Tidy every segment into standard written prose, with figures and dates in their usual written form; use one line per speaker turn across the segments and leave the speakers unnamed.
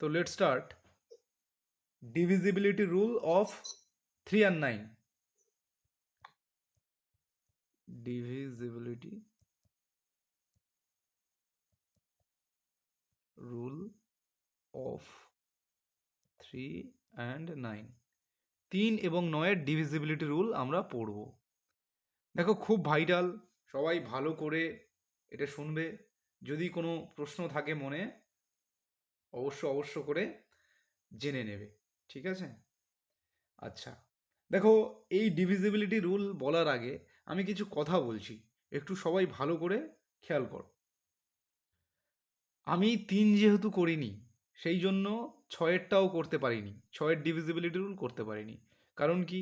তো let start divisibility rule of 3 and 9. Divisibility rule of 3 and 9. 3 এবং 9-এর divisibility rule আমরা পড়ব। দেখো খুব ভাইটাল, সবাই ভালো করে এটা শুনবে। যদি কোনো প্রশ্ন থাকে মনে, অবশ্য করে জেনে নেবে, ঠিক আছে? আচ্ছা, দেখো এই ডিভিজিবিলিটি রুল বলার আগে আমি কিছু কথা বলছি, একটু সবাই ভালো করে খেয়াল কর। আমি 3 যেহেতু করিনি, সেই জন্য 6-এরটাও করতে পারিনি, 6-এর ডিভিজিবিলিটি রুল করতে পারিনি। কারণ কি,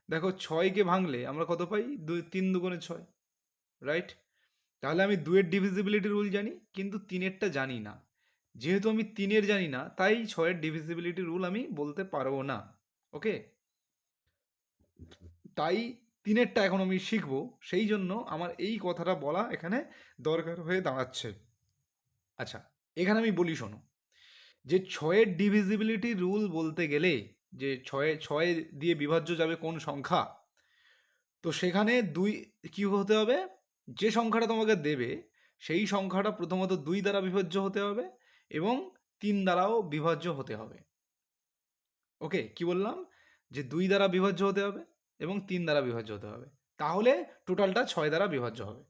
দেখো 6কে ভাঙলে আমরা কত পাই? 3 দুগুণে 6, রাইট? তাহলে আমি 2-এর ডিভিজিবিলিটি রুল জানি, কিন্তু 3-এরটা জানি না। যেহেতু আমি 3-এর জানি না, তাই 6-এর ডিভিজিবিলিটি রুল আমি বলতে পারবো না। ওকে, তাই 3-এরটা এখন আমি শিখবো, সেই জন্য আমার এই কথাটা বলা এখানে দরকার হয়ে দাঁড়াচ্ছে। আচ্ছা, এখানে আমি বলি শোনো, যে 6-এর ডিভিজিবিলিটি রুল বলতে গেলে, যে 6 দিয়ে বিভাজ্য যাবে কোন সংখ্যা, তো সেখানে 2 কি হতে হবে? যে সংখ্যাটা তোমাকে দেবে সেই সংখ্যাটা প্রথমত 2 দ্বারা বিভাজ্য হতে হবে এবং 3 দ্বারাও বিভাজ্য হতে হবে। ওকে, কি বললাম? যে 2 দ্বারা বিভাজ্য হতে হবে এবং 3 দ্বারা বিভাজ্য হতে হবে, তাহলে টোটালটা 6 দ্বারা বিভাজ্য হবে।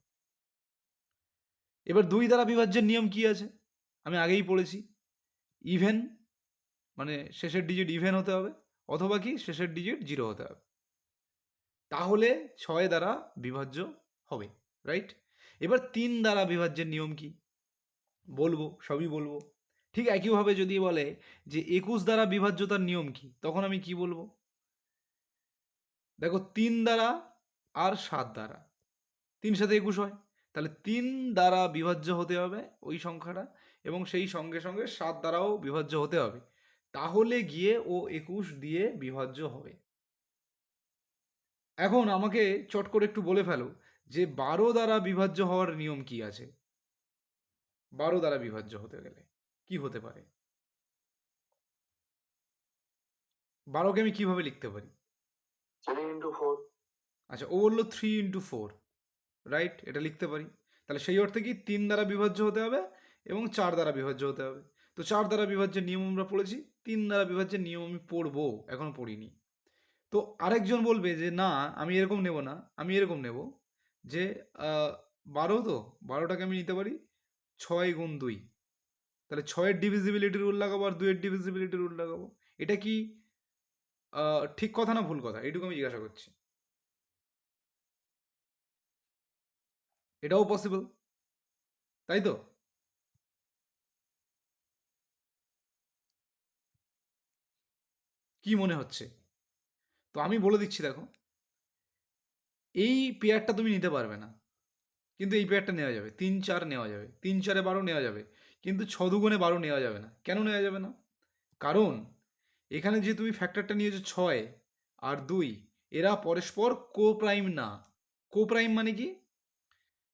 এবার 2 দ্বারা বিভাজ্যের নিয়ম কি আছে? আমি আগেই পড়েছি, ইভেন, মানে শেষের ডিজিট ইভেন হতে হবে, অথবা কি শেষের ডিজিট 0 হতে হবে, তাহলে 6 দ্বারা বিভাজ্য হবে, রাইট? এবার 3 দ্বারা বিভাজ্যের নিয়ম কি বলবো, সবই বলবো। ঠিক একইভাবে যদি বলে যে 21 দ্বারা বিভাজ্যতার নিয়ম কি, তখন আমি কি বলবো? দেখো 3 দ্বারা আর 7 দ্বারা, 3 সাথে 21 হয়, তাহলে 3 দ্বারা বিভাজ্য হতে হবে ওই সংখ্যাটা, এবং সেই সঙ্গে সঙ্গে 7 দ্বারাও বিভাজ্য হতে হবে, তাহলে গিয়ে ও 21 দিয়ে বিভাজ্য হবে। এখন আমাকে চট করে একটু বলে ফেলো যে 12 দ্বারা বিভাজ্য হওয়ার নিয়ম কি আছে? 12 দ্বারা বিভাজ্য হতে গেলে কি হতে পারে? 12কে আমি কিভাবে লিখতে পারি?
3 into 4।
আচ্ছা, ও বললো 3 into 4, রাইট? এটা লিখতে পারি। তাহলে সেই অর্থে কি 3 দ্বারা বিভাজ্য হতে হবে এবং 4 দ্বারা বিভাজ্য হতে হবে। তো 4 দ্বারা বিভাজ্যের নিয়ম আমরা পড়েছি, 3 দ্বারা বিভাজ্যের নিয়ম আমি পড়বো, এখনো পড়িনি। তো আরেকজন বলবে যে না, আমি এরকম নেব না, আমি এরকম নেব যে 12, তো 12টাকে আমি নিতে পারি 6 গুণ 2। তাহলে 6-এর ডিভিজিবিলিটি রুল লাগাবো আর 2-এর ডিভিজিবিলিটি রুল লাগাবো। এটা কি ঠিক কথা না ভুল কথা? এইটুকু আমি জিজ্ঞাসা করছি। এটাও পসিবল, তাই তো? কি মনে হচ্ছে? তো আমি বলে দিচ্ছি, দেখো এই পেয়ারটা তুমি নিতে পারবে না, কিন্তু এই পেয়ারটা নেওয়া যাবে, 3 4 নেওয়া যাবে, 3 4 12 নেওয়া যাবে, কিন্তু 6 দুগুণে 12 নেওয়া যাবে না। কেন নেওয়া যাবে না? কারণ এখানে যে তুমি ফ্যাক্টরটা নিয়েছো 6 আর 2, এরা পরস্পর কো প্রাইম না। কো প্রাইম মানে কি?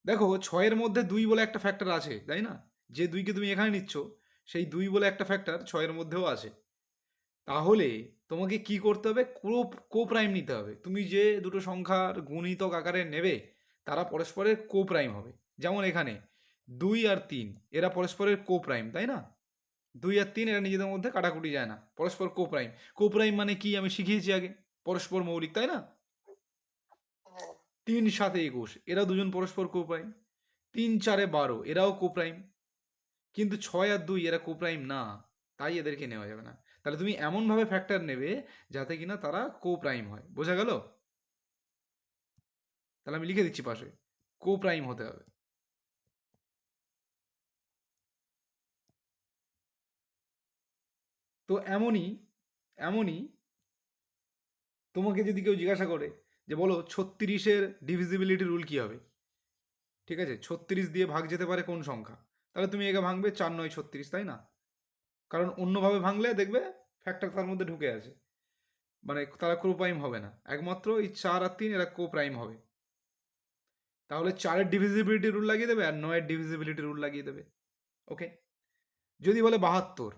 দেখো 6-এর মধ্যে 2 বলে একটা ফ্যাক্টর আছে, তাই না? যে 2কে তুমি এখানে নিচ্ছ, সেই 2 বলে একটা ফ্যাক্টর 6-এর মধ্যেও আছে। তাহলে তোমাকে কি করতে হবে? কো প্রাইম নিতে হবে। তুমি যে দুটো সংখ্যার গুণিতক আকারে নেবে তারা পরস্পরের কো প্রাইম হবে। যেমন এখানে 2 আর 3 এরা পরস্পরের কো প্রাইম, তাই না? 2 আর 3 এরা নিজেদের মধ্যে কাটাকুটি যায় না, পরস্পর কো প্রাইম। কো প্রাইম মানে কি আমি শিখিয়েছি আগে, পরস্পর মৌলিক, তাই না? 3 7 21 এরা দুজন পরস্পর কো প্রাইম, 3 4 12 এরাও কো প্রাইম, কিন্তু 6 আর 2 এরা কো প্রাইম না, তাই এদেরকে নেওয়া যাবে না। তাহলে তুমি এমনভাবে ফ্যাক্টর নেবে যাতে কিনা তারা কো প্রাইম হয়। বোঝা গেল? তাহলে আমি লিখে দিচ্ছি পাশে, কো প্রাইম হতে হবে। তো এমনই এমনই তোমাকে যদি কেউ জিজ্ঞাসা করে যে বলো 36-এর ডিভিজিবিলিটি রুল কি হবে, ঠিক আছে? 36 দিয়ে ভাগ যেতে পারে কোন সংখ্যা? তাহলে তুমি একে ভাঙবে 4 9 36, তাই না? কারণ অন্যভাবে ভাঙলে দেখবে ফ্যাক্টর তার মধ্যে ঢুকে আছে, মানে তারা কো প্রাইম হবে না, একমাত্র এই 4 আর 3 এরা কো প্রাইম হবে। তাহলে 4-এর ডিভিজিবিলিটি রুল লাগিয়ে দেবে আর 9-এর ডিভিজিবিলিটি রুল লাগিয়ে দেবে। ওকে, যদি বলে 72,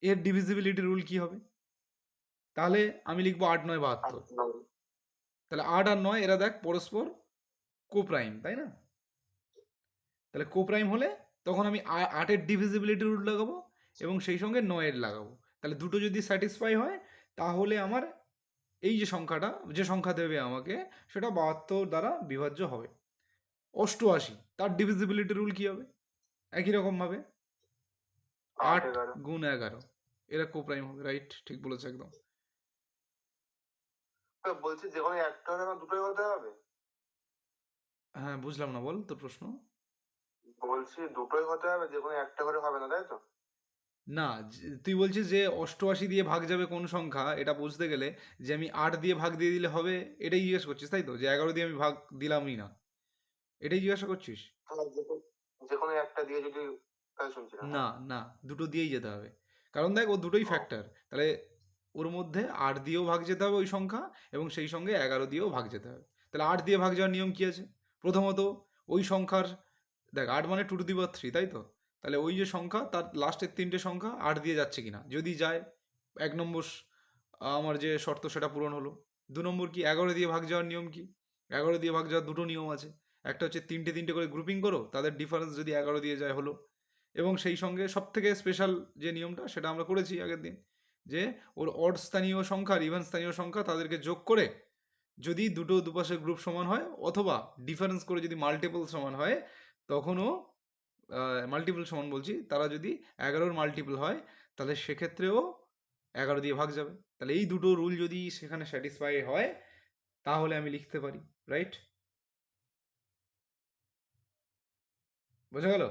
এর ডিভিজিবিলিটি রুল কি হবে? তাহলে আমি লিখবো 8 9
8
72।
9
তাহলে 8 আর 9 এরা দেখ পরস্পর কোপ্রাইম, তাই না? তাহলে কোপ্রাইম হলে তখন আমি 8 এর ডিভিজিবিলিটি রুল লাগাবো এবং সেই সঙ্গে 9 এর লাগাবো। তাহলে দুটো যদি স্যাটিসফাই হয় তাহলে আমার এই যে সংখ্যাটা, যে সংখ্যা দেবে আমাকে, সেটা 72 দ্বারা বিভাজ্য হবে। 88, তার ডিভিজিবিলিটি রুল কি হবে? একই রকম ভাবে
8
8
11
গুণ 11, এরা কোপ্রাইম হবে। রাইট, ঠিক বলেছে একদম।
বলছি যে কোনো একটা হলে আমার দুটোই হতে হবে?
হ্যাঁ, বুঝলাম না, বল তোর প্রশ্ন।
বলছি দুটোই হতে হবে, যে কোনো একটা করে হবে না, তাই তো?
না, তুই বলছিস যে 88 দিয়ে ভাগ যাবে কোন সংখ্যা, এটা বুঝতে গেলে যে আমি 8 দিয়ে ভাগ দিয়ে দিলে হবে, এটাই জিজ্ঞেস করছিস তাই তো? যে 11 দিয়ে আমি ভাগ দিলামই না, এটাই জিজ্ঞাসা করছিস?
হ্যাঁ, যে কোনো একটা দিয়ে যদি, তাই শুনছিলাম,
না
হ্যাঁ।
না, দুটো দিয়েই যেতে হবে। কারণ দেখ, ও দুটোই
ও,
ফ্যাক্টর। তাহলে ওর মধ্যে 8 দিয়েও ভাগ যেতে হবে ওই সংখ্যা, এবং সেই সঙ্গে 11 দিয়েও ভাগ যেতে হবে। তাহলে 8 দিয়ে ভাগ যাওয়ার নিয়ম কি আছে? প্রথমত, ওই সংখ্যার, দেখ 8 মানে 2 টু দি পাওয়ার 3, তাই তো? তাহলে ওই যে সংখ্যা, তার লাস্টের তিনটে সংখ্যা 8 দিয়ে যাচ্ছে কিনা, যদি যায়, 1 নম্বর আমার যে শর্ত সেটা পূরণ হলো। 2 নম্বর কি, 11 দিয়ে ভাগ যাওয়ার নিয়ম কি? 11 দিয়ে ভাগ যাওয়ার দুটো নিয়ম আছে। একটা হচ্ছে তিনটে তিনটে করে গ্রুপিং করো, তাদের ডিফারেন্স যদি 11 দিয়ে যায় হলো। এবং সেই সঙ্গে সব থেকে স্পেশাল যে নিয়মটা, সেটা আমরা করেছি আগের দিন, যে ওর অড স্থানীয় সংখ্যা আর ইভেন স্থানীয় সংখ্যা তাদেরকে যোগ করে যদি দুটো দুপাশের গ্রুপ সমান হয়, অথবা ডিফারেন্স করে যদি মাল্টিপল সমান হয়, তখনও মাল্টিপল সমান বলছি, তারা যদি 11-র মাল্টিপল হয়, তাহলে সেক্ষেত্রেও 11 দিয়ে ভাগ যাবে। তাহলে এই দুটো রুল যদি সেখানে স্যাটিসফাই হয়, তাহলে আমি লিখতে পারি। রাইট, বোঝা গেল?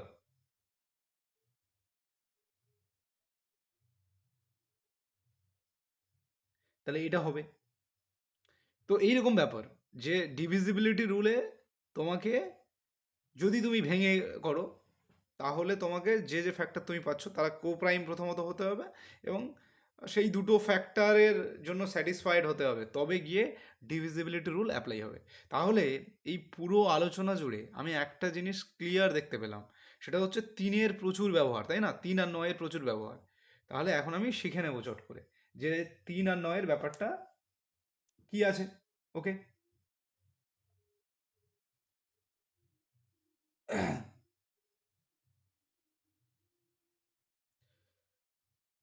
তাহলে এটা হবে। তো এইরকম ব্যাপার, যে ডিভিজিবিলিটি রুলে তোমাকে, যদি তুমি ভেঙে করো, তাহলে তোমাকে যে যে ফ্যাক্টর তুমি পাচ্ছ তারা কোপ্রাইম প্রথমত হতে হবে, এবং সেই দুটো ফ্যাক্টরের জন্য স্যাটিসফাইড হতে হবে, তবে গিয়ে ডিভিজিবিলিটি রুল অ্যাপ্লাই হবে। তাহলে এই পুরো আলোচনা জুড়ে আমি একটা জিনিস ক্লিয়ার দেখতে পেলাম, সেটা হচ্ছে 3-এর প্রচুর ব্যবহার, তাই না? 3 আর 9-এর প্রচুর ব্যবহার। তাহলে এখন আমি শিখে নেবো চট করে যে 3 আর 9-এর ব্যাপারটা কি আছে। ওকে,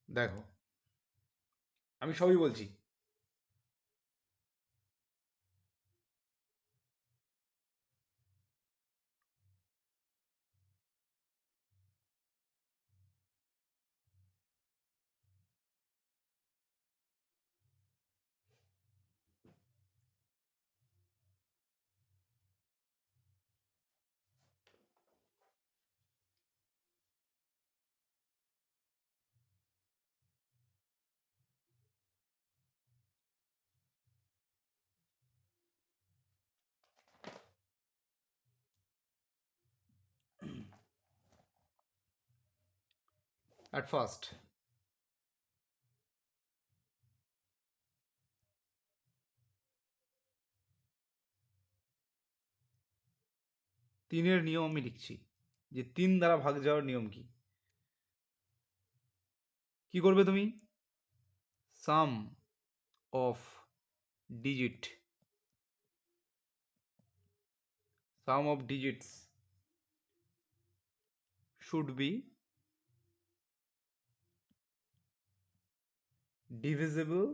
দেখো, আমি সবই বলছি। অ্যাট ফার্স্ট, 3-এর নিয়ম আমি লিখছি, যে 3 দ্বারা ভাগ যাওয়ার নিয়ম কি। কি করবে তুমি? Sum of digit, sum of digits should be divisible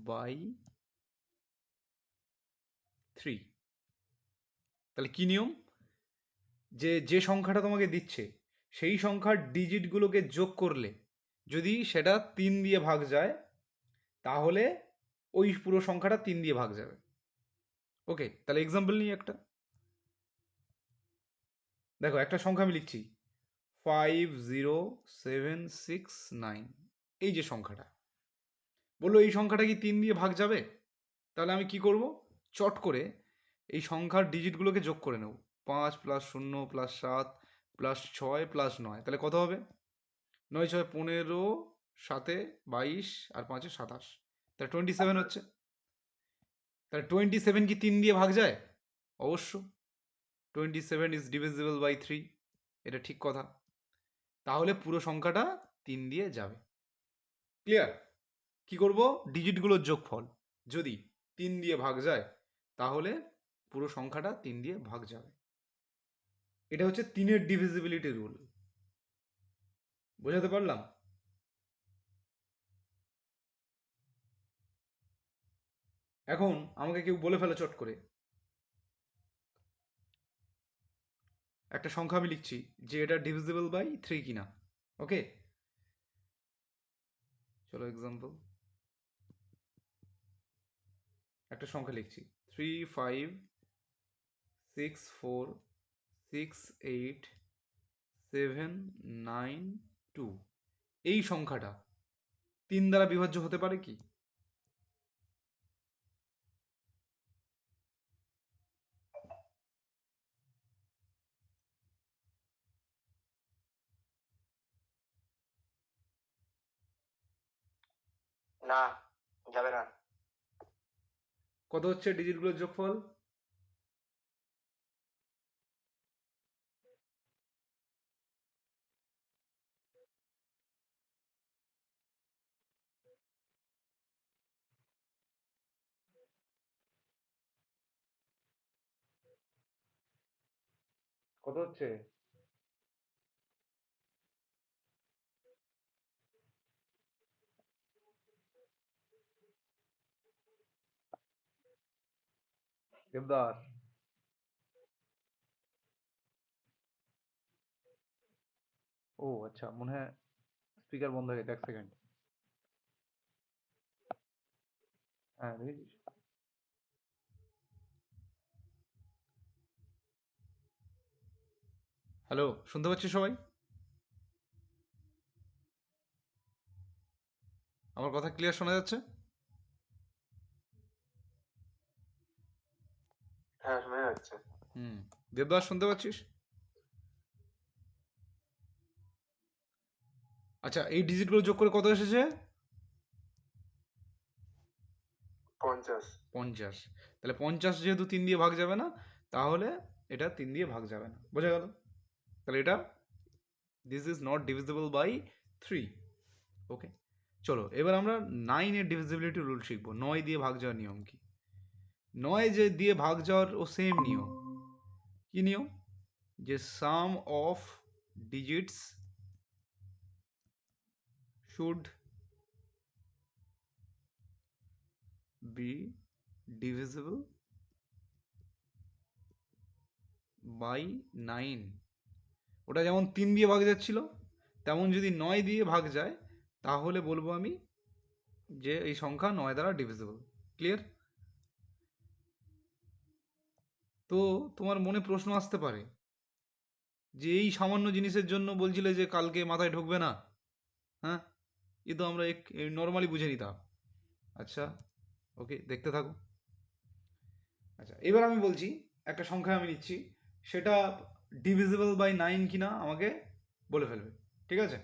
by 3। তাহলে কি নিয়ম? যে যে সংখ্যাটা তোমাকে দিচ্ছে, সেই সংখ্যার ডিজিটগুলোকে যোগ করলে যদি সেটা 3 দিয়ে ভাগ যায়, তাহলে ওই পুরো সংখ্যাটা 3 দিয়ে ভাগ যাবে। ওকে, তাহলে এক্সাম্পল নিই একটা। দেখো, একটা সংখ্যা আমি লিখছি, 50769, এই যে সংখ্যাটা, বললো এই সংখ্যাটা কি 3 দিয়ে ভাগ যাবে? তাহলে আমি কি করব? চট করে এই সংখ্যার ডিজিটগুলোকে যোগ করে নেব। 5 প্লাস 0 প্লাস 7 প্লাস 6 প্লাস 9, তাহলে কত হবে? 9 6 15, 7 22 আর 5 27, তাহলে 27 হচ্ছে। তাহলে 27 কি 3 দিয়ে ভাগ যায়? অবশ্য 27 ইজ ডিভিজিবল বাই 3, এটা ঠিক কথা। তাহলে পুরো সংখ্যাটা 3 দিয়ে যাবে। ক্লিয়ার? কি করব? ডিজিটগুলোর যোগফল যদি 3 দিয়ে ভাগ যায় তাহলে পুরো সংখ্যাটা 3 দিয়ে ভাগ যাবে। এটা হচ্ছে 3-এর ডিভিজিবিলিটি রুল। বোঝাতে পারলাম? এখন আমাকে কেউ বলে ফেলে চট করে, একটা সংখ্যা আমি লিখছি যে এটা ডিভিজিবল বাই 3 কিনা। ওকে, চলো এক্সাম্পল একটা সংখ্যা লিখছি 3 5 6 4 6 8 7 9 2। এই সংখ্যাটা 3 দ্বারা বিভাজ্য হতে পারে কি?
না, যাবে না।
কত হচ্ছে ডিজিটগুলোর যোগফল? কত হচ্ছে? দেবদাস, ও আচ্ছা, মনে হয় স্পিকার বন্ধ হয়ে গেছে, এক সেকেন্ড। হ্যাঁ দেখেছিস? হ্যালো, শুনতে পাচ্ছিস সবাই? আমার কথা ক্লিয়ার শোনা যাচ্ছে?
হ্যাঁ, শোনা যাচ্ছে।
হুম, দেবদাস শুনতে পাচ্ছিস? আচ্ছা, এই ডিজিটগুলো যোগ করে কত এসেছে?
50।
50। তাহলে 50 যেহেতু 3 দিয়ে ভাগ যাবে না, তাহলে এটা 3 দিয়ে ভাগ যাবে না। বোঝা গেল? তাহলে এটা this is not divisible by 3। Okay, চলো এবার আমরা 9 এর ডিভিজিবিলিটি রুল শিখবো। 9 দিয়ে ভাগ যাওয়ার নিয়ম কি? 9 যে দিয়ে ভাগ যাওয়ার ও সেম নিয়ম। কি নিয়ম? যে sum of digits should be divisible by 9। ওটা যেমন 3 দিয়ে ভাগ যাচ্ছিল, তেমন যদি 9 দিয়ে ভাগ যায় তাহলে বলবো আমি যে এই সংখ্যা 9 দ্বারা ডিভিজিবল। ক্লিয়ার? তো তোমার মনে প্রশ্ন আসতে পারে যে এই সামান্য জিনিসের জন্য বলছিলে যে কালকে মাথায় ঢুকবে না। হ্যাঁ, এ তো আমরা নর্মালি বুঝে নিতাম। আচ্ছা, ওকে, দেখতে থাকো। আচ্ছা, এবার আমি বলছি, একটা সংখ্যা আমি নিচ্ছি, সেটা ডিভিজিবল বাই 9 কিনা আমাকে বলে ফেলবে। ঠিক আছে?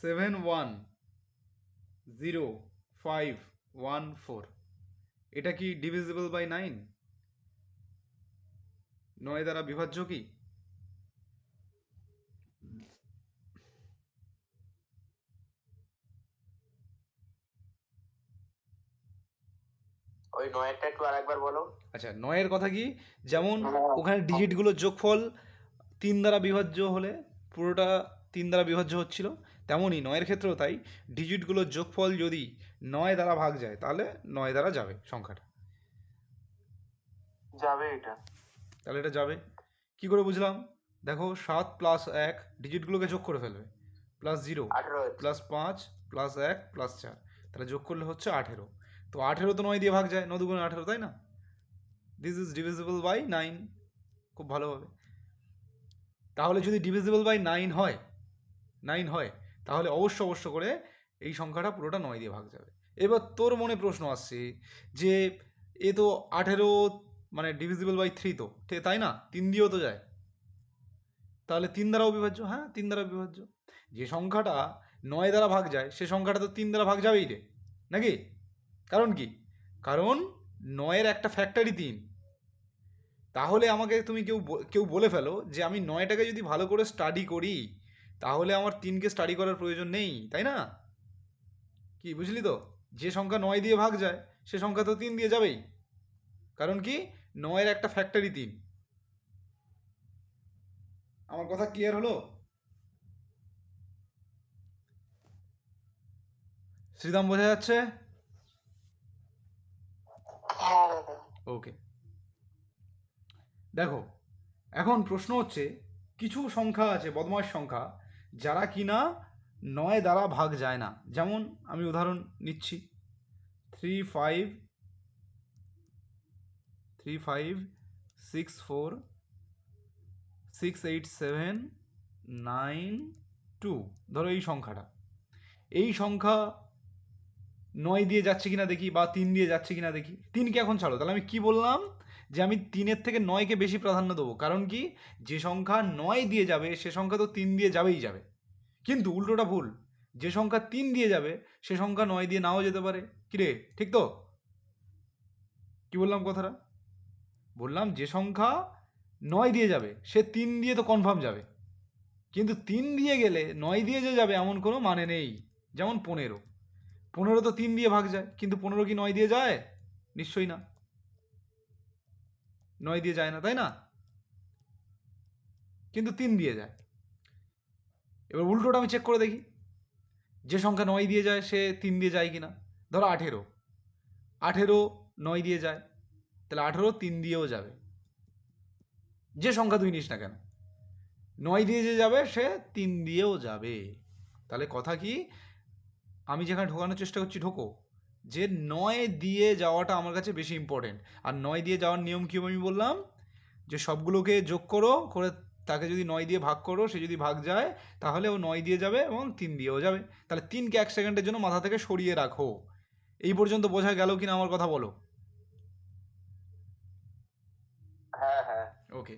7105514, এটা কি ডিভিজিবল বাই 9? 9 দ্বারা বিভাজ্য কি?
ওই 9-টা একটু আরেকবার বলো।
আচ্ছা, 9 এর কথা কি? যেমন ওখানে ডিজিটগুলোর যোগফল 3 দ্বারা বিভাজ্য হলে পুরোটা 3 দ্বারা বিভাজ্য হচ্ছিল, তেমনই 9 এর ক্ষেত্রেও তাই। ডিজিটগুলোর যোগফল যদি 9 দ্বারা ভাগ যায় তাহলে 9 দ্বারা যাবে সংখ্যাটা।
যাবে এটা।
তাহলে এটা যাবে। কি করে বুঝলাম? দেখো, 7 প্লাস 1 ডিজিটগুলোকে যোগ করে ফেলবে, প্লাস 0
18 হচ্ছে।
প্লাস 5 প্লাস 1 প্লাস 4, তাহলে যোগ করলে হচ্ছে 18। তো 18 তো 9 দিয়ে ভাগ যায়, 9 দুগুণে 18, তাই না? This is divisible by 9। খুব ভালো হবে। তাহলে যদি ডিভিজিবল বাই 9 হয় তাহলে অবশ্য করে এই সংখ্যাটা পুরোটা 9 দিয়ে ভাগ যাবে। এবার তোর মনে প্রশ্ন আসছে যে এ তো 18 মানে ডিভিজিবল বাই 3, তো তাই না? 3 দিয়েও তো যায়, তাহলে 3 দ্বারাও বিভাজ্য। হ্যাঁ, 3 দ্বারা বিভাজ্য। যে সংখ্যাটা 9 দ্বারা ভাগ যায় সে সংখ্যাটা তো 3 দ্বারা ভাগ যাবেই রে, নাকি? কারণ কি? কারণ 9 এর একটা ফ্যাক্টরই 3, তাহলে আমাকে তুমি কেউ বলে ফেলো যে আমি 9টাকে যদি ভালো করে স্টাডি করি তাহলে আমার 3কে স্টাডি করার প্রয়োজন নেই, তাই না? কি বুঝলি তো? যে সংখ্যা 9 দিয়ে ভাগ যায় সে সংখ্যা তো 3 দিয়ে যাবেই। কারণ কি, 9-এর একটা ফ্যাক্টরি 3। আমার কথা ক্লিয়ার হলো? শ্রীদাম, বোঝা যাচ্ছে?
হ্যাঁ দাদা।
ওকে, দেখো এখন প্রশ্ন হচ্ছে, কিছু সংখ্যা আছে, বদমাশ সংখ্যা, যারা কিনা 9 দ্বারা ভাগ যায় না। যেমন আমি উদাহরণ নিচ্ছি, 35 35 6 8 7 9 2, ধরো এই সংখ্যাটা, এই সংখ্যা 9 দিয়ে যাচ্ছে কিনা দেখি, বা 3 দিয়ে যাচ্ছে কিনা দেখি। 3কে এখন ছাড়ো, তাহলে আমি কি বললাম, যে আমি 3-এর থেকে 9কে বেশি প্রাধান্য দেবো। কারণ কি, যে সংখ্যা 9 দিয়ে যাবে সে সংখ্যা তো 3 দিয়ে যাবেই যাবে। কিন্তু উল্টোটা ভুল, যে সংখ্যা 3 দিয়ে যাবে সে সংখ্যা 9 দিয়ে নাও যেতে পারে। কিরে, ঠিক তো? কি বললাম কথাটা? বললাম যে সংখ্যা 9 দিয়ে যাবে সে 3 দিয়ে তো কনফার্ম যাবে, কিন্তু 3 দিয়ে গেলে 9 দিয়ে যে যাবে এমন কোনো মানে নেই। যেমন 15 তো 3 দিয়ে ভাগ যায়, কিন্তু 15 কি 9 দিয়ে যায়? নিশ্চয়ই না, 9 দিয়ে যায় না, তাই না? কিন্তু 3 দিয়ে যায়। এবার উল্টোটা আমি চেক করে দেখি, যে সংখ্যা 9 দিয়ে যায় সে 3 দিয়ে যায় কিনা। ধরো 18, 18 9 দিয়ে যায়, তাহলে 18 3 দিয়েও যাবে। যে সংখ্যা তুই নিস না কেন, 9 দিয়ে যে যাবে সে 3 দিয়েও যাবে। তাহলে কথা কি, আমি যেখানে ঢোকানোর চেষ্টা করছি ঢোকো, যে 9 দিয়ে যাওয়াটা আমার কাছে বেশি ইম্পর্টেন্ট। আর 9 দিয়ে যাওয়ার নিয়ম কি আমি বললাম, যে সবগুলোকে যোগ করো, করে তাকে যদি 9 দিয়ে ভাগ করো, সে যদি ভাগ যায় তাহলে ও 9 দিয়ে যাবে এবং 3 দিয়েও যাবে। তাহলে 3কে 1 সেকেন্ডের জন্য মাথা থেকে সরিয়ে রাখো। এই পর্যন্ত বোঝা গেল কিনা আমার কথা বলো?
হ্যাঁ হ্যাঁ।
ওকে,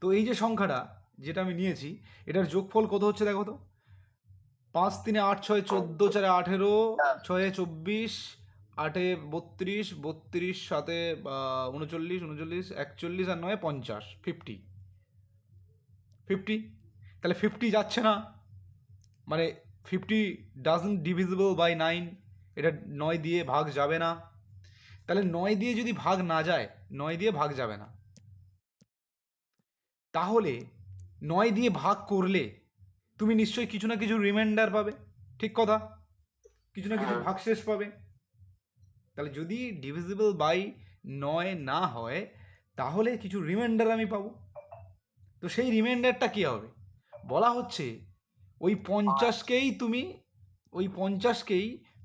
তো এই যে সংখ্যাটা যেটা আমি নিয়েছি, এটার যোগফল কত হচ্ছে দেখো তো। 5 3 8 6 14 4 18 6 24 8 32 32 7 39 39 41 আর 9 50 50 50। তাহলে 50 যাচ্ছে না, মানে 50 ডাজন্ট ডিভিজিবল বাই 9, এটা 9 দিয়ে ভাগ যাবে না। তাহলে 9 দিয়ে যদি ভাগ না যায়, 9 দিয়ে ভাগ যাবে না, তাহলে 9 দিয়ে ভাগ করলে তুমি নিশ্চয়ই কিছু না কিছু রিমাইন্ডার পাবে। ঠিক কথা, কিছু না কিছু ভাগশেষ পাবে। তাহলে যদি ডিভিজিবল বাই 9 না হয় তাহলে কিছু রিমাইন্ডার আমি পাবো। তো সেই রিমাইন্ডারটা কী হবে, বলা হচ্ছে ওই 50কেই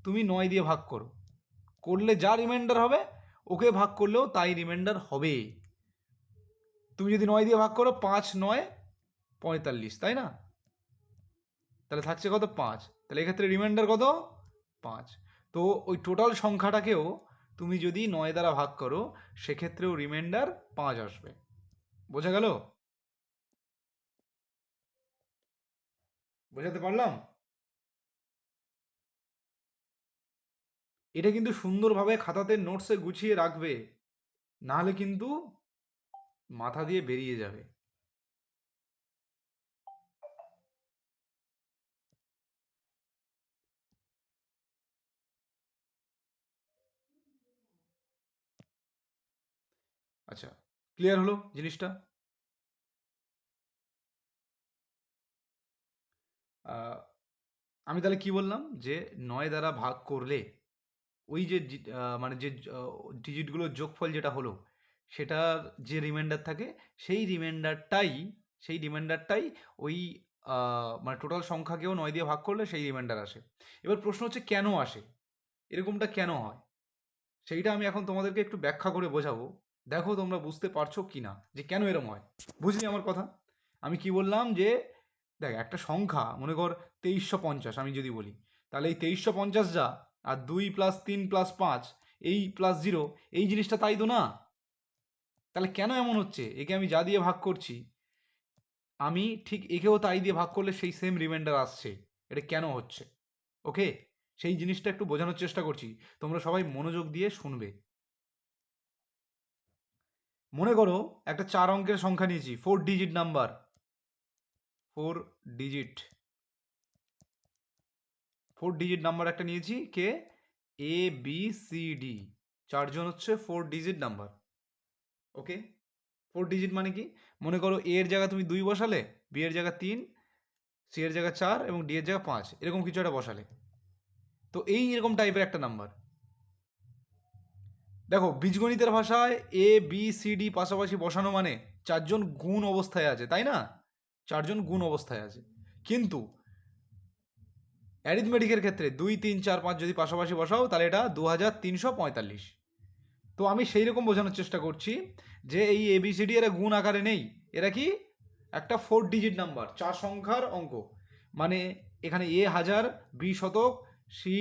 তুমি 9 দিয়ে ভাগ করো, করলে যা রিমাইন্ডার হবে ওকে ভাগ করলেও তাই রিমাইন্ডার হবে। তুমি যদি 9 দিয়ে ভাগ করো, 5 9 45, তাই না? তাহলে থাকছে কত, 5। তাহলে এক্ষেত্রে রিমাইন্ডার কত, 5। তো ওই টোটাল সংখ্যাটাকেও তুমি যদি 9 দ্বারা ভাগ করো সেক্ষেত্রেও রিমাইন্ডার 5 আসবে। বোঝা গেল? বোঝাতে পারলাম? এটা কিন্তু সুন্দরভাবে খাতাতে নোটসে গুছিয়ে রাখবে, নাহলে কিন্তু মাথা দিয়ে বেরিয়ে যাবে। আচ্ছা, ক্লিয়ার হলো জিনিসটা? আহ, আমি তাহলে কি বললাম, যে 9 দ্বারা ভাগ করলে ওই যে মানে যে ডিজিটগুলোর যোগফল যেটা হলো সেটার যে রিমাইন্ডার থাকে সেই রিমাইন্ডারটাই ওই মানে টোটাল সংখ্যাকেও 9 দিয়ে ভাগ করলে সেই রিমাইন্ডার আসে। এবার প্রশ্ন হচ্ছে কেন আসে, এরকমটা কেন হয়, সেইটা আমি এখন তোমাদেরকে একটু ব্যাখ্যা করে বোঝাবো। দেখো তোমরা বুঝতে পারছো কি না যে কেন এরম হয়। বুঝলি আমার কথা? আমি কি বললাম, যে দেখ একটা সংখ্যা মনে কর 2350, আমি যদি বলি, তাহলে এই 2350 যা, আর 2 + 3 + 5 এই +0 এই জিনিসটা তাই তো না? তাহলে কেন এমন হচ্ছে, একে আমি যা দিয়ে ভাগ করছি আমি ঠিক একেও তাই দিয়ে ভাগ করলে সেই সেম রিমাইন্ডার আসছে। এটা কেন হচ্ছে? ওকে, সেই জিনিসটা একটু বোঝানোর চেষ্টা করছি, তোমরা সবাই মনোযোগ দিয়ে শুনবে। মনে করো একটা 4 অঙ্কের সংখ্যা নিয়েছি, 4 digit number, 4 digit 4 digit number একটা নিয়েছি, কে? এ বি সি ডি, চারজন হচ্ছে 4 ডিজিট নাম্বার। ওকে, 4 ডিজিট মানে কি? মনে করো এ এর জায়গা তুমি 2 বসালে, বি এর জায়গা 3, সি এর জায়গা 4 এবং ডি এর জায়গা 5, এরকম কিছু একটা বসালে। তো এই এরকম টাইপের একটা নাম্বার। দেখো বীজগণিতের ভাষায় এ বি সি ডি পাশাপাশি বসানো মানে চারজন গুণ অবস্থায় আছে, তাই না? চারজন গুণ অবস্থায় আছে। কিন্তু অ্যারিথমেটিকের ক্ষেত্রে 2 3 4 5 যদি পাশাপাশি বসাও তাহলে এটা 2345। তো আমি সেই রকম বোঝানোর চেষ্টা করছি যে এই এবিসিডি এরা গুণ আকারে নেই, এরা কি একটা 4 ডিজিট নাম্বার, 4 সংখ্যার অঙ্ক। মানে এখানে এ হাজার, বি শতক, সি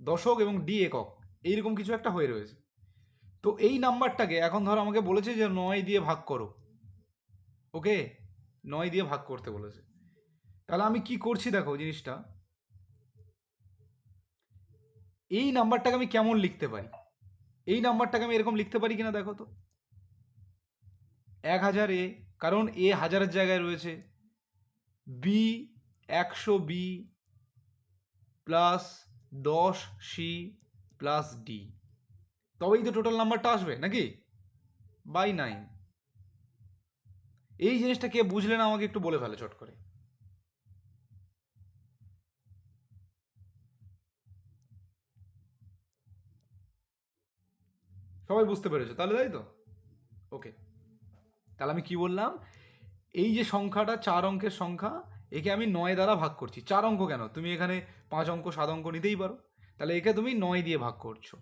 দশক এবং ডি একক, এইরকম কিছু একটা হয়ে রয়েছে। তো এই নাম্বারটাকে এখন ধরো আমাকে বলেছে যে 9 দিয়ে ভাগ করো। ওকে, 9 দিয়ে ভাগ করতে বলেছে। তাহলে আমি কি করছি দেখো জিনিসটা, এই নাম্বারটাকে আমি কেমন লিখতে পারি, এই নাম্বারটাকে আমি এরকম লিখতে পারি কিনা দেখো তো। 1000 এ, কারণ এ হাজারের জায়গায় রয়েছে, B 100 B plus 10 C plus D, তবেই তো টোটাল নাম্বারটা আসবে নাকি, বাই 9। এই জিনিসটা কে বুঝলে না আমাকে একটু বলে ফেলে চট করে। সবাই বুঝতে পেরেছো তাহলে, তাই তো? ওকে, তাহলে আমি কি বললাম, এই যে সংখ্যাটা 4 অঙ্কের সংখ্যা, একে আমি 9 দ্বারা ভাগ করছি। 4 অঙ্ক কেন, তুমি এখানে 5 অঙ্ক 7 অঙ্ক নিতেই পারো। তাহলে একে তুমি 9 দিয়ে ভাগ করছো।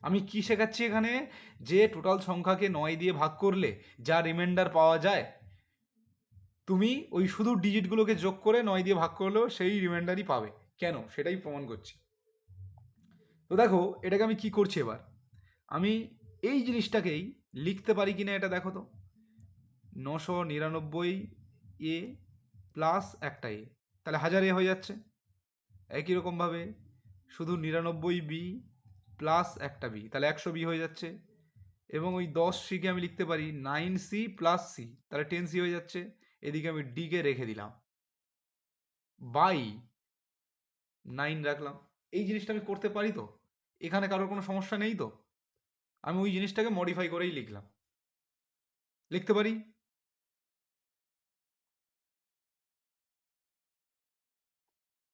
আমি কি শেখাচ্ছি এখানে, যে টোটাল সংখ্যাকে 9 দিয়ে ভাগ করলে যা রিমাইন্ডার পাওয়া যায়, তুমি ওই শুধু ডিজিটগুলোকে যোগ করে 9 দিয়ে ভাগ করলেও সেই রিমাইন্ডারই পাবে। কেন, সেটাই প্রমাণ করছি। তো দেখো এটাকে আমি কি করছি এবার, আমি এই জিনিসটাকেই লিখতে পারি কিনা এটা দেখো তো। 999 এ প্লাস একটা এ, তাহলে 1000 এ হয়ে যাচ্ছে। একই রকমভাবে শুধু 99 বি প্লাস একটা বি, তাহলে 100 বি হয়ে যাচ্ছে। এবং ওই 10 সিকে আমি লিখতে পারি 9 সি প্লাস সি, তাহলে 10 সি হয়ে যাচ্ছে। এদিকে আমি ডিকে রেখে দিলাম, বাই 9 রাখলাম। এই জিনিসটা আমি করতে পারি তো, এখানে কারোর কোনো সমস্যা নেই তো। আমি ওই জিনিসটাকে মডিফাই করেই লিখলাম, লিখতে পারি।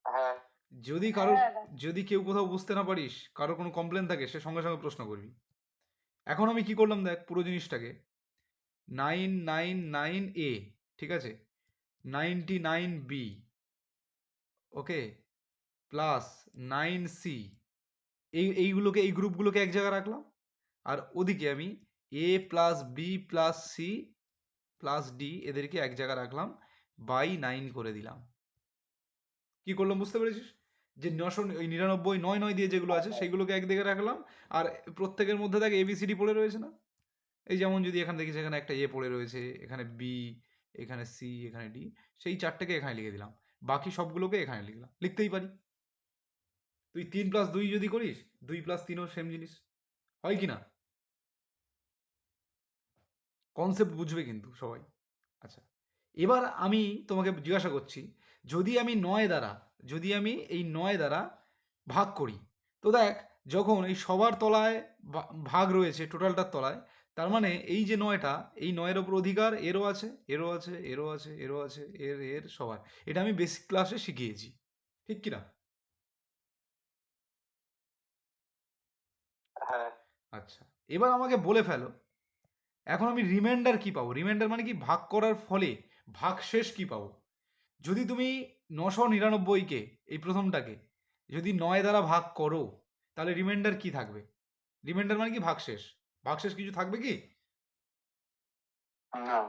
হ্যাঁ।
যদি কারোর, যদি কেউ কোথাও বুঝতে না পারিস, কারোর কোনো কমপ্লেন থাকে, সে সঙ্গে সঙ্গে প্রশ্ন করবি। এখন আমি কি করলাম দেখ, পুরো জিনিসটাকে 999 এ, ঠিক আছে, 99 বি, ওকে, প্লাস 9 সি, এইগুলোকে, এই গ্রুপগুলোকে এক জায়গায় রাখলাম। আর ওদিকে আমি A plus B plus C plus D, এদেরকে এক জায়গায় রাখলাম, বাই 9 করে দিলাম। কি করলাম বুঝতে পেরেছিস, যে 999 9 9 দিয়ে যেগুলো আছে সেইগুলোকে একদিকে রাখলাম। আর প্রত্যেকের মধ্যে দেখ এবিসিডি পড়ে রয়েছে না, এই যেমন যদি এখানে দেখিস এখানে একটা এ পড়ে রয়েছে, এখানে বি, এখানে সি, এখানে ডি, সেই চারটেকে এখানে লিখে দিলাম, বাকি সবগুলোকে এখানে লিখলাম, লিখতেই পারি। তুই 3 প্লাস 2 যদি করিস, 2 প্লাস 3ও সেম জিনিস হয় কি না? কনসেপ্ট বুঝবে কিন্তু সবাই। আচ্ছা, এবার আমি তোমাকে জিজ্ঞাসা করছি, যদি আমি 9 দ্বারা, যদি আমি এই 9 দ্বারা ভাগ করি, তো দেখ যখন এই সবার তলায় ভাগ রয়েছে টোটালটার তলায়, তার মানে এই যে 9টা, এই 9-এর ওপর অধিকার এরও আছে, এরও আছে, এরও আছে, এরও আছে, এর এর সবার। এটা আমি বেসিক ক্লাসে শিখিয়েছি, ঠিক কি না?
হ্যাঁ।
আচ্ছা, এবার আমাকে বলে ফেলো, এখন আমি রিমাইন্ডার কি পাবো, রিমাইন্ডার মানে কি, ভাগ করার ফলে ভাগশেষ কি পাবো। যদি তুমি 999কে, এই প্রথমটাকে যদি 9 দ্বারা ভাগ করো, তাহলে রিমাইন্ডার কি থাকবে? রিমাইন্ডার মানে কি, ভাগশেষ। ভাগশেষ কিছু থাকবে কি?
না।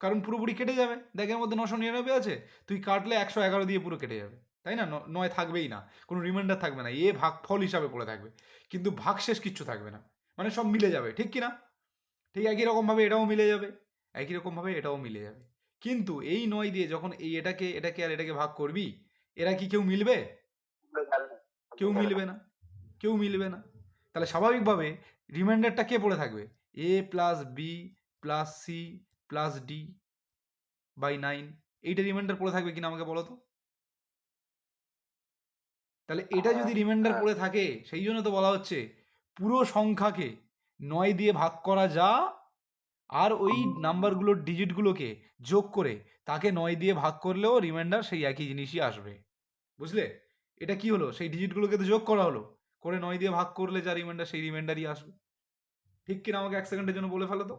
কারণ পুরোপুরি কেটে যাবে। দেখ এর মধ্যে 999 আছে, তুই কাটলে 111 দিয়ে পুরো কেটে যাবে, তাই না? 9 থাকবেই না, কোনো রিমাইন্ডার থাকবে না, এ ভাগফল হিসাবে পড়ে থাকবে, কিন্তু ভাগশেষ কিচ্ছু থাকবে না, মানে সব মিলে যাবে, ঠিক কি না? ঠিক একই রকমভাবে এটাও মিলে যাবে, একই রকমভাবে এটাও মিলে যাবে। কিন্তু এই 9 দিয়ে যখন এই এটাকে এটাকে আর এটাকে ভাগ করবি, এরা কি কেউ মিলবে? কেউ মিলবে না, কেউ মিলবে না। তাহলে স্বাভাবিকভাবে রিমাইন্ডারটা কে পড়ে থাকবে? A plus B plus C plus D by 9, এইটা রিমাইন্ডার পড়ে থাকবে কিনা আমাকে বলো তো। তাহলে এটা যদি
হ্যাঁ
রিমাইন্ডার
হ্যাঁ
পড়ে থাকে, সেই জন্য তো বলা হচ্ছে পুরো সংখ্যাকে 9 দিয়ে ভাগ করা যা, আর ওই নাম্বারগুলোর ডিজিটগুলোকে যোগ করে তাকে 9 দিয়ে ভাগ করলেও রিমাইন্ডার সেই একই জিনিসই আসবে। বুঝলে? এটা কি হলো, সেই ডিজিটগুলোকে তো যোগ করা হলো, করে 9 দিয়ে ভাগ করলে যা রিমাইন্ডার সেই রিমাইন্ডারই আসবে। ঠিক কিনা আমাকে 1 সেকেন্ডের জন্য বলে ফেলো তো।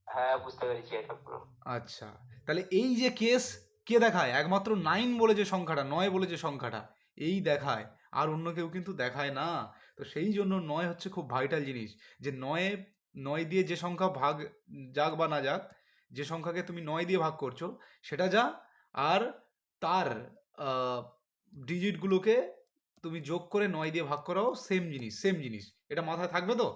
হ্যাঁ, বুঝতে পেরেছি এটা পুরো।
আচ্ছা, তাহলে এই যে কেস কে দেখায়, একমাত্র 9 বলে যে সংখ্যাটা, 9 বলে যে সংখ্যাটা, এই দেখায়, আর অন্য কেউ কিন্তু দেখায় না। তো সেই জন্য 9 হচ্ছে খুব ভাইটাল জিনিস, যে 9 দিয়ে যে সংখ্যা ভাগ যাক বা না যাক, যে সংখ্যাকে তুমি 9 দিয়ে ভাগ করছো সেটা যা, আর তার ডিজিটগুলোকে তুমি যোগ করে 9 দিয়ে ভাগ করাও সেম জিনিস, সেম জিনিস। এটা মাথায় থাকবে তো?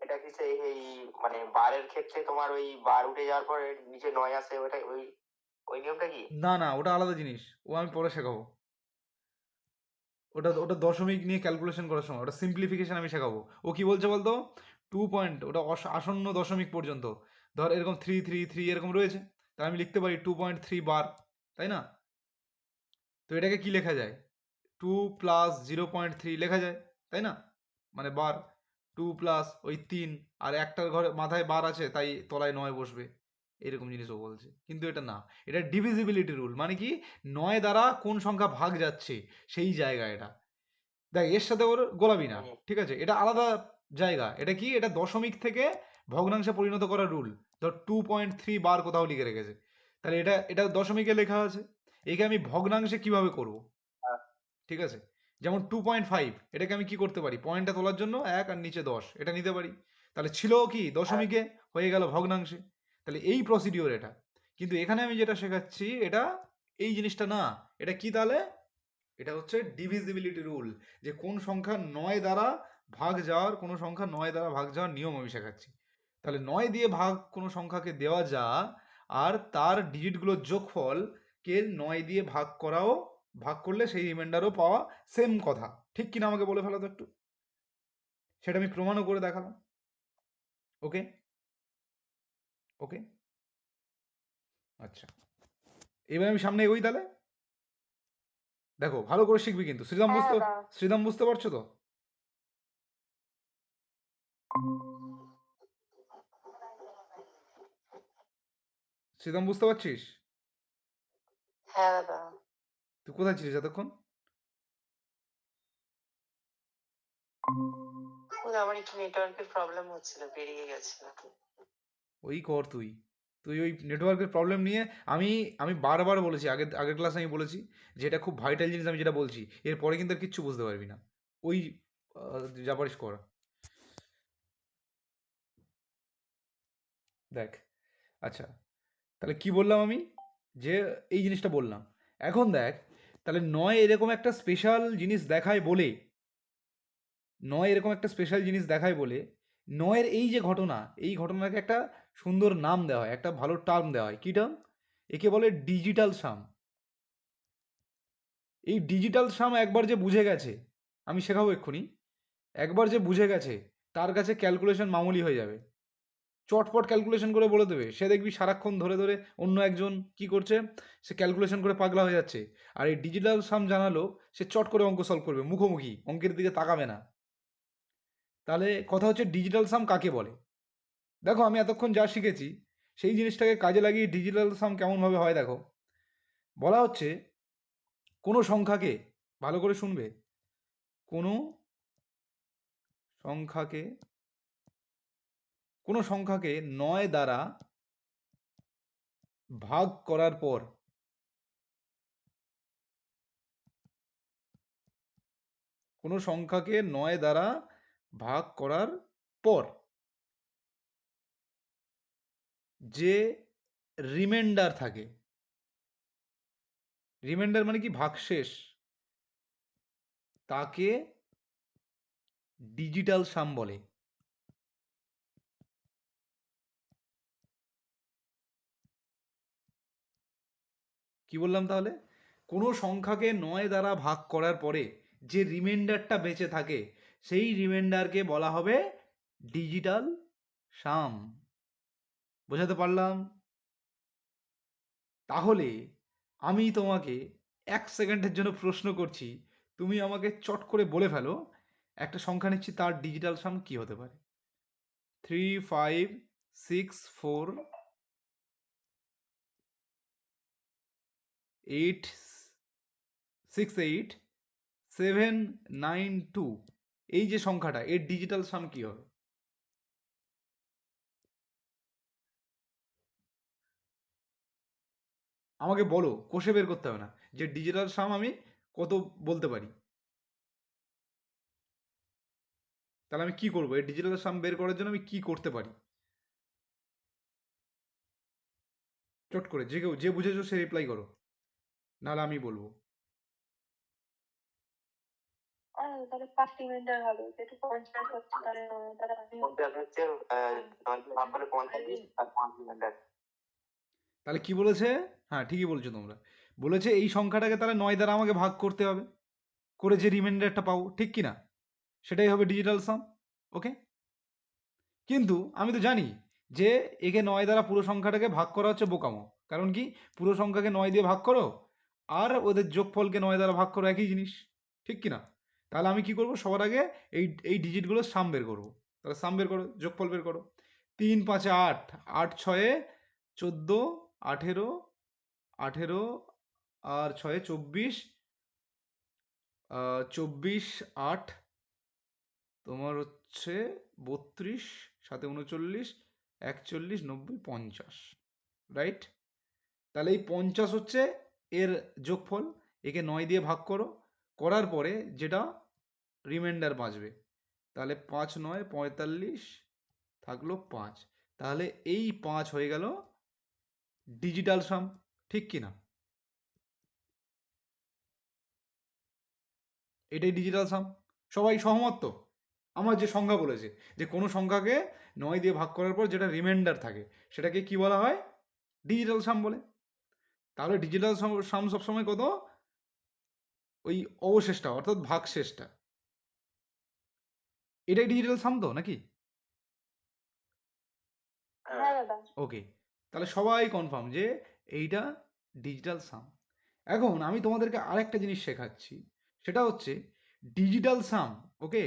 এটা কি সেই এই মানে বারের ক্ষেত্রে তোমার ওই বার উঠে যাওয়ার পরে নিচে 9 আসে, ওটা ওই ওই নিয়মটা কি?
না না, ওটা আলাদা জিনিস, ও আমি পরে শেখাবো। ওটা ওটা দশমিক নিয়ে ক্যালকুলেশন করার সময়, ওটা সিম্পলিফিকেশন আমি শেখাবো। ও কি বলছে বলতো, 2 পয়েন্ট, ওটা আসন্ন দশমিক পর্যন্ত, ধর এরকম 3 3 3 এরকম রয়েছে, তাই আমি লিখতে পারি 2.3 বার, তাই না? তো এটাকে কি লেখা যায়, 2 প্লাস 0.3 লেখা যায়, তাই না? মানে বার, 2 প্লাস ওই 3, আর একটার ঘরে মাথায় বার আছে তাই তলায় 9 বসবে, এরকম জিনিসও বলছে। কিন্তু এটা না, এটা ডিভিজিবিলিটি রুল, মানে কি 9 দ্বারা কোন সংখ্যা ভাগ যাচ্ছে সেই জায়গা এটা। দেখ এর সাথে ওর গোলাবি না, ঠিক আছে, এটা আলাদা জায়গা। এটা কি, এটা দশমিক থেকে ভগ্নাংশে পরিণত করার রুল। ধর 2.3 বার কোথাও লিখে রেখেছে, তাহলে এটা এটা দশমিকে লেখা আছে, একে আমি ভগ্নাংশে কিভাবে করব, ঠিক আছে? যেমন 2.5, এটাকে আমি কি করতে পারি, পয়েন্টটা তোলার জন্য 1 আর নিচে 10 এটা নিতে পারি, তাহলে ছিল কি দশমিকে, হয়ে গেল ভগ্নাংশে। তাহলে এই প্রসিডিওর এটা। কিন্তু এখানে আমি যেটা শেখাচ্ছি এটা এই জিনিসটা না, এটা কি তাহলে, এটা হচ্ছে ডিভিজিবিলিটি রুল, যে কোন সংখ্যা 9 দ্বারা ভাগ যাওয়ার, কোন সংখ্যা 9 দ্বারা ভাগ যাওয়ার নিয়ম আমি শেখাচ্ছি। তাহলে 9 দিয়ে ভাগ কোন সংখ্যাকে দেওয়া যা, আর তার ডিজিটগুলোর যোগফল কে 9 দিয়ে ভাগ করাও, ভাগ করলে সেই রিমাইন্ডারও পাওয়া, সেম কথা। ঠিক কিনা আমাকে বলে ফেলো তো একটু, সেটা আমি প্রমাণও করে দেখালাম। ওকে ওকে, আচ্ছা, এবার আমি সামনে এগোই তাহলে। দেখো ভালো করে শিখবি কিন্তু, শ্রীরাম
হ্যাঁ
বুঝতে,
দাদা।
শ্রীরাম বুঝতে পারছো তো? শ্রীরাম বুঝতে পারছিস?
হ্যাঁ দাদা।
তুই কোথায় ছিলিস এতক্ষণ?
আমার একটু নেটওয়ার্কের প্রবলেম হচ্ছিল, বেরিয়ে গেছিলাম।
ওই কর তুই, তুই ওই নেটওয়ার্কের প্রবলেম নিয়ে, আমি আমি বারবার বলেছি, আগের আগের ক্লাসে আমি বলেছি যে এটা খুব ভাইটাল জিনিস, আমি যেটা বলছি এরপরে কিন্তু আর কিচ্ছু বুঝতে পারবি না। ওই যা পারিস কর। দেখ, আচ্ছা, তাহলে কি বললাম আমি, যে এই জিনিসটা বললাম। এখন দেখ, তাহলে 9 এরকম একটা স্পেশাল জিনিস দেখায় বলে, 9 এরকম একটা স্পেশাল জিনিস দেখায় বলে 9-এর এই যে ঘটনা, এই ঘটনাকে একটা সুন্দর নাম দেওয়া হয়, একটা ভালো টার্ম দেওয়া হয়। কী টার্ম? একে বলে ডিজিটাল সাম। এই ডিজিটাল সাম একবার যে বুঝে গেছে, আমি শেখাবো এক্ষুনি, একবার যে বুঝে গেছে তার কাছে ক্যালকুলেশন মামুলি হয়ে যাবে, চটপট ক্যালকুলেশন করে বলে দেবে। সে দেখবি সারাক্ষণ ধরে ধরে অন্য একজন কি করছে, সে ক্যালকুলেশন করে পাগলা হয়ে যাচ্ছে, আর এই ডিজিটাল সাম জানালো সে চট করে অঙ্ক সলভ করবে, মুখোমুখি অঙ্কের দিকে তাকাবে না। তাহলে কথা হচ্ছে ডিজিটাল সাম কাকে বলে। দেখো আমি এতক্ষণ যা শিখেছি সেই জিনিসটাকে কাজে লাগিয়ে ডিজিটাল সাম কেমনভাবে হয় দেখো। বলা হচ্ছে কোনো সংখ্যাকে, ভালো করে শুনবে, কোনো সংখ্যাকে, কোনো সংখ্যাকে 9 দ্বারা ভাগ করার পর, কোনো সংখ্যাকে 9 দ্বারা ভাগ করার পর যে রিমাইন্ডার থাকে, রিমাইন্ডার মানে কি ভাগশেষ, তাকে ডিজিটাল সাম বলে। কি বললাম তাহলে, কোনো সংখ্যাকে 9 দ্বারা ভাগ করার পরে যে রিমাইন্ডারটা বেঁচে থাকে সেই রিমাইন্ডারকে বলা হবে ডিজিটাল সাম। বোঝাতে পারলাম? তাহলে আমি তোমাকে 1 সেকেন্ডের জন্য প্রশ্ন করছি, তুমি আমাকে চট করে বলে ফেলো একটা সংখ্যা নিচ্ছি, তার ডিজিটাল সাম কি হতে পারে? 3 5 6 4 8 6 8 7 9 2, এই যে সংখ্যাটা, এর ডিজিটাল সাম কি হবে? আমাকে বলো, কষে বের করতে হবে না, যে ডিজিটাল সাম আমি কত বলতে পারি। তাহলে আমি কি করবো? এই ডিজিটাল সাম বের করার জন্য আমি কি করতে পারি? চট করে যে কেউ যে বুঝেছো সে রিপ্লাই করো, নাহলে আমি বলবো।
তাহলে 5 রিমাইন্ডার হবে, যেহেতু 50 হচ্ছে তাহলে তাহলে আমি
50 হচ্ছে 9 দিয়ে ভাগ করলে 45 আর 5 রিমাইন্ডার।
তাহলে কি বলেছে? হ্যাঁ, ঠিকই বলছো তোমরা। বলেছে এই সংখ্যাটাকে তাহলে 9 দ্বারা আমাকে ভাগ করতে হবে, করে যে রিমাইন্ডারটা পাবো, ঠিক কি না? সেটাই হবে ডিজিটাল সাম। ওকে, কিন্তু আমি তো জানি যে একে 9 দ্বারা পুরো সংখ্যাটাকে ভাগ করা হচ্ছে বোকামো। কারণ কি, পুরো সংখ্যাকে 9 দিয়ে ভাগ করো আর ওদের যোগফলকে 9 দ্বারা ভাগ করো, একই জিনিস, ঠিক কি না? তাহলে আমি কি করব, সবার আগে এই এই ডিজিটগুলোর সাম বের করব। তাহলে সাম বের করো, যোগফল বের করো। 3 5 8, 8 6 14, 18, 18 আর 6 24, 24 8 তোমার হচ্ছে 32, সাথে 39, 41, 90, 50, রাইট? তাহলে এই 50 হচ্ছে এর যোগফল। একে 9 দিয়ে ভাগ করো, করার পরে যেটা রিমাইন্ডার বাঁচবে, তাহলে 5 9 45, থাকলো 5। তাহলে এই 5 হয়ে গেল ডিজিটাল সাম, ঠিক কি না? এটাই ডিজিটাল সাম। সবাই সহমত তো? আমার যে সংখ্যা বলেছে, যে কোনো সংখ্যাকে 9 দিয়ে ভাগ করার পর যেটা রিমাইন্ডার থাকে সেটাকে কি বলা হয়? ডিজিটাল সাম বলে। তাহলে ডিজিটাল সাম সবসময় কত? ওই অবশেষটা, অর্থাৎ ভাগশেষটা। এটাই ডিজিটাল সাম তো নাকি?
হ্যাঁ দাদা।
ওকে, তাহলে সবাই কনফার্ম যে এইটা ডিজিটাল সাম। এখন আমি তোমাদেরকে আরেকটা জিনিস শেখাচ্ছি, সেটা হচ্ছে ডিজিটাল সাম। ওকে,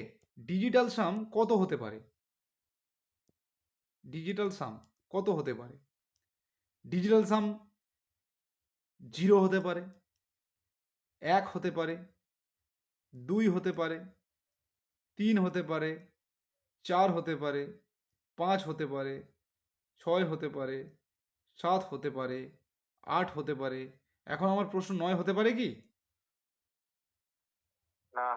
ডিজিটাল সাম কত হতে পারে? ডিজিটাল সাম কত হতে পারে? ডিজিটাল সাম 0 হতে পারে, 1 হতে পারে, 2 হতে পারে, 3 হতে পারে, 4 হতে পারে, 5 হতে পারে, 6 হতে পারে, 7 হতে পারে, 8 হতে পারে। এখন আমার প্রশ্ন, 9 হতে পারে কি?
না,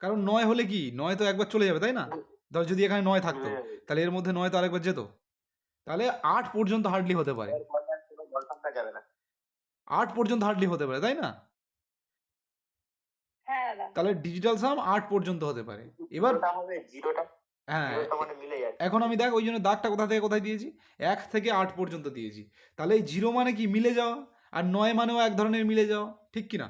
কারণ 9 হলে কি, 9 তো একবার চলে যাবে, তাই না? ধর যদি এখানে 9 থাকতো, তাহলে এর মধ্যে 9 তো আরেকবার যেত। তাহলে 8 পর্যন্ত হার্ডলি হতে পারে,
এর পরে আর কোনো বড় সংখ্যা যাবে না।
8 পর্যন্ত হার্ডলি হতে পারে, তাই না?
হ্যাঁ দাদা।
তাহলে ডিজিটাল সাম 8 পর্যন্ত হতে পারে। এবার
জিরোটা হবে, জিরোটা
হ্যাঁ,
জিরোটা মানে মিলে যাচ্ছে।
এখন আমি দেখ ওই জন্য দাগটা কোথা থেকে কোথায় দিয়েছি, 1 থেকে 8 পর্যন্ত দিয়েছি। তাহলে এই 0 মানে কি, মিলে যাওয়া, আর 9 মানেও এক ধরনের মিলে যাওয়া, ঠিক কি না?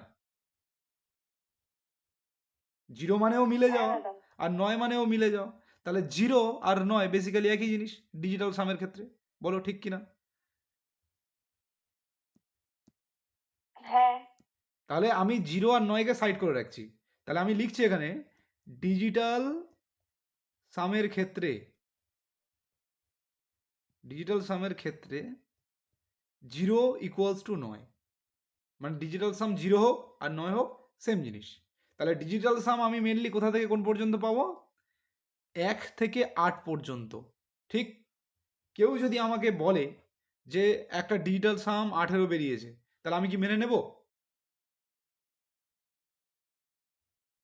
0 মানেও মিলে
হ্যাঁ
যাওয়া
দাদা।
আর 9 মানেও মিলে যাওয়া। তাহলে 0 আর 9 বেসিক্যালি একই জিনিস ডিজিটাল সামের ক্ষেত্রে। বলো ঠিক কি না?
হ্যাঁ।
তাহলে আমি 0 আর 9 কে সাইড করে রাখছি। তাহলে আমি লিখছি এখানে ডিজিটাল সামের ক্ষেত্রে, ডিজিটাল সামের ক্ষেত্রে 0 ইকুয়ালস টু 9। মানে ডিজিটাল সাম 0 হোক আর 9 হোক, সেম জিনিস। তাহলে ডিজিটাল সাম আমি মেনলি কোথা থেকে কোন পর্যন্ত পাবো? 1 থেকে 8 পর্যন্ত, ঠিক? কেউ যদি আমাকে বলে যে একটা ডিজিটাল সাম 18 বেরিয়েছে, তাহলে আমি কি মেনে নেব?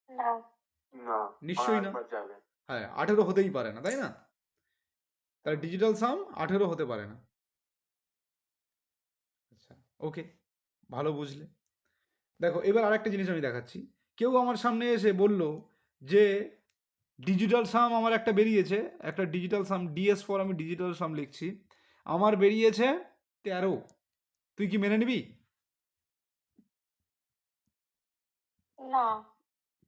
না।
না,
নিশ্চয়ই না।
আরেকবার যাবে।
হ্যাঁ, 18 হতেই পারে না, তাই না? তাহলে ডিজিটাল সাম 18 হতে পারে না। আচ্ছা, ওকে, ভালো বুঝলে। দেখো এবার আরেকটা জিনিস আমি দেখাচ্ছি। কেউ আমার সামনে এসে বলল যে ডিজিটাল সাম আমার একটা বেরিয়েছে, একটা ডিজিটাল সাম DS4, আমি ডিজিটাল সাম লিখছি, আমার বেরিয়েছে 13। তুই কি মেনে নিবি?
না।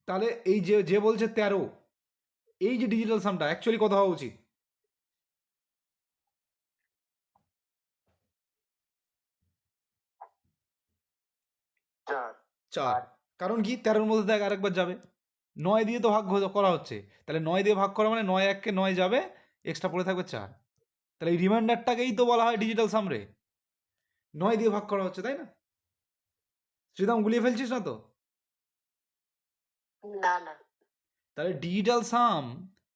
তাহলে এই যে যে বলছে 13, এই যে ডিজিটাল সামটা অ্যাকচুয়ালি কত হওয়া উচিত? 4। কারণ কি 13-র মধ্যে দেখ আরেকবার যাবে, 9 দিয়ে তো ভাগ করা হচ্ছে, তাহলে 9 দিয়ে ভাগ করা মানে 9 1 কে 9 যাবে, এক্সট্রা পড়ে থাকবে 4। তাহলে এই রিমাইন্ডারটাকেই তো বলা হয় ডিজিটাল সাম রে। 9 দিয়ে ভাগ করা হচ্ছে, তাই না? শ্রীদাম, গুলিয়ে ফেলছিস না তো?
না না,
তাহলে ডিজিটাল সাম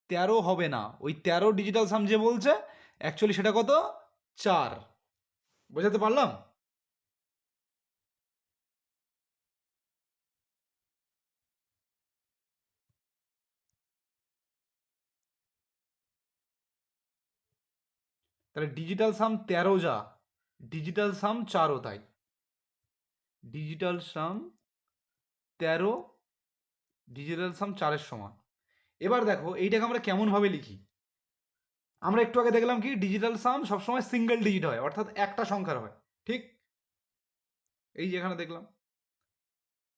13 হবে না, ওই 13 ডিজিটাল সাম যে বলছে অ্যাকচুয়ালি সেটা কত, 4। বোঝাতে পারলাম? তাহলে ডিজিটাল সাম 13 যা, ডিজিটাল সাম 4ও তাই। ডিজিটাল সাম 13, ডিজিটাল সাম 4-এর সমান। এবার দেখো এইটাকে আমরা কেমন ভাবে লিখি। আমরা একটু আগে দেখলাম কি ডিজিটাল সাম সবসময় সিঙ্গেল ডিজিট হয়, অর্থাৎ একটা সংখ্যার হয়, ঠিক? এই যেখানে দেখলাম,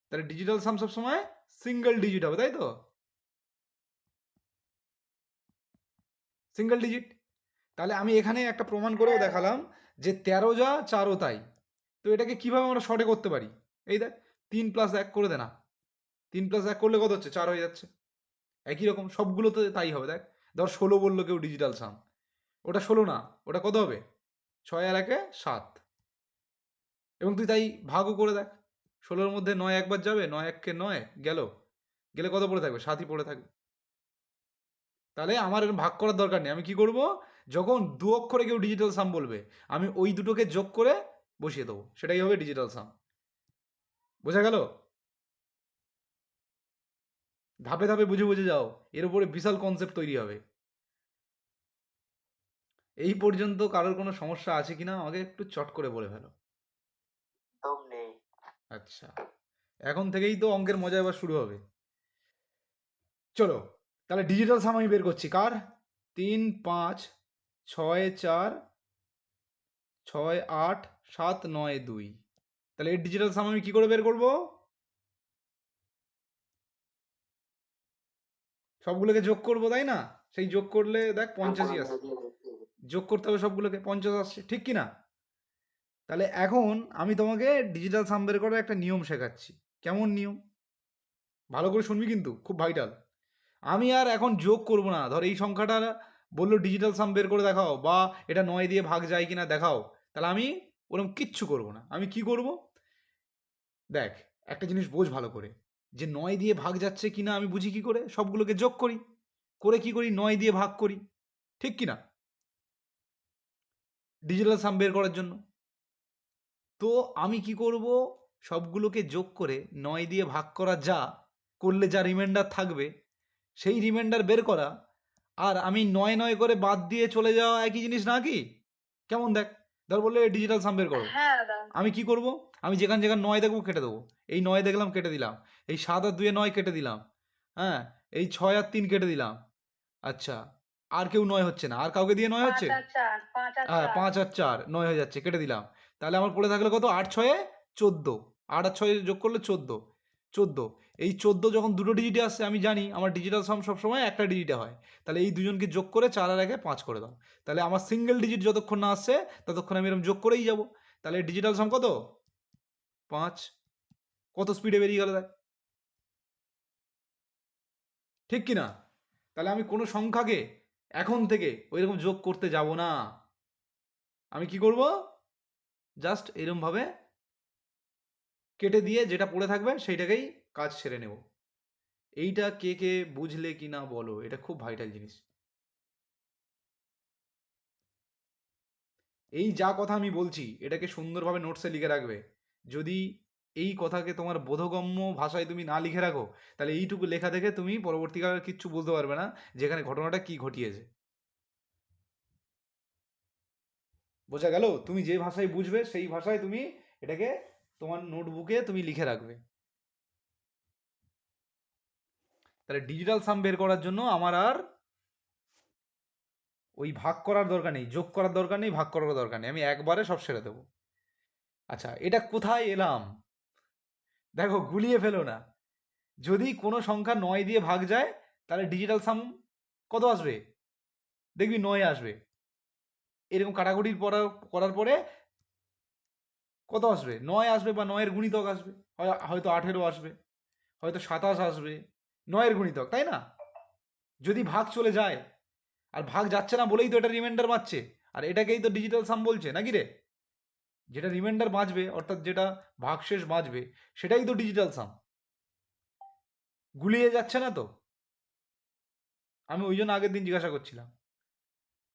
তাহলে ডিজিটাল সাম সবসময় সিঙ্গেল ডিজিট হবে, তাই তো? Single digit. তাহলে আমি এখানে একটা প্রমাণ করেও
হ্যাঁ,
দেখালাম যে 13 যা 4ও তাই। তো এটাকে কিভাবে আমরা শর্টে করতে পারি? এই দেখ, 3 + 1 করে দে না, 3 + 1 করলে কত হচ্ছে, 4 হয়ে যাচ্ছে। একই রকম সবগুলো তো তাই হবে। দেখ, ধর 16 বললো কেউ ডিজিটাল সাম, ওটা 16 না, ওটা কত হবে, 6 আর 1-এ 7। এবং তুই তাই ভাগও করে দেখ, 16-র মধ্যে 9 একবার যাবে, 9 1 কে 9 গেল, গেলে কত পড়ে থাকবে, 7ই পড়ে থাকবে। তাহলে আমার এরকম ভাগ করার দরকার নেই। আমি কি করব, যখন 2 অক্ষরে কেউ ডিজিটাল সাম বলবে আমি ওই দুটোকে যোগ করে বসিয়ে দেবো, সেটাই হবে ডিজিটাল সাম। বোঝা গেল? ধাপে ধাপে বুঝে বুঝে যাও, এর উপরে বিশাল কনসেপ্ট তৈরি হবে। এই পর্যন্ত কারোর কোনো সমস্যা আছে কিনা আমাকে একটু চট করে বলে ফেলো।
একদম নেই।
আচ্ছা, এখন থেকেই তো অঙ্কের মজা এবার শুরু হবে। চলো, তাহলে ডিজিটাল সাম আমি বের করছি কার, 3 5 6 4 6 8 7 9 2। তাহলে এর ডিজিটাল সাম আমি কি করে বের করব, সবগুলোকে যোগ করব, তাই না? সেই যোগ করলে দেখ 85 আসে, যোগ করতে হবে সবগুলোকে, 50 আসছে, ঠিক কি না? তাহলে এখন আমি তোমাকে ডিজিটাল সাম বের করার একটা নিয়ম শেখাচ্ছি। কেমন নিয়ম, ভালো করে শুনবি কিন্তু, খুব ভাইটাল। আমি আর এখন যোগ করব না, ধর এই সংখ্যাটা বললো ডিজিটাল সাম বের করে দেখাও, বা এটা 9 দিয়ে ভাগ যায় কিনা দেখাও, তাহলে আমি ওরকম কিচ্ছু করব না। আমি কি করব, দেখ একটা জিনিস বোঝ ভালো করে, যে 9 দিয়ে ভাগ যাচ্ছে কিনা আমি বুঝি কি করে, সবগুলোকে যোগ করি, করে কি করি, 9 দিয়ে ভাগ করি, ঠিক কি না, ডিজিটাল সাম বের করার জন্য। তো আমি কি করব, সবগুলোকে যোগ করে 9 দিয়ে ভাগ করা যা করলে যা রিমাইন্ডার থাকবে সেই রিমাইন্ডার বের করা, আর আমি 9 9 করে বাদ দিয়ে চলে যাওয়া একই জিনিস না কি? কেমন দেখ, ধর বললে ডিজিটাল সাম বের করো,
হ্যাঁ দাদা।
আমি কি করব, আমি যেখানে যেখানে 9 দেখবো কেটে দেবো। এই 9 দেখলাম কেটে দিলাম, এই 7 আর 2 এ 9 কেটে দিলাম, হ্যাঁ, এই 6 আর 3 কেটে দিলাম। আচ্ছা, আর কেউ 9 হচ্ছে না, আর কাউকে দিয়ে 9
5
হচ্ছে,
আর 4, 5 আর
হ্যাঁ
4।
5 আর 4 9 হয়ে যাচ্ছে, কেটে দিলাম। তাহলে আমার পড়ে থাকলো কত, 8 6 14, 8 আর 6 যোগ করলে 14, 14। এই 14 যখন দুটো ডিজিটে আসছে আমি জানি আমার ডিজিটাল সাম সবসময় একটা ডিজিটে হয়, তাহলে এই দুজনকে যোগ করে 4 আর 1-এ 5 করে দাও। তাহলে আমার সিঙ্গেল ডিজিট যতক্ষণ না আসছে ততক্ষণ আমি এরকম যোগ করেই যাব। তাহলে ডিজিটাল সাম কত, 5। কত স্পিডে বেরিয়ে গেল দেখ, ঠিক কি না? তাহলে আমি কোনো সংখ্যাকে এখন থেকে ওইরকম যোগ করতে যাব না। আমি কি করব, জাস্ট এরম ভাবে কেটে দিয়ে যেটা পড়ে থাকবে সেইটাকেই কাজ সেরে নেব। এইটা কে কে বুঝলে কি না বলো, এটা খুব ভাইটাল জিনিস। এই যা কথা আমি বলছি এটাকে সুন্দরভাবে নোটসে লিখে রাখবে। যদি এই কথাকে তোমার বোধগম্য ভাষায় তুমি না লিখে রাখো, তাহলে এইটুকু লেখা দেখে তুমি পরবর্তীকালে কিচ্ছু বুঝতে পারবে না যেখানে ঘটনাটা কি ঘটিয়েছে। বোঝা গেল? তুমি যে ভাষায় বুঝবে সেই ভাষায় তুমি এটাকে তোমার নোটবুকে তুমি লিখে রাখবে। তাহলে ডিজিটাল সাম বের করার জন্য আমার আর ওই ভাগ করার দরকার নেই, যোগ করার দরকার নেই, ভাগ করার দরকার নেই, আমি একবারে সব সেরে দেবো। আচ্ছা, এটা কোথায় এলাম, দেখো গুলিয়ে ফেলো না। যদি কোনো সংখ্যা 9 দিয়ে ভাগ যায় তাহলে ডিজিটাল সাম কত আসবে, দেখবি 9 আসবে। এরকম কাটাকুটির করার পরে কত আসবে? 9 আসবে বা 9 এর গুণিতক আসবে, হয়তো 18 আসবে, হয়তো 27 আসবে, 9 এর গুণিতক, তাই না? যদি ভাগ চলে যায়, আর ভাগ যাচ্ছে না বলেই তো এটা রিমাইন্ডার বাঁচছে, আর এটাকেই তো ডিজিটাল সাম বলছে নাকি রে? যেটা রিমাইন্ডার বাঁচবে অর্থাৎ যেটা ভাগশেষ বাঁচবে সেটাই তো ডিজিটাল সাম। গুলিয়ে যাচ্ছে না তো? আমি ওই জন্য আগের দিন জিজ্ঞাসা করছিলাম,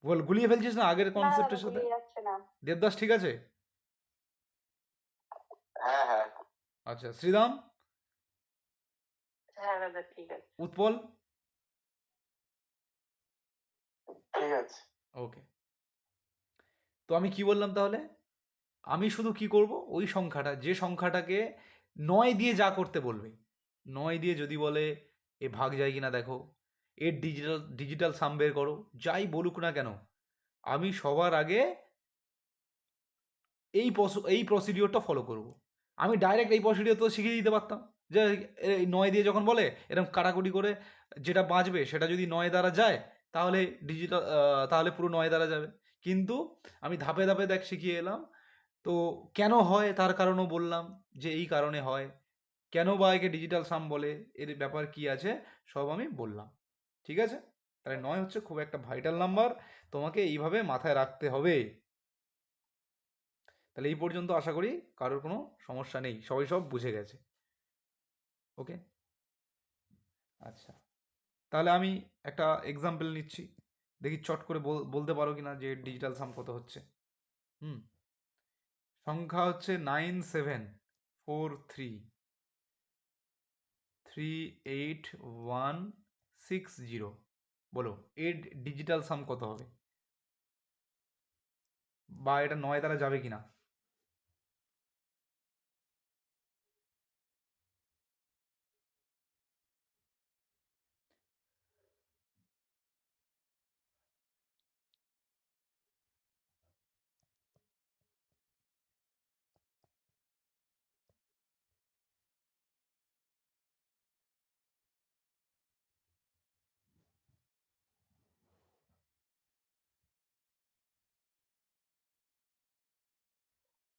বল গুলিয়ে ফেলছিস না আগের
না দাদা
কনসেপ্টের সাথে?
গুলিয়ে যাচ্ছে না।
দেবদাস ঠিক আছে?
হ্যাঁ হ্যাঁ
আচ্ছা, শ্রীরাম,
হ্যাঁ দাদা ঠিক আছে।
উৎপল,
ঠিক আছে।
ওকে। তো আমি কি বললাম তাহলে? আমি শুধু কি করব, ওই সংখ্যাটা, যে সংখ্যাটাকে 9 দিয়ে যা করতে বলবে, 9 দিয়ে যদি বলে এ ভাগ যায় কিনা দেখো, এর ডিজিটাল সাম বের করো, যাই বলুক না কেন, আমি সবার আগে এই প্রসিডিওরটা ফলো করব। আমি ডাইরেক্ট এই প্রসিডিওর তো শিখিয়ে দিতে পারতাম, যে এই 9 দিয়ে যখন বলে এরকম কাটাকুটি করে যেটা বাঁচবে সেটা যদি 9 দ্বারা যায় তাহলে তাহলে পুরো 9 দ্বারা যাবে। কিন্তু আমি ধাপে ধাপে দেখ শিখিয়ে এলাম। তো কেন হয় তার কারণও বললাম, যে এই কারণে হয়, কেন বা একে ডিজিটাল সাম বলে, এর ব্যাপার কি আছে সব আমি বললাম। ঠিক আছে? তাহলে 9 হচ্ছে খুব একটা ভাইটাল নাম্বার, তোমাকে এইভাবে মাথায় রাখতে হবে। তাহলে এই পর্যন্ত আশা করি কারোর কোনো সমস্যা নেই, সবাই সব বুঝে গেছে। ওকে, আচ্ছা, তাহলে আমি একটা এক্সাম্পল নিচ্ছি, দেখি চট করে বলতে পারো কিনা যে ডিজিটাল সাম কত হচ্ছে। হুম, সংখ্যা হচ্ছে 9743381160। বলো এর ডিজিটাল সাম কত হবে, বা এটা 9 দ্বারা যাবে কিনা?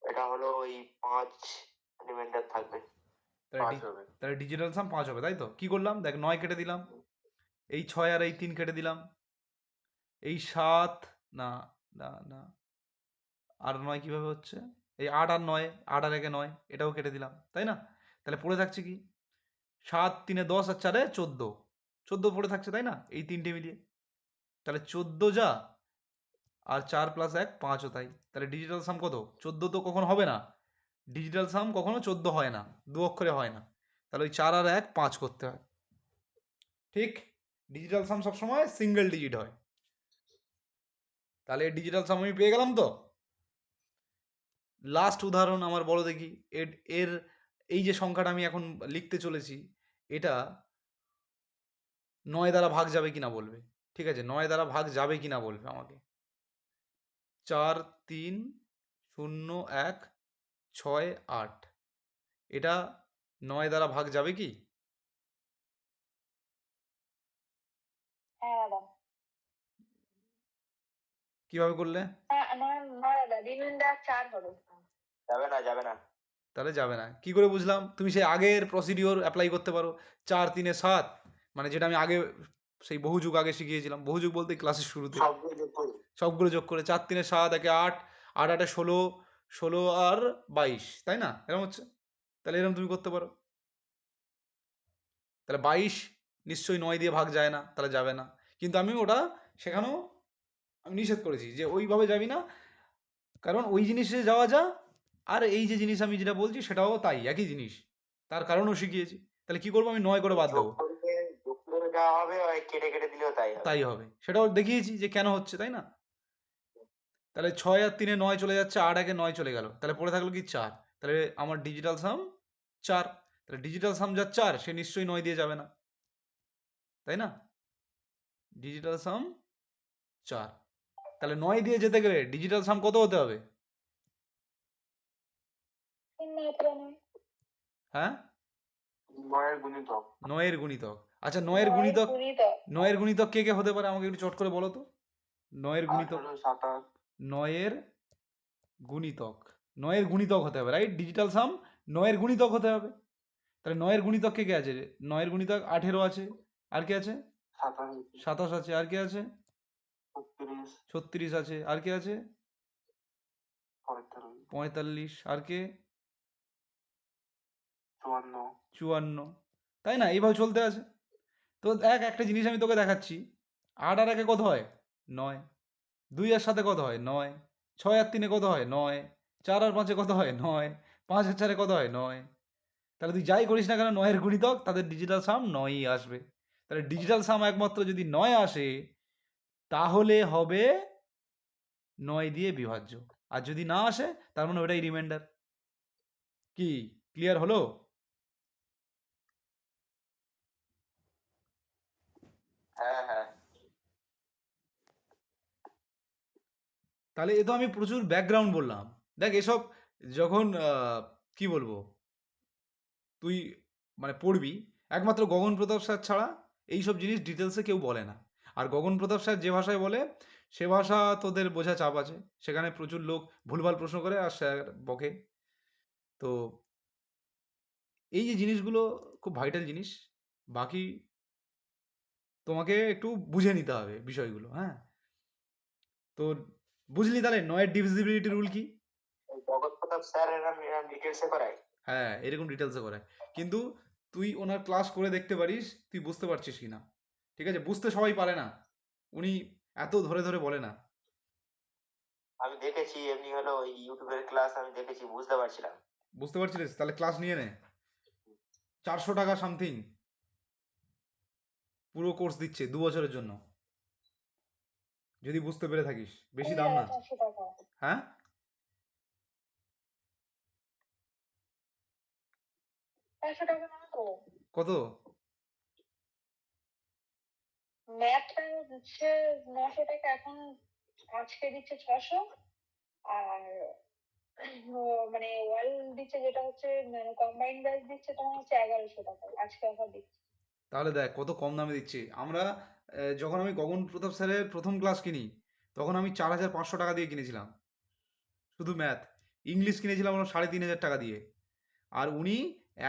এটা হলো ওই 5 রিমাইন্ডার থাকবে,
তাহলে
5 হবে।
তাহলে ডিজিটাল সাম 5 হবে, তাই তো? কি করলাম দেখ, 9 কেটে দিলাম, এই 6 আর এই 3 কেটে দিলাম, এই 7, না না না, আর 9 কিভাবে হচ্ছে, এই 8 আর 9, 8 আর 1 9, এটাও কেটে দিলাম, তাই না? তাহলে পড়ে থাকছে কি, 7 3 10 আর 4 14, 14 পড়ে থাকছে, তাই না? এই তিনটে মিলিয়ে তাহলে 14 যা, আর 4 প্লাস 1 5ও তাই। তাহলে ডিজিটাল সাম কত? 14 তো কখনো হবে না, ডিজিটাল সাম কখনো 14 হয় না, দু অক্ষরে হয় না। তাহলে ওই 4 আর 1 5 করতে হয়। ঠিক, ডিজিটাল সাম সবসময় সিঙ্গেল ডিজিট হয়। তাহলে ডিজিটাল সাম আমি পেয়ে গেলাম তো। লাস্ট উদাহরণ আমার বলো দেখি, এর এর এই যে সংখ্যাটা আমি এখন লিখতে চলেছি, এটা 9 দ্বারা ভাগ যাবে কিনা বলবে। ঠিক আছে, 9 দ্বারা ভাগ যাবে কিনা বলবে আমাকে। 4301668, এটা 9 দ্বারা ভাগ যাবে কি?
হ্যাঁ দাদা।
কিভাবে করলে?
না না না দাদা রিমাইন্ডার 4 হবে।
যাবে না যাবে না।
তাহলে যাবে না, কি করে বুঝলাম? তুমি সেই আগের প্রসিডিওর অ্যাপ্লাই করতে পারো, 4 3 7, মানে যেটা আমি আগে সেই বহু যুগ আগে শিখিয়েছিলাম, বহু যুগ বলতে ক্লাসের শুরুতে,
সবগুলো যোগ করবো।
সবগুলো যোগ করে 4 3 7 একে 8, 8 8 16, 16 আর 22, তাই না? এরকম হচ্ছে। তাহলে এরকম তুমি করতে পারো। তাহলে 22 নিশ্চয়ই 9 দিয়ে ভাগ যায় না, তাহলে যাবে না। কিন্তু আমি ওটা সেখানেও আমি নিষেধ করেছি যে ওইভাবে যাবি না, কারণ ওই জিনিসে যাওয়া যা, আর এই যে জিনিস আমি যেটা বলছি সেটাও তাই, একই জিনিস, তার কারণও শিখিয়েছি। তাহলে কি করবো, আমি 9 করে বাদ দেবো,
যোগ করে দেওয়া হবে, ওই কেটে কেটে দিলেও তাই হবে।
তাই হবে, সেটাও দেখিয়েছি যে কেন হচ্ছে, তাই না? তাহলে 6 আর 3 9 চলে যাচ্ছে, 8 1 9 চলে গেল, তাহলে পড়ে থাকলো কি 4। তাহলে আমার ডিজিটাল সাম 4। তাহলে ডিজিটাল সাম যা 4 সে নিশ্চয়ই 9 দিয়ে যাবে না, তাই না? ডিজিটাল সাম 4। তাহলে 9 দিয়ে যেতে গেলে ডিজিটাল সাম কত হতে হবে?
3 9 9।
হ্যাঁ,
9 এর গুণিতক।
9 এর গুণিতক। আচ্ছা, 9 এর গুণিতক, 9 এর গুণিতক কে কে হতে পারে আমাকে একটু চট করে বলো তো। 9 এর গুণিতক,
18 27
9 এর গুণিতক, 9 এর গুণিতক হতে হবে, রাইট? ডিজিটাল সাম 9 এর গুণিতক হতে হবে। তাহলে 9 এর গুণিতক কে আছে? 9 এর গুণিতক 18 আছে, আর কে আছে? 27 আছে, আর কে আছে? 36 আছে, আর কে আছে? 45, আর কে? 54, তাই না? এইভাবে চলতে আছে। তো দেখ, একটা জিনিস আমি তোকে দেখাচ্ছি, 8 আর 1 কত হয়? 9। 2 এর সাথে কত হয়? 9। 6 আর 3 কত হয়? 9। 4 আর 5 কত হয়? 9। 5 আর 4 কত হয়? 9। তাহলে তুই যাই করিস না কেন, 9 এর গুণিতক তাদের ডিজিটাল সাম 9ই আসবে। তাহলে ডিজিটাল সাম একমাত্র যদি 9 আসে, তাহলে হবে 9 দিয়ে বিভাজ্য। আর যদি না আসে, তার মানে ওটাই রিমাইন্ডার। কি ক্লিয়ার হলো?
হ্যাঁ হ্যাঁ।
তাহলে এ তো আমি প্রচুর ব্যাকগ্রাউন্ড বললাম। দেখ, এসব যখন কি বলবো, তুই মানে পড়বি, একমাত্র গগন প্রতাপ স্যার ছাড়া এইসব জিনিস ডিটেলসে কেউ বলে না। আর গগন প্রতাপ স্যার যে ভাষায় বলে, সে ভাষা তোদের বোঝা চাপ আছে। সেখানে প্রচুর লোক ভুলভাল প্রশ্ন করে আর স্যার বকে। তো এই যে জিনিসগুলো খুব ভাইটাল জিনিস। বাকি তোমাকে একটু বুঝে নিতে হবে বিষয়গুলো, হ্যাঁ? তো বুঝলি তাহলে 9 ডিভিজিবিলিটি রুল কি?
ওই জগৎ প্রতাপ স্যার এরম এরম ডিটেলসে করায়।
হ্যাঁ, এরকম ডিটেলসে করায়। কিন্তু তুই ওনার ক্লাস করে দেখতে পারিস, তুই বুঝতে পারছিস কি না। ঠিক আছে? বুঝতে সবাই পারে না, উনি এত ধরে ধরে বলে না।
আমি দেখেছি এমনি হলো ওই ইউটিউবের ক্লাস আমি দেখেছি, বুঝতে পারছিলাম।
বুঝতে পারছিলিস? তাহলে ক্লাস নিয়ে নে। 400 টাকা সামথিং পুরো কোর্স দিচ্ছে 2 বছরের জন্য, যদি বুঝতে পেরে থাকিস। বেশি দাম না।
400 টাকা।
হ্যাঁ,
400 টাকা না তো।
কত?
ম্যাথটা দিচ্ছে 900 টাকা এখন, আজকে দিচ্ছে 600। আর মানে ওয়ার্ল্ড দিচ্ছে, যেটা হচ্ছে মানে কম্বাইন্ড ব্যাচ দিচ্ছে তোমার হচ্ছে 1100 টাকা আজকে অফার দিচ্ছে।
তাহলে দেখ কত কম দামে দিচ্ছে। আমরা যখন আমি গগন প্রতাপ স্যারের প্রথম ক্লাস কিনি, তখন আমি 4500 টাকা দিয়ে কিনেছিলাম শুধু ম্যাথ। ইংলিশ কিনেছিলাম আমরা 3500 টাকা দিয়ে। আর উনি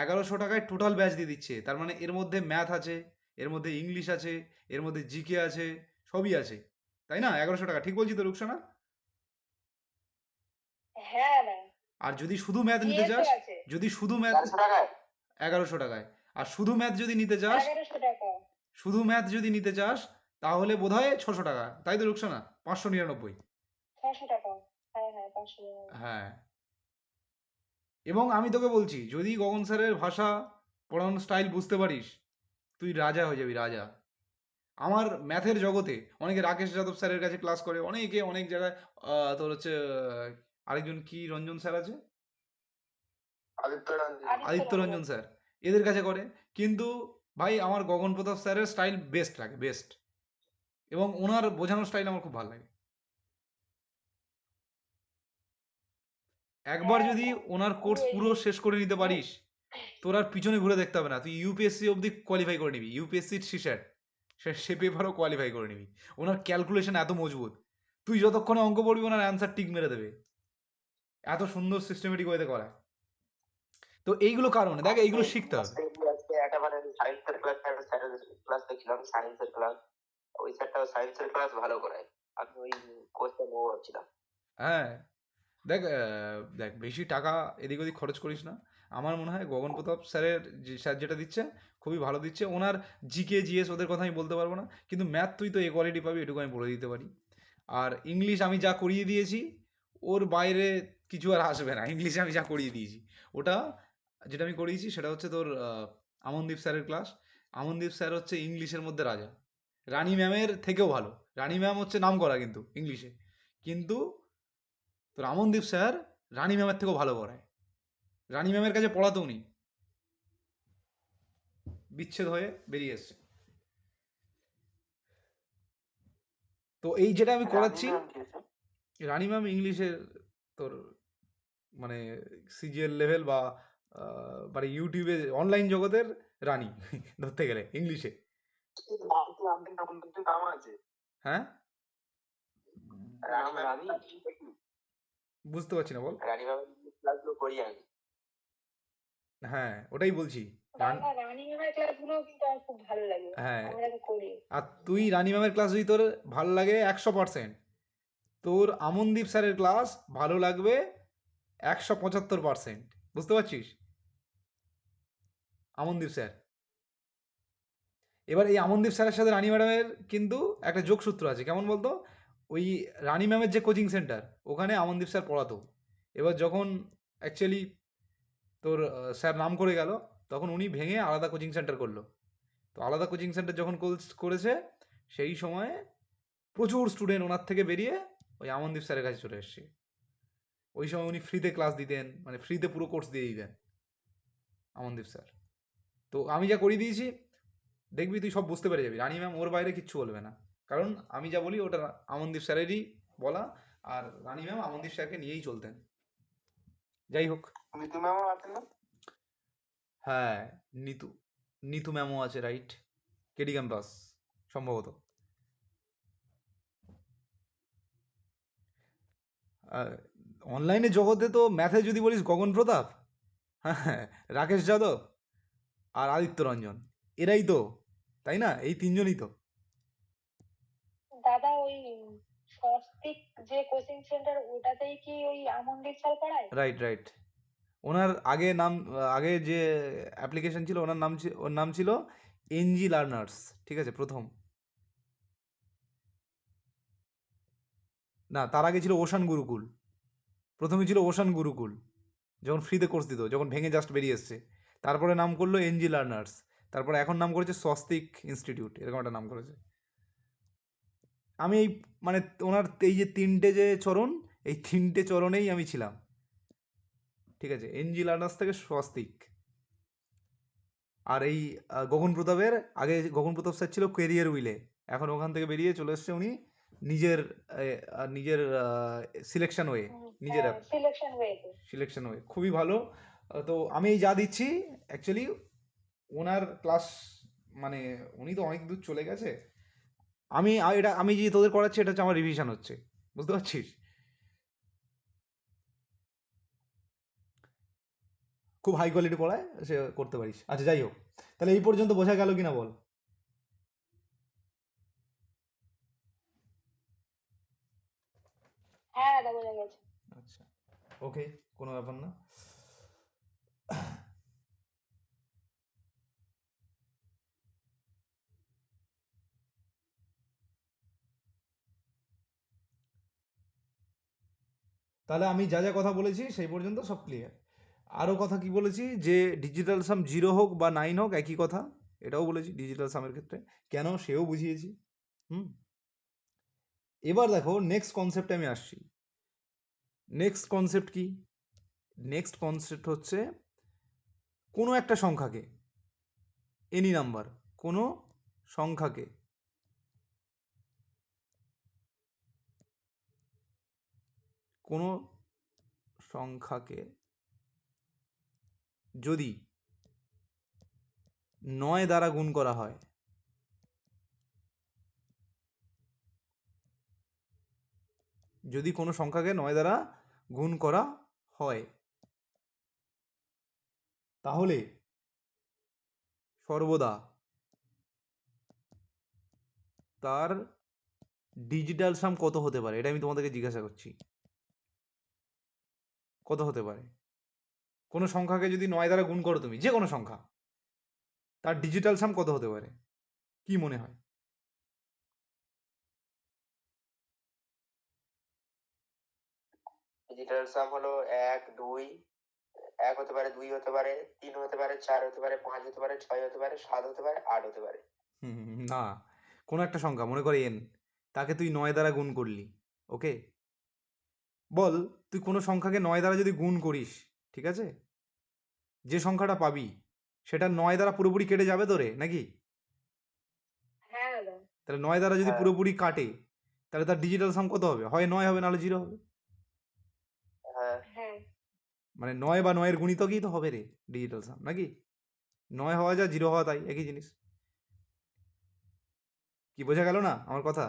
1100 টাকায় টোটাল ব্যাচ দিয়ে দিচ্ছে। তার মানে এর মধ্যে ম্যাথ আছে, এর মধ্যে ইংলিশ আছে, এর মধ্যে জিকে আছে, সবই আছে। তাই না? 1100 টাকা ঠিক বলছি তো রুকসানা?
হ্যাঁ না,
আর যদি শুধু ম্যাথ নিতে
জিএসও
আচ্ছা,
চাস,
আছে।
যদি শুধু ম্যাথ
400 টাকায়?
1100 টাকায়, আর শুধু ম্যাথ যদি নিতে চাস,
1100 টাকা।
শুধু ম্যাথ যদি নিতে চাস, তাহলে বোধহয় 600 টাকা, তাই তো রুকসানা? 599।
600 টাকা। হ্যাঁ হ্যাঁ, 500 টাকা।
হ্যাঁ, এবং আমি তোকে বলছি, যদি গগন স্যারের ভাষা, পড়ানোর স্টাইল বুঝতে পারিস, তুই রাজা হয়ে যাবি, রাজা। আমার ম্যাথের জগতে অনেকে রাকেশ যাদব স্যারের কাছে ক্লাস করে, অনেকে অনেক জায়গায় তোর হচ্ছে আরেকজন কি রঞ্জন স্যার আছে,
আদিত্য রঞ্জন।
আদিত্য রঞ্জন স্যার, এদের কাছে করে। কিন্তু ভাই, আমার গগন প্রতাপ স্যারের স্টাইল বেস্ট লাগে, বেস্ট। এবং ওনার বোঝানোর স্টাইল আমার খুব ভালো লাগে। একবার
হ্যাঁ
যদি
হ্যাঁ,
ওনার কোর্স
পুরো
পুরো শেষ করে নিতে
পুরো
পারিস, তোর আর পিছনে ঘুরে দেখতে হবে না। তুই ইউপিএসসি অবধি কোয়ালিফাই করে নিবি, ইউপিএসসির সিস্যাট, সে পেপারও কোয়ালিফাই করে নিবি। ওনার ক্যালকুলেশন এত মজবুত, তুই যতক্ষণে অঙ্ক পড়বি ওনার অ্যান্সার টিক মেরে দেবে। এত সুন্দর সিস্টেমেটিক ওয়েতে করায়। তো এইগুলো কারণে দেখ, এইগুলো শিখতে হবে।
আজকে একেবারে সায়েন্সের ক্লাস দেখছিলাম, সায়েন্সের ক্লাস। ওই স্যারটাও সায়েন্সের ক্লাস ভালো করায়। আমি ওই কোর্সটা নেবো ভাবছিলাম।
হ্যাঁ, দেখ দেখ, বেশি টাকা এদিক ওদিক খরচ করিস না। আমার মনে হয় গগন প্রতাপ স্যারের যে স্যার যেটা দিচ্ছে, খুবই ভালো দিচ্ছে। ওনার জিকে জিএস ওদের কথা আমি বলতে পারবো না, কিন্তু ম্যাথ তুই তো এ কোয়ালিটি পাবি, এটুকু আমি বলে দিতে পারি। আর ইংলিশ আমি যা করিয়ে দিয়েছি, ওর বাইরে কিছু আর আসবে না। ইংলিশে আমি যা করিয়ে দিয়েছি, ওটা যেটা আমি করিয়েছি সেটা হচ্ছে তোর আমনদীপ স্যারের ক্লাস। আমনদীপ স্যার হচ্ছে ইংলিশের মধ্যে রাজা, রানী ম্যামের থেকেও ভালো। রানী ম্যাম হচ্ছে নাম করা কিন্তু ইংলিশে, কিন্তু তো রামনদীপ স্যার রানী ম্যামের থেকেও ভালো পড়ায়। রানী ম্যামের কাছে পড়াতেও নেই, বিচ্ছেদ হয়ে বেরিয়ে এসছে। তো এই যেটা আমি করাচ্ছি, রানী ম্যাম ইংলিশের তোর মানে সিজিএল লেভেল বা মানে ইউটিউবে অনলাইন জগতের রানী ধরতে গেলে ইংলিশে।
নাম আছে।
হ্যাঁ,
রানী ম্যাম।
বুঝতে পারছি না, বল।
রানী ম্যাম ক্লাসগুলো করি আমি।
হ্যাঁ ওটাই বলছি। রান-
দাদা রানী ম্যামের ক্লাসগুলো কিন্তু আমার খুব ভালো লাগে,
হ্যাঁ
আমরা তো করি।
আর তুই রানী ম্যামের ক্লাস যদি তোর ভালো লাগে 100%, তোর আমনদীপ স্যারের ক্লাস ভালো লাগবে 175%। বুঝতে পারছিস? আমনদীপ স্যার, এবার এই আমনদীপ স্যারের সাথে রানী ম্যাডামের কিন্তু একটা যোগসূত্র আছে। কেমন বলতো? ওই রানী ম্যামের যে কোচিং সেন্টার, ওখানে আমনদীপ স্যার পড়াতো। এবার যখন অ্যাকচুয়ালি তোর স্যার নাম করে গেল, তখন উনি ভেঙে আলাদা কোচিং সেন্টার করলো। তো আলাদা কোচিং সেন্টার যখন করেছে, সেই সময় প্রচুর স্টুডেন্ট ওনার থেকে বেরিয়ে ওই আমনদীপ স্যারের কাছে চলে এসছে। ওই সময় উনি ফ্রিতে ক্লাস দিতেন, মানে ফ্রিতে পুরো কোর্স দিয়ে দিতেন আমনদীপ স্যার। তো আমি যা করিয়ে দিয়েছি, দেখবি তুই সব বুঝতে পেরে যাবি। রানী ম্যাম ওর বাইরে কিচ্ছু বলবে না, কারণ আমি যা বলি ওটা আমনদীপ স্যারেরই বলা। আর রানী ম্যাম আমনদীপ স্যারকে নিয়েই চলতেন। যাই হোক,
মিতু ম্যামও আছেন না?
হ্যাঁ নিতু, নিতু ম্যামও আছে, রাইট, কেডি ক্যাম্পাস সম্ভবত। অনলাইনে জগতে তো ম্যাথে যদি বলিস গগন প্রতাপ, হ্যাঁ, রাকেশ যাদব আর আদিত্য রঞ্জন, এরাই তো, তাই না? এই তিনজনই তো।
দাদা ওই স্বস্তিক যে কোচিং সেন্টার, ওটাতেই কি ওই আমনদীপ স্যার পড়ায়?
Right right. ওনার আগে নাম, আগে যে অ্যাপ্লিকেশন ছিল ওনার নাম ওর নাম ছিল এনজি লার্নার্স, ঠিক আছে, প্রথম। না, তার আগে ছিল ওশান গুরুকুল। প্রথমে ছিল ওশান গুরুকুল, যখন ফ্রিতে কোর্স দিত, যখন ভেঙে জাস্ট বেরিয়ে এসছে। তারপরে নাম করলো এনজি লার্নার্স। তারপরে এখন নাম করেছে স্বস্তিক ইনস্টিটিউট, এরকম একটা নাম করেছে। আমি এই মানে ওনার এই যে তিনটে যে চরণ, এই তিনটে চরণেই আমি ছিলাম, ঠিক আছে, এনজি লার্নার্স থেকে স্বস্তিক। আর এই গগন প্রতাপের আগে, গগন প্রতাপ স্যার ছিল কেরিয়ার উইলে, এখন ওখান থেকে বেরিয়ে চলে এসছে উনি নিজের নিজের সিলেকশন ওয়ে, নিজের অ্যাপ
সিলেকশন হয়েছে।
সিলেকশন ওয়ে, খুবই ভালো। তো আমি এই যা দিচ্ছি অ্যাকচুয়ালি ওনার ক্লাস, মানে উনি তো অনেক দূর চলে গেছে। এটা আমি যে তোদের করাচ্ছি, এটা হচ্ছে আমার রিভিশন হচ্ছে, বুঝতে পারছিস? খুব হাই কোয়ালিটি পড়ায়, সে করতে পারিস। আচ্ছা যাই হোক, তাহলে এই পর্যন্ত বোঝা গেল কিনা বল?
হ্যাঁ দাদা বোঝা গেছে।
আচ্ছা, ওকে, কোনো ব্যাপার না। তাহলে আমি যা যা কথা বলেছি সেই পর্যন্ত সব ক্লিয়ার। আরও কথা কি বলেছি, যে ডিজিটাল সাম 0 হোক বা 9 হোক একই কথা, এটাও বলেছি ডিজিটাল সামের ক্ষেত্রে, কেন সেও বুঝিয়েছি। হুম, এবার দেখো নেক্সট কনসেপ্টে আমি আসছি। নেক্সট কনসেপ্ট কি? নেক্সট কনসেপ্ট হচ্ছে কোনো একটা সংখ্যাকে, এনি নাম্বার, কোনো সংখ্যাকে কোনো সংখ্যাকে যদি 9 দ্বারা গুণ করা হয়, যদি কোনো সংখ্যাকে 9 দ্বারা গুণ করা হয়, তাহলে সর্বদা তার ডিজিটাল সাম কত হতে পারে? এটা আমি তোমাদেরকে জিজ্ঞাসা করছি, কত হতে পারে? কোনো সংখ্যাকে যদি 9 দ্বারা গুণ করো তুমি, যে কোনো সংখ্যা, তার ডিজিটাল সাম কত হতে পারে? কি মনে হয়?
ডিজিটাল সাম হলো 1 2, 1 হতে পারে, 2 হতে পারে, 3 হতে পারে, 4 হতে পারে, 5 হতে পারে, 6 হতে পারে, 7 হতে পারে, 8 হতে পারে।
না, কোনো একটা সংখ্যা মনে করে এন, তাকে তুই 9 দ্বারা গুণ করলি, ওকে? বল, তুই কোনো সংখ্যাকে 9 দ্বারা যদি গুণ করিস, ঠিক আছে, যে সংখ্যাটা পাবি সেটা 9 দ্বারা পুরোপুরি কেটে যাবে তোরে নাকি?
হ্যাঁ দাদা।
তাহলে 9 দ্বারা যদি
হ্যাঁ।
পুরোপুরি কাটে, তাহলে তার ডিজিটাল সাম কত হবে? হয় 9 হবে, নাহলে 0 হবে।
হ্যাঁ।
হ্যাঁ
মানে 9 বা 9 এর গুণিতকই তো হবে রে ডিজিটাল সাম, নাকি? 9 হওয়া যা, 0 হওয়া তাই, একই জিনিস। কি বোঝা গেল না আমার কথা?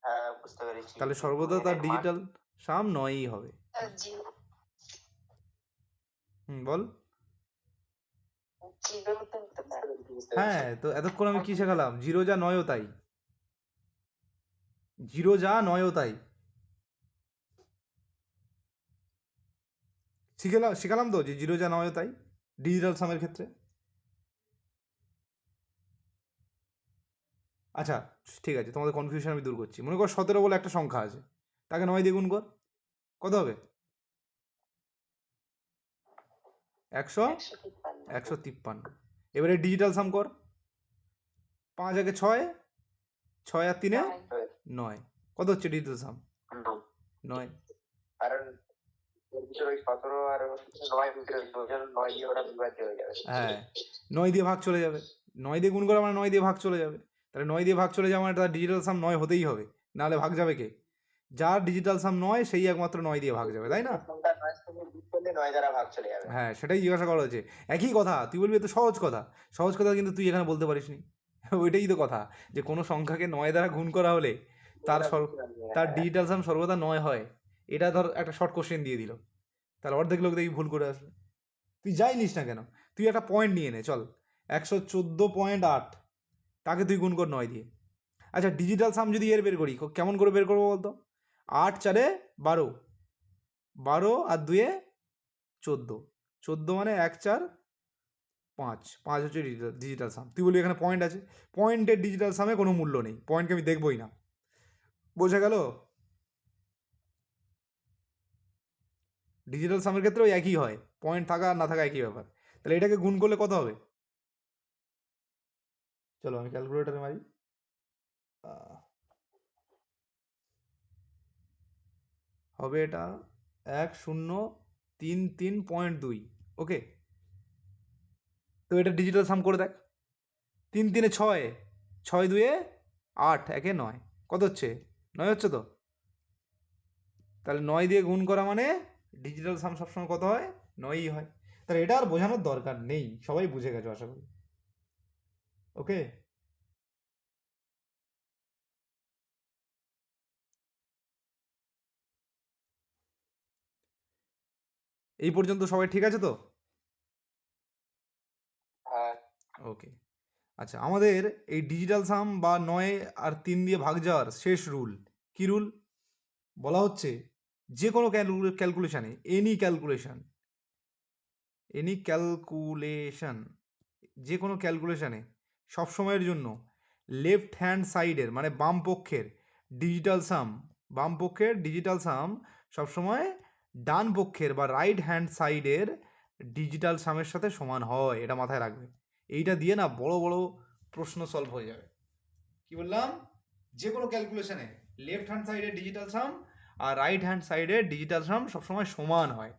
হ্যাঁ বুঝতে পেরেছি।
তাহলে সর্বদা তার ডিজিটাল সাম 9ই হবে। বল।
জিরো তো হতে পারে।
হ্যাঁ, তো এতক্ষণ আমি কি শেখালাম? জিরো যা নয়ও তাই, জিরো যা নয়ও তাই শিখালাম তো, যে জিরো যা নয়ও তাই ডিজিটাল সামের ক্ষেত্রে। আচ্ছা, ঠিক আছে, তোমাদের কনফিউশন আমি দূর করছি। মনে কর 17 বলে একটা সংখ্যা আছে, তাকে 9 দিয়ে গুণ কর, কত হবে? 100, 153। এবারে ডিজিটাল সাম কর। 5 আগে 6, 6 আর 3 9, কত হচ্ছে ডিজিটাল সাম? 9।
কারণ ওই 17 আর 9 ভিতরে 9 দিয়ে ওটা বিভাজ্য হয়ে যাবে।
হ্যাঁ, 9 দিয়ে ভাগ চলে যাবে, 9 দিয়ে গুণ করা মানে 9 দিয়ে ভাগ চলে যাবে। তাহলে 9 দিয়ে ভাগ চলে যাওয়া মানে তার ডিজিটাল সাম 9 হতেই হবে, নাহলে ভাগ যাবে কে? যার ডিজিটাল সাম 9 সেই একমাত্র 9 দিয়ে ভাগ যাবে, তাই না?
সংখ্যা 9 সঙ্গে যোগ করলে 9 দ্বারা ভাগ চলে যাবে।
হ্যাঁ, সেটাই জিজ্ঞাসা করা হয়েছে। একই কথা, তুই বলবি তো সহজ কথা, সহজ কথা কিন্তু তুই এখানে বলতে পারিসনি। ওইটাই তো কথা, যে কোনো সংখ্যাকে 9 দ্বারা গুণ করা হলে তার ডিজিটাল সাম সর্বদা 9 হয়। এটা ধর একটা শর্ট কোশ্চেন দিয়ে দিল, তাহলে অর্ধেক লোক দেখি ভুল করে আসবে। তুই যাই নিস না কেন, তুই একটা পয়েন্ট নিয়ে নে, চল 114.8, তাকে তুই গুণ কর 9 দিয়ে। আচ্ছা, ডিজিটাল সাম যদি এর বের করি, কেমন করে বের করবো বলতো? 8 4 12, 12 আর 2 14, 14 মানে 1 4 5, 5 হচ্ছে ডিজিটাল সাম। তুই বলি এখানে পয়েন্ট আছে, পয়েন্টের ডিজিটাল সামে কোনো মূল্য নেই, পয়েন্টকে আমি দেখবই না। বোঝা গেল? ডিজিটাল সামের ক্ষেত্রে ওই একই হয়, পয়েন্ট থাকা আর না থাকা একই ব্যাপার। তাহলে এটাকে গুণ করলে কত হবে? চলো আমি ক্যালকুলেটরে মারি। হবে এটা 1033.2। ওকে, তো এটা ডিজিটাল সাম করে দেখ। 3 3 6, 6 2 8, 1 9, কত হচ্ছে? 9 হচ্ছে তো। তাহলে 9 দিয়ে গুণ করা মানে ডিজিটাল সাম সবসময় কত হয়? 9ই হয়। তাহলে এটা আর বোঝানোর দরকার নেই, সবাই বুঝে গেছো আশা করি। ওকে, এই পর্যন্ত সবাই ঠিক আছে তো?
হ্যাঁ।
ওকে, আচ্ছা, আমাদের এই ডিজিটাল সাম বা 9 আর 3 দিয়ে ভাগ যাওয়ার শেষ রুল কি রুল? বলা হচ্ছে যে কোনো ক্যালকুলেশানে, যে কোনো ক্যালকুলেশানে সবসময়ের জন্য লেফট হ্যান্ড সাইডের মানে বাম পক্ষের ডিজিটাল সাম সবসময় ডান পক্ষের বা রাইট হ্যান্ড সাইডের ডিজিটাল সামের সাথে সমান হয়। এটা মাথায় রাখবে, এইটা দিয়ে না বড় বড় প্রশ্ন সলভ হয়ে যাবে। কি বললাম? যে কোনো ক্যালকুলেশনে লেফট হ্যান্ড সাইডের ডিজিটাল সাম আর রাইট হ্যান্ড সাইডের ডিজিটাল সাম সবসময় সমান হয়,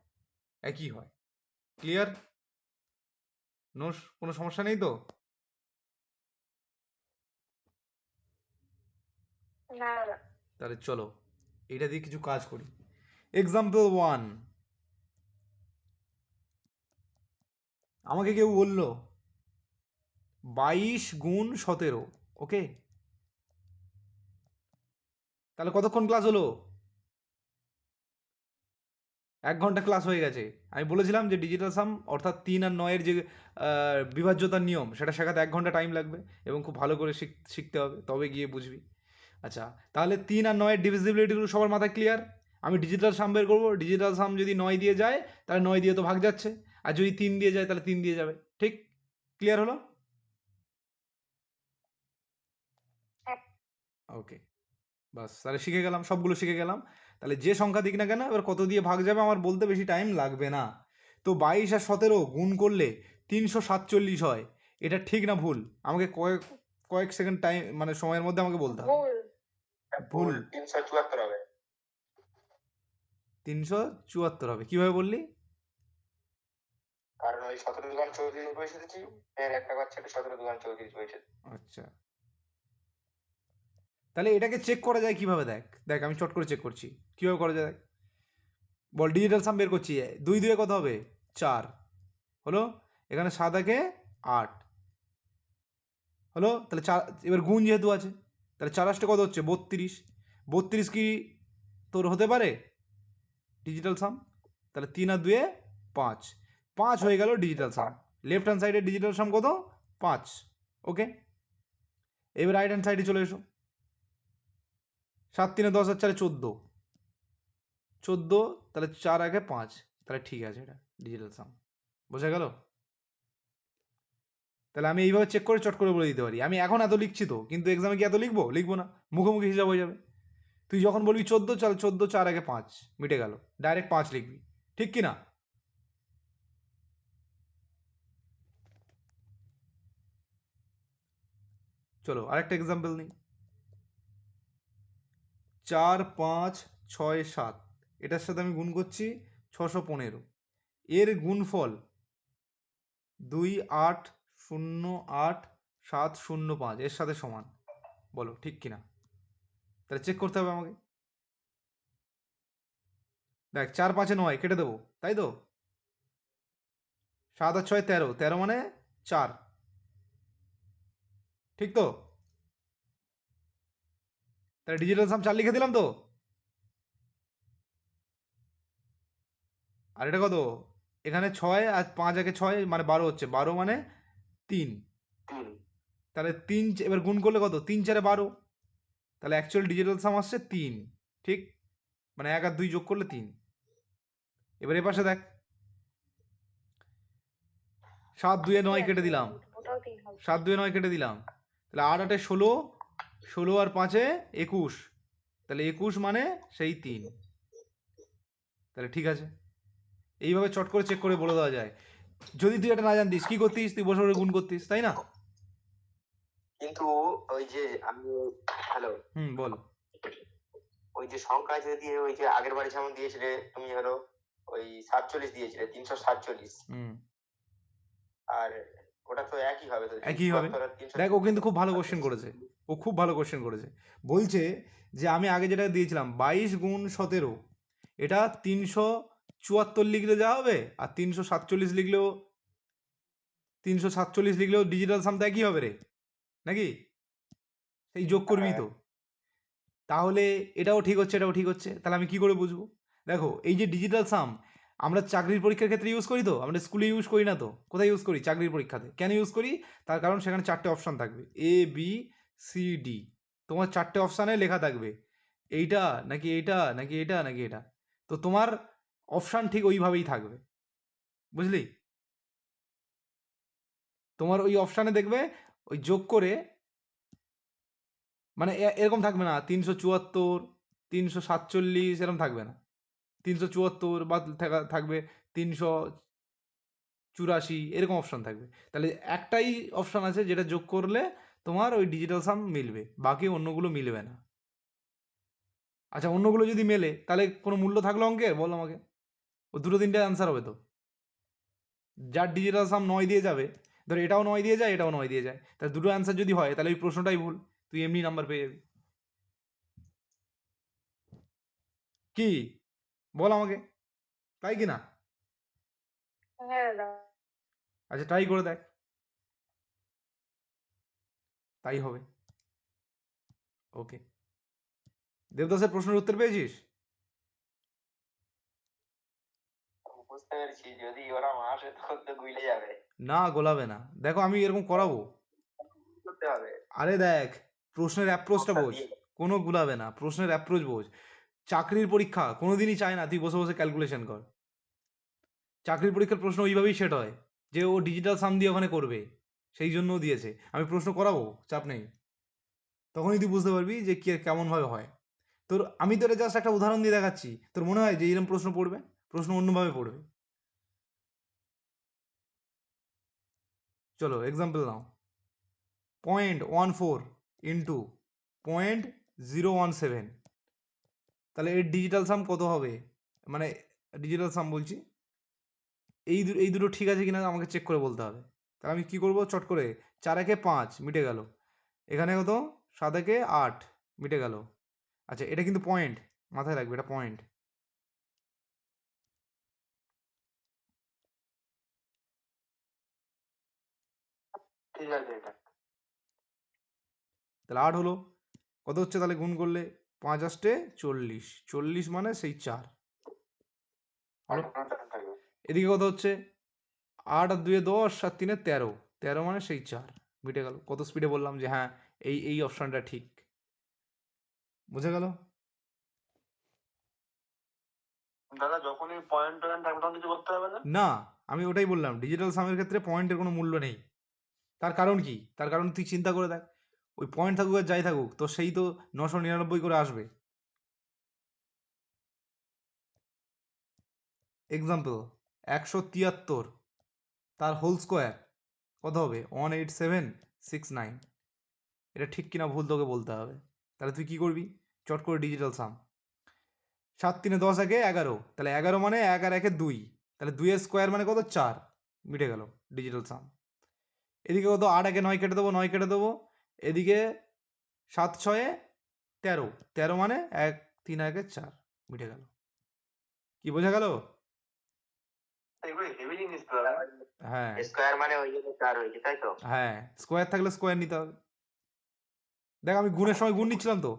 একই হয়। ক্লিয়ার? কোনো সমস্যা নেই তো?
না,
তাহলে চলো এটা দিয়ে কিছু কাজ করি। এক্সাম্পল 1, আমাকে কেউ বললো 22 গুণ 17। ওকে, তাহলে কতক্ষণ ক্লাস হলো? 1 ঘন্টা ক্লাস হয়ে গেছে। আমি বলেছিলাম যে ডিজিটাল সাম অর্থাৎ 3 আর 9 এর যে বিভাজ্যতার নিয়ম, সেটা শেখাতে 1 ঘন্টা টাইম লাগবে এবং খুব ভালো করে শিখতে হবে, তবে গিয়ে বুঝবি। আচ্ছা, তাহলে 3 আর 9 এর ডিভিজিবিলিটি রুল সবার মাথায় ক্লিয়ার? আমি ডিজিটাল সাম বের করবো, ডিজিটাল সাম যদি 9 দিয়ে যায় তাহলে 9 দিয়ে তো ভাগ যাচ্ছে, আর যদি 3 দিয়ে যায় তাহলে 3 দিয়ে যাবে। ঠিক? ক্লিয়ার হলো? ওকে, বাস, তাহলে শিখে গেলাম, সবগুলো শিখে গেলাম। তাহলে যে সংখ্যা দিক না কেন, এবার কত দিয়ে ভাগ যাবে আমার বলতে বেশি টাইম লাগবে না। তো 22 আর 17 গুণ করলে 347 হয়। এটা ঠিক না ভুল? আমাকে কয়েক সেকেন্ড টাইম মানে সময়ের মধ্যে আমাকে বলতে হবে।
ভুল। 374 হবে।
374 হবে, কিভাবে বললি?
কারণ ওই 17 দুগুণ 34 বসেছি, এর একটা ঘর ছেড়ে 17 দুগুণ 34 বসেছে।
আচ্ছা, তাহলে এটাকে চেক করা যায় কিভাবে? দেখ দেখ, আমি চট করে চেক করছি কিভাবে করা যায়। দেখ, বল ডিজিটাল সাম বের করছি। 2 2 কত হবে? 4 হলো। এখানে 7 একে 8 হলো। তাহলে 4, এবার গুণ যেহেতু আছে তাহলে 4 8 কত হচ্ছে? 32। 32 কি তোর হতে পারে ডিজিটাল সাম? তাহলে 3 আর 2 5, 5 হয়ে গেল ডিজিটাল সাম। লেফট হ্যান্ড সাইডে ডিজিটাল সাম কত? 5। ওকে, এবার রাইট হ্যান্ড সাইডে চলে এসো। 7 3 10 আর 4 14, 14 তাহলে 4 আগে 5, তাহলে ঠিক আছে, এটা ডিজিটাল সাম। বোঝা গেল? তাহলে আমি এইভাবে চেক করে চট করে বলে দিতে পারি। আমি এখন এত লিখছি তো, কিন্তু এক্সামে কি এত লিখবো? লিখবো না, মুখোমুখি হিসাব হয়ে যাবে। তুই যখন বলবি 14, চল 14 4 আগে 5, মিটে গেল, ডাইরেক্ট 5 লিখবি। ঠিক কি না? চলো আরেকটা এক্সাম্পল নিই। 4 5 6 7, এটার সাথে আমি গুণ করছি 615। এর গুণফল 2 8 0 8 7 0 5 এর সাথে সমান। বলো ঠিক কিনা? তাহলে চেক করতে হবে আমাকে। দেখ 4 5 9 কেটে দেবো, তাই তো? 7 আর 6 13, 13 মানে 4, ঠিক তো? তাহলে ডিজিটাল সাম 4 লিখে দিলাম তো। আর এটা কত? এখানে 6 আর 5 আগে 6 মানে 12 হচ্ছে, 12 মানে 3।
3।
তাহলে 3 এবার গুণ করলে কত? 3 4 12, তাহলে অ্যাকচুয়াল ডিজিটাল সাম আসছে 3। ঠিক, মানে 1 আর 2 যোগ করলে 3। এবার এ পাশে দেখ, 7 2 এ 9 কেটে দিলাম,
ওটাও 3 হবে।
7 2 এ 9 কেটে দিলাম, তাহলে 8 8 এ 16, 16 আর 5 এ 21, তাহলে 21 মানে সেই 3। তাহলে ঠিক আছে, এইভাবে চট করে চেক করে বলে দেওয়া যায়। যদি তুই এটা না জানতিস কি করতিস? তুই বসে বসে গুণ করতিস, তাই না?
কিন্তু ওই যে আমি, হ্যালো,
বল।
ওই যে সংখ্যা যদি ওই যে আগের বারে যেমন দিয়েছিলে তুমি, হলো ওই 47 দিয়েছিলে, 347।
হুম,
আর ওটা তো একই হবে তো,
একই হবে।
374 আর 300।
দেখ ও কিন্তু খুব ভালো কোশ্চেন করেছে, ও খুব ভালো কোশ্চেন করেছে। বলছে যে আমি আগে যেটা দিয়েছিলাম 22 গুণ 17, এটা 374 লিখলে যা হবে, আর 347 লিখলেও, 347 লিখলেও ডিজিটাল সাম তো একই হবে রে, নাকি? সেই যোগ করবি তো। তাহলে এটাও ঠিক হচ্ছে, এটাও ঠিক হচ্ছে, তাহলে আমি কি করে বুঝবো? দেখো এই যে ডিজিটাল সাম আমরা চাকরির পরীক্ষার ক্ষেত্রে ইউজ করি তো, আমরা স্কুলে ইউজ করি না তো। কোথায় ইউজ করি? চাকরির পরীক্ষাতে। কেন ইউজ করি? তার কারণ সেখানে 4টে অপশান থাকবে, এ বি সি ডি। তোমার 4টে অপশানে লেখা থাকবে এইটা নাকি এইটা নাকি এটা নাকি এটা, তো তোমার অপশান ঠিক ওইভাবেই থাকবে, বুঝলি? তোমার ওই অপশানে দেখবে ওই যোগ করে, মানে এরকম থাকবে না 374 347 এরকম থাকবে না, 374 বা থাকবে 384, এরকম অপশান থাকবে। তাহলে একটাই অপশান আছে যেটা যোগ করলে তোমার ওই ডিজিটাল সাম মিলবে, বাকি অন্যগুলো মিলবে না। আচ্ছা অন্যগুলো যদি মেলে তাহলে কোনো মূল্য থাকলো অঙ্কের? বল আমাকে। ও দুটো তিনটে অ্যান্সার হবে তো। যার ডিজিটাল সাম 9 দিয়ে যাবে, ধর এটাও 9 দিয়ে যায়, এটাও 9 দিয়ে যায়, তাহলে দুটো অ্যান্সার যদি হয় তাহলে ওই প্রশ্নটাই ভুল, তুই এমনি নাম্বার পেয়ে যাবি। কি বল আমাকে, তাই কি না?
হ্যাঁ দাদা।
আচ্ছা ট্রাই করে দেখ, তাই হবে। ওকে, দেবদাসের প্রশ্নের উত্তর পেয়েছিস?
বুঝতে পেরেছি, যদি ওরা আসে তখন তো গুইলে যাবে।
না গোলাবে না, দেখো আমি এরকম করাবো।
করতে হবে।
আরে দেখ, প্রশ্নের অ্যাপ্রোচটা বোঝ, কোনো গুলাবে না, প্রশ্নের অ্যাপ্রোচ বোঝ। চাকরির পরীক্ষা কোনোদিনই চায় না তুই বসে বসে ক্যালকুলেশন কর। চাকরির পরীক্ষার প্রশ্ন ওইভাবেই সেট হয় যে ও ডিজিটাল সাম দিয়ে ওখানে করবে, সেই জন্যও দিয়েছে। আমি প্রশ্ন করাবো, চাপ নেই, তখনই তুই বুঝতে পারবি যে কেমনভাবে হয়। তোর আমি তোর জাস্ট একটা উদাহরণ দিয়ে দেখাচ্ছি, তোর মনে হয় যে এরকম প্রশ্ন পড়বে? প্রশ্ন অন্যভাবে পড়বে। চলো এক্সাম্পল নাও, 0.14 ইন্টু 0.017, তাহলে এর ডিজিটাল সাম কত হবে? মানে ডিজিটাল সাম বলছি, এই দুটো ঠিক আছে কিনা আমাকে চেক করে বলতে হবে। তাহলে আমি কি করব? চট করে 4 একে 5 মিটে গেল, এখানে কত 7 একে 8 মিটে গেল। আচ্ছা এটা কিন্তু পয়েন্ট, মাথায় রাখবে এটা পয়েন্ট।
ঠিক আছে এটা।
তাহলে 8 হলো, কত হচ্ছে তাহলে গুণ করলে? 5 8 40, 40 মানে সেই 4 হলো। এদিকে কত হচ্ছে? 8 আর 2 10 আর 3 13, 13 মানে সেই 4 মিটে গেল। কত স্পিডে বললাম যে হ্যাঁ এই অপশনটা ঠিক, বুঝে গেল?
দাদা যখনই পয়েন্ট টয়েন্ট থাকবে তখন কিছু করতে হবে না?
না, আমি ওটাই বললাম, ডিজিটাল সামের ক্ষেত্রে পয়েন্টের কোনো মূল্য নেই। তার কারণ কি? তার কারণ তুই চিন্তা করে দেখ, ওই পয়েন্ট থাকুক আর যাই থাকুক, তো সেই তো 999 করে আসবে। এক্সাম্পল 173 তার হোল স্কোয়ার কত হবে? 18769। এটা ঠিক কিনা ভুল তোকে বলতে হবে। তাহলে তুই কি করবি? চট করে ডিজিটাল সাম। 7 3 10 একে 11, তাহলে 11 মানে 1 আর 1 2, তাহলে 2 এর স্কোয়ার মানে কত? 4, মিটে গেল ডিজিটাল সাম। এদিকে কত? 8 একে 9 কেটে দেবো, 9 কেটে দেবো। এদিকে 7 6 13, 13 মানে 1 3 1 4, মিটে গেল। কি বোঝা গেল?
এগুলো হেভি জিনিস তো দাদা।
হ্যাঁ
স্কোয়ার মানে ওই জন্য 4 হয়েছে, তাই তো?
হ্যাঁ, স্কোয়ার থাকলে স্কোয়ার নিতে হবে। দেখ আমি গুণের সময় গুণ নিচ্ছিলাম তো,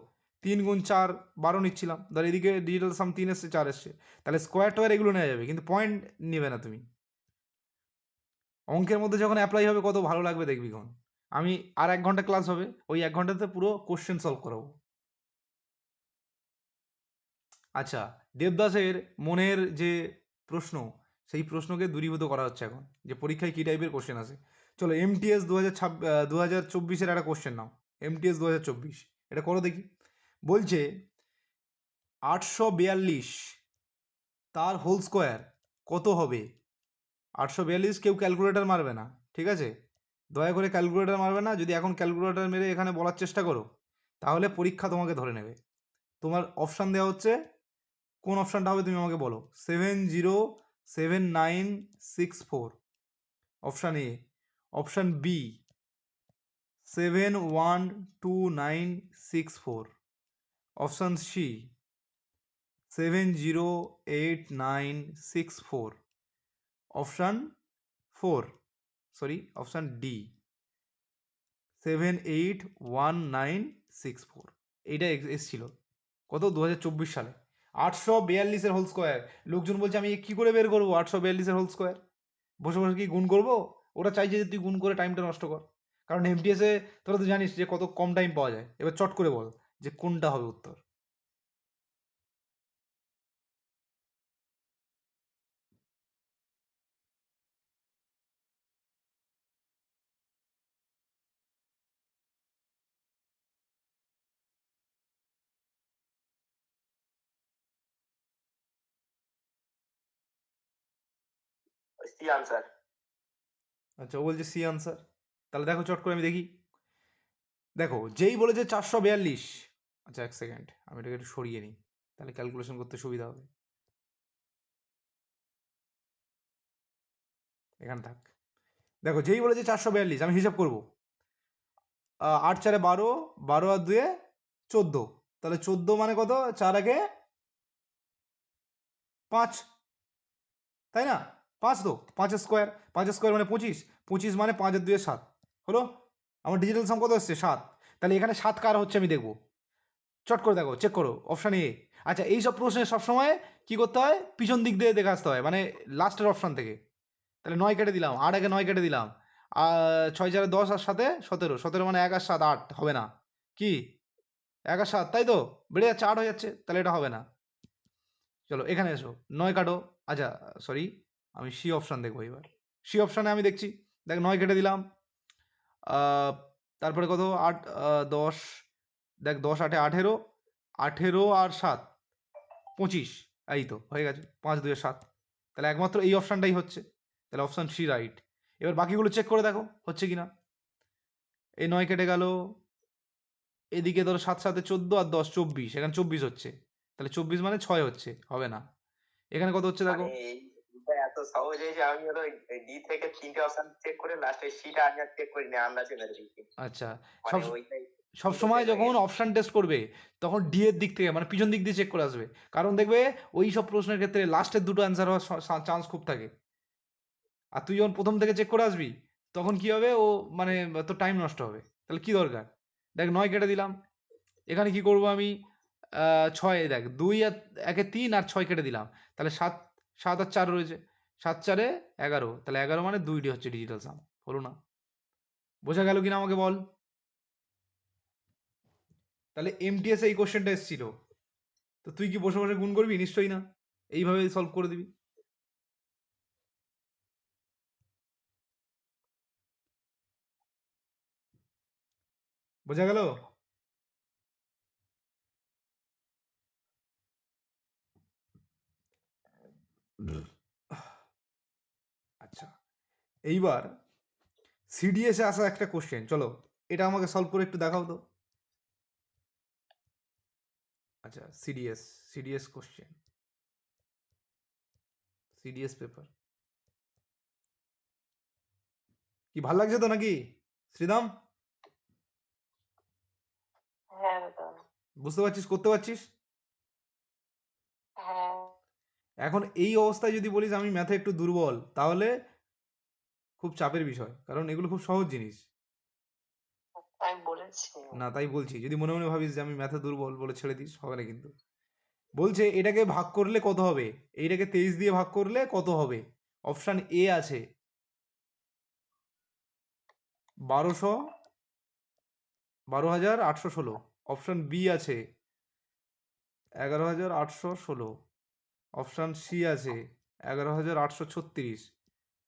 3 গুণ 4 12 নিচ্ছিলাম। ধর এদিকে ডিজিটাল সাম 3 এসছে 4 এসছে, তাহলে স্কোয়ার টোয়ার এগুলো নেওয়া যাবে, কিন্তু পয়েন্ট নেবে না তুমি। অঙ্কের মধ্যে যখন অ্যাপ্লাই হবে কত ভালো লাগবে দেখবি কোন। আমি আর 1 ঘন্টা ক্লাস হবে, ওই 1 ঘন্টাতে পুরো কোশ্চেন সলভ করাবো। আচ্ছা, দেবদাসের মনের যে প্রশ্ন, সেই প্রশ্নকে দূরীভূত করা হচ্ছে এখন, যে পরীক্ষায় কী টাইপের কোশ্চেন আসে। চলো MTS 2024-এর একটা কোশ্চেন নাও, MTS 2024 এটা করো দেখি। বলছে 842 তার হোল স্কোয়ার কত হবে? 842 কেউ ক্যালকুলেটর মারবে না, ঠিক আছে? দয়া করে ক্যালকুলেটর মারবে না। যদি এখন ক্যালকুলেটর মেরে এখানে বলার চেষ্টা করো, তাহলে পরীক্ষা তোমাকে ধরে নেবে। তোমার অপশান দেওয়া হচ্ছে, কোন অপশানটা হবে তুমি আমাকে বলো। 707964, option A. Option B 712964, option C 708964, option option D 781964। এইটা এসেছিল কত? 2024 সালে। 842-এর হোল স্কোয়ার। লোকজন বলছে আমি কি করে বের করবো 842-এর হোল স্কোয়ার? বসে বসে কি গুণ করবো? ওরা চাইছে যে তুই গুণ করে টাইমটা নষ্ট কর। কারণ MTS-এ তোরা তো জানিস যে কত কম টাইম পাওয়া যায়। এবার চট করে বল যে কোনটা হবে উত্তর।
C answer.
আচ্ছা, ও বলছে সি আনসার। তাহলে দেখো চট করে আমি দেখি। দেখো যেই বলেছে 442, আচ্ছা 1 সেকেন্ড আমি এটাকে একটু সরিয়ে নিই, তাহলে ক্যালকুলেশন করতে সুবিধা হবে। এখানে থাক। দেখো যেই বলেছে 442, আমি হিসাব করবো। 8 4 12, 12 আর 2 14, তাহলে 14 মানে কত? 4 1 5, তাই না? 5 তো 5 স্কোয়ার, 5 স্কোয়ার মানে 25, 25 মানে 5 আর 2 7 হলো। আমার ডিজিটাল সাম কত এসছে? 7। তাহলে এখানে 7 কার হচ্ছে আমি দেখবো। চট করে দেখো, চেক করো অপশান এ। আচ্ছা, এইসব প্রশ্নে সবসময় কি করতে হয়? পিছন দিক দিয়ে দেখে আসতে হয়, মানে লাস্টের অপশান থেকে। তাহলে 9 কেটে দিলাম, 8 আগে 9 কেটে দিলাম, 6 4 10 আর 7 17, 17 মানে 1 আর 7 8, হবে না কি? 1 আর 7, তাই তো? বেড়ে যাচ্ছে, 8 হয়ে যাচ্ছে, তাহলে এটা হবে না। চলো এখানে এসো, 9 কাটো। আচ্ছা সরি, আমি সি অপশান দেখবো এবার। সি অপশানে আমি দেখছি, দেখ 9 কেটে দিলাম, তারপরে কত? 8 10, দেখ 10 8 18, 18 আর 7 25, এই তো হয়ে গেছে, 5 2 7। তাহলে একমাত্র এই অপশানটাই হচ্ছে, তাহলে অপশান সি রাইট। এবার বাকিগুলো চেক করে দেখো হচ্ছে কিনা। এই 9 কেটে গেল, এদিকে ধরো 7 7 14 আর 10 24, এখানে 24 হচ্ছে, তাহলে 24 মানে 6 হচ্ছে, হবে না। এখানে কত হচ্ছে দেখো।
মানে এইটা এত সহজ হয়েছে, আমি হলো ডি থেকে 3টে অপশন চেক করে লাস্টে সিটা আমি আর চেক করি না, আন্দাজে মেরে দিচ্ছি।
আচ্ছা,
মানে
সব
ওইটাই
সব সময়
হয়ে
যখন
গেছে।
অপশান টেস্ট করবে, তখন ডি এর দিক থেকে মানে পিছন দিক দিয়ে চেক করে আসবে। কারণ দেখবে ওই সব প্রশ্নের ক্ষেত্রে লাস্টের দুটো অ্যান্সার হওয়ার চান্স খুব থাকে। আর তুই যখন প্রথম থেকে চেক করে আসবি, তখন কি হবে? ও মানে তোর টাইম নষ্ট হবে। তাহলে কি দরকার? দেখ 9 কেটে দিলাম, এখানে কি করব আমি? 6, দেখ 2 আর 1 3 আর 6 কেটে দিলাম, তাহলে 7 7 আর 4 রয়েছে। 7 4 11, তাহলে 11 মানে 2টি হচ্ছে ডিজিটাল সাম, হলো না? বোঝা গেল কিনা আমাকে বল? তাহলে এমটিএস এই কোশ্চেনটা এসেছিল, তো তুই কি বসে বসে গুণ করবি? নিশ্চয়ই না, এইভাবে সলভ করে দিবি। বোঝা গেল? আচ্ছা, এইবার সিডিএসে আসা একটা কোশ্চেন, চলো এটা আমাকে সলভ করে একটু দেখাও তো। আচ্ছা, সিডিএস কোশ্চেন, সিডিএস পেপার কি ভাল লাগছে তো নাকি শ্রীদাম?
হ্যাঁ দাদা।
বুঝতে পারছিস, করতে পারছিস?
হ্যাঁ।
এখন এই অবস্থায় যদি বলিস আমি ম্যাথে একটু দুর্বল, তাহলে খুব চাপের বিষয়, কারণ এগুলো খুব সহজ জিনিস।
আমি বলেছি
না, তাই বলছি, যদি মনে মনে ভাবিস যে আমি ম্যাথে দুর্বল বলে ছেড়ে দিস, হবে না কিন্তু। বলছে এটাকে ভাগ করলে কত হবে, এইটাকে 23 দিয়ে ভাগ করলে কত হবে? অপশান এ আছে 12,816, অপশান বি আছে 11,816, অপশান সি আছে 11,836,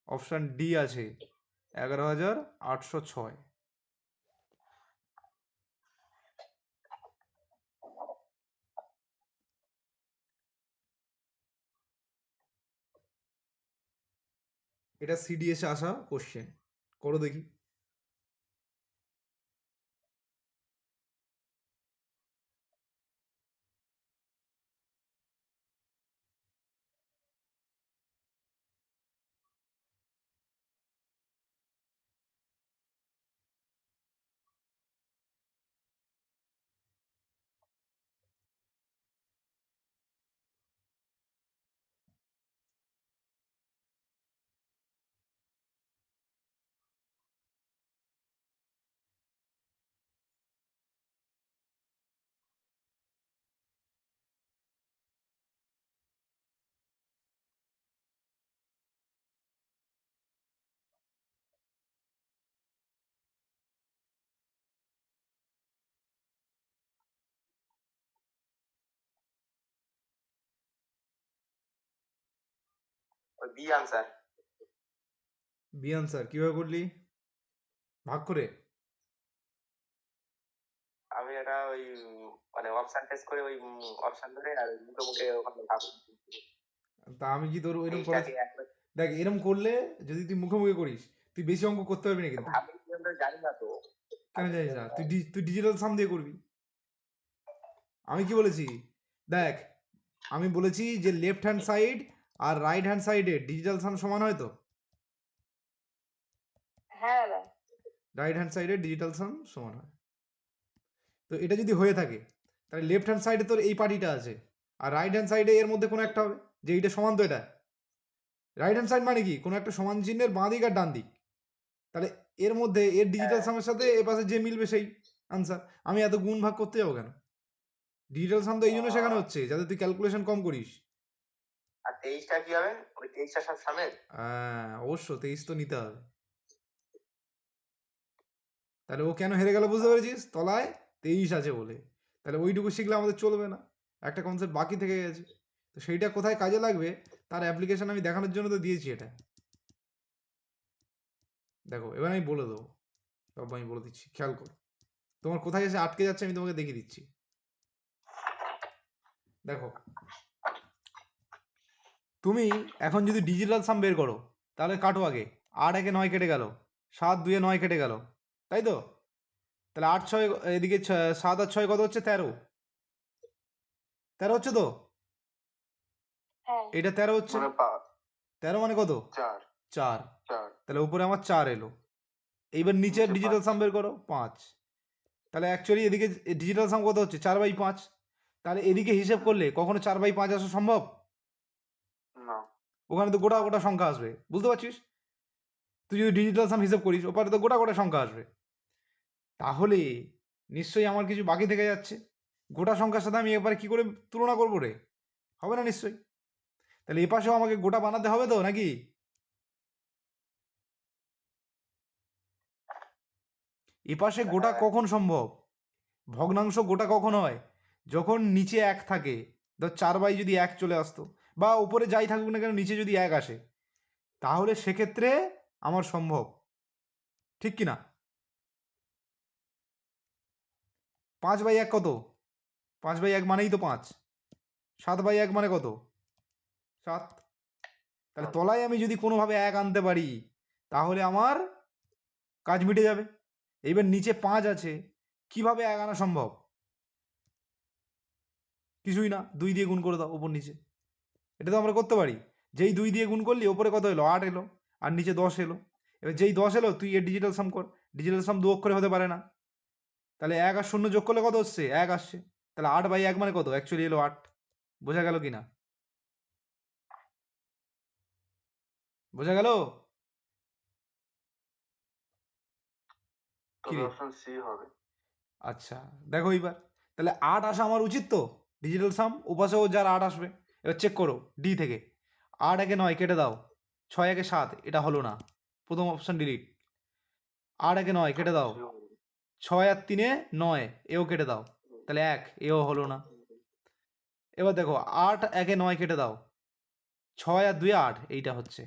অপশান ডি আছে 11,806। এটা সিডিএসে আসা কোশ্চেন, করো দেখি।
B answer.
বি আনসার কিভাবে করলি? ভাগ করে?
আমি এটা ওই মানে অপশন টেস্ট করে ওই অপশন ধরে আর মুখে মুখে ওখানে ভাগ।
তা আমি কি তোর ওইরকম করা?
এইটাকে একবার
দেখ, এরকম করলে যদি তুই মুখে মুখে করিস, তুই বেশি অঙ্ক করতে পারবি না কিন্তু।
ভাবি কি আমরা জানি না তো।
কেন জানিস না? তুই ডিজিটাল সাম দিয়ে করবি। আমি কি বলেছি দেখ, আমি বলেছি যে লেফট হ্যান্ড সাইড আর রাইট হ্যান্ড সাইডে ডিজিটাল সাম সমান হয় তো।
হ্যাঁ দাদা।
রাইট হ্যান্ড সাইডে ডিজিটাল সাম সমান হয়। তো এটা যদি হয়ে থাকে, তাহলে লেফট হ্যান্ড সাইডে তোর এই পার্টিটা আছে, আর রাইট হ্যান্ড সাইডে এর মধ্যে কোনো একটা হবে, যে এইটা সমান তো এটা। রাইট হ্যান্ড সাইড মানে কি? কোনো একটা সমান চিহ্নের বাঁ দিক আর ডান দিক, তাহলে এর মধ্যে এর ডিজিটাল
হ্যাঁ।
সামের সাথে এ পাশে যে মিলবে সেই আনসার। আমি এত গুণ ভাগ করতে যাবো কেন? ডিজিটাল সাম তো এই জন্য শেখানো হচ্ছে যাতে তুই ক্যালকুলেশন কম করিস।
আর 23টা কি হবে? ওই 23টা সব সামের।
হ্যাঁ, অবশ্য 23 তো নিতে হবে। তাহলে ও কেন হেরে গেল বুঝতে পেরেছিস? তলায় 23 আছে বলে। তাহলে ওইটুকু শিখলে আমাদের চলবে না, একটা কনসেপ্ট বাকি থেকে গেছে। তো সেইটা কোথায় কাজে লাগবে তার অ্যাপ্লিকেশন আমি দেখানোর জন্য তো দিয়েছি এটা। দেখো, এবার আমি বলে দেবো, সব আমি বলে দিচ্ছি, খেয়াল করো। তোমার কোথায় এসে আটকে যাচ্ছে আমি তোমাকে দেখিয়ে দিচ্ছি। দেখো, তুমি এখন যদি ডিজিটাল সাম বের করো, তাহলে কাটো আগে। 8 একে 9 কেটে গেল, 7 2 9 কেটে গেল, তাই তো? তাহলে 8 6 এদিকে 7 আর 6 কত হচ্ছে? 13। 13 হচ্ছে তো?
হ্যাঁ।
এটা 13 হচ্ছে। 13 মানে কত? 4। তাহলে উপরে আমার 4 এলো। এইবার নিচের ডিজিটাল সাম বের করো, 5। তাহলে অ্যাকচুয়ালি এদিকে ডিজিটাল সাম কত হচ্ছে? 4/5। তাহলে এদিকে হিসেব করলে কখনো 4/5 আসা সম্ভব?
না।
ওখানে তো গোটা গোটা সংখ্যা আসবে, বুঝতে পারছিস? তুই যদি ডিজিটাল সাম হিসেব করিস, ওপারে তো গোটা গোটা সংখ্যা আসবে। তাহলে নিশ্চয়ই আমার কিছু বাকি থেকে যাচ্ছে। গোটা সংখ্যার সাথে আমি এবার কি করে তুলনা করবো রে? হবে না নিশ্চয়ই। তাহলে এ পাশেও আমাকে গোটা বানাতে হবে তো নাকি? এ পাশে গোটা
হ্যাঁ।
কখন সম্ভব? ভগ্নাংশ গোটা কখন হয়? যখন নিচে 1 থাকে। ধর 4/, যদি 1 চলে আসতো, বা উপরে যাই থাকুক না কেন নিচে যদি 1 আসে, তাহলে সেক্ষেত্রে আমার সম্ভব। ঠিক কি না? 5/1 কত? 5/1 মানেই তো 5। 7/1 মানে কত? 7। তাহলে তলায় আমি যদি কোনোভাবে 1 আনতে পারি, তাহলে আমার কাজ মিটে যাবে। এইবার নিচে 5 আছে, কিভাবে 1 আনা সম্ভব? কিছুই না, 2 দিয়ে গুণ করে দাও ওপর নিচে। এটা তো আমরা করতে পারি। যেই 2 দিয়ে গুণ করলি ওপরে কত এলো? 8 এলো, আর নিচে 10 এলো। এবার যেই 10 এলো তুই এর ডিজিটাল সাম কর। ডিজিটাল সাম 2 অক্ষরে হতে পারে না। তাহলে 1 আর 0 যোগ করলে কত হচ্ছে? 1 আসছে। তাহলে 8/1 মানে কত? অ্যাকচুয়ালি এলো 8। বোঝা গেল কি না? বোঝা গেল? কি রে?
অপশন সি হবে।
আচ্ছা, দেখো এইবার তাহলে 8 আসা আমার উচিত তো? ডিজিটাল সাম ওপাশেও যার 8 আসবে। এবার চেক করো ডি থেকে। 8 একে 9 কেটে দাও, 6 একে 7, এটা হলো না, প্রথম অপশন ডিলিট। 8 একে 9 কেটে দাও, 6 আর 3 9, এও কেটে দাও, তাহলে 1, এও হলো না। এবার দেখো 8 একে 9 কেটে দাও, 6 আর 2 8, এইটা হচ্ছে।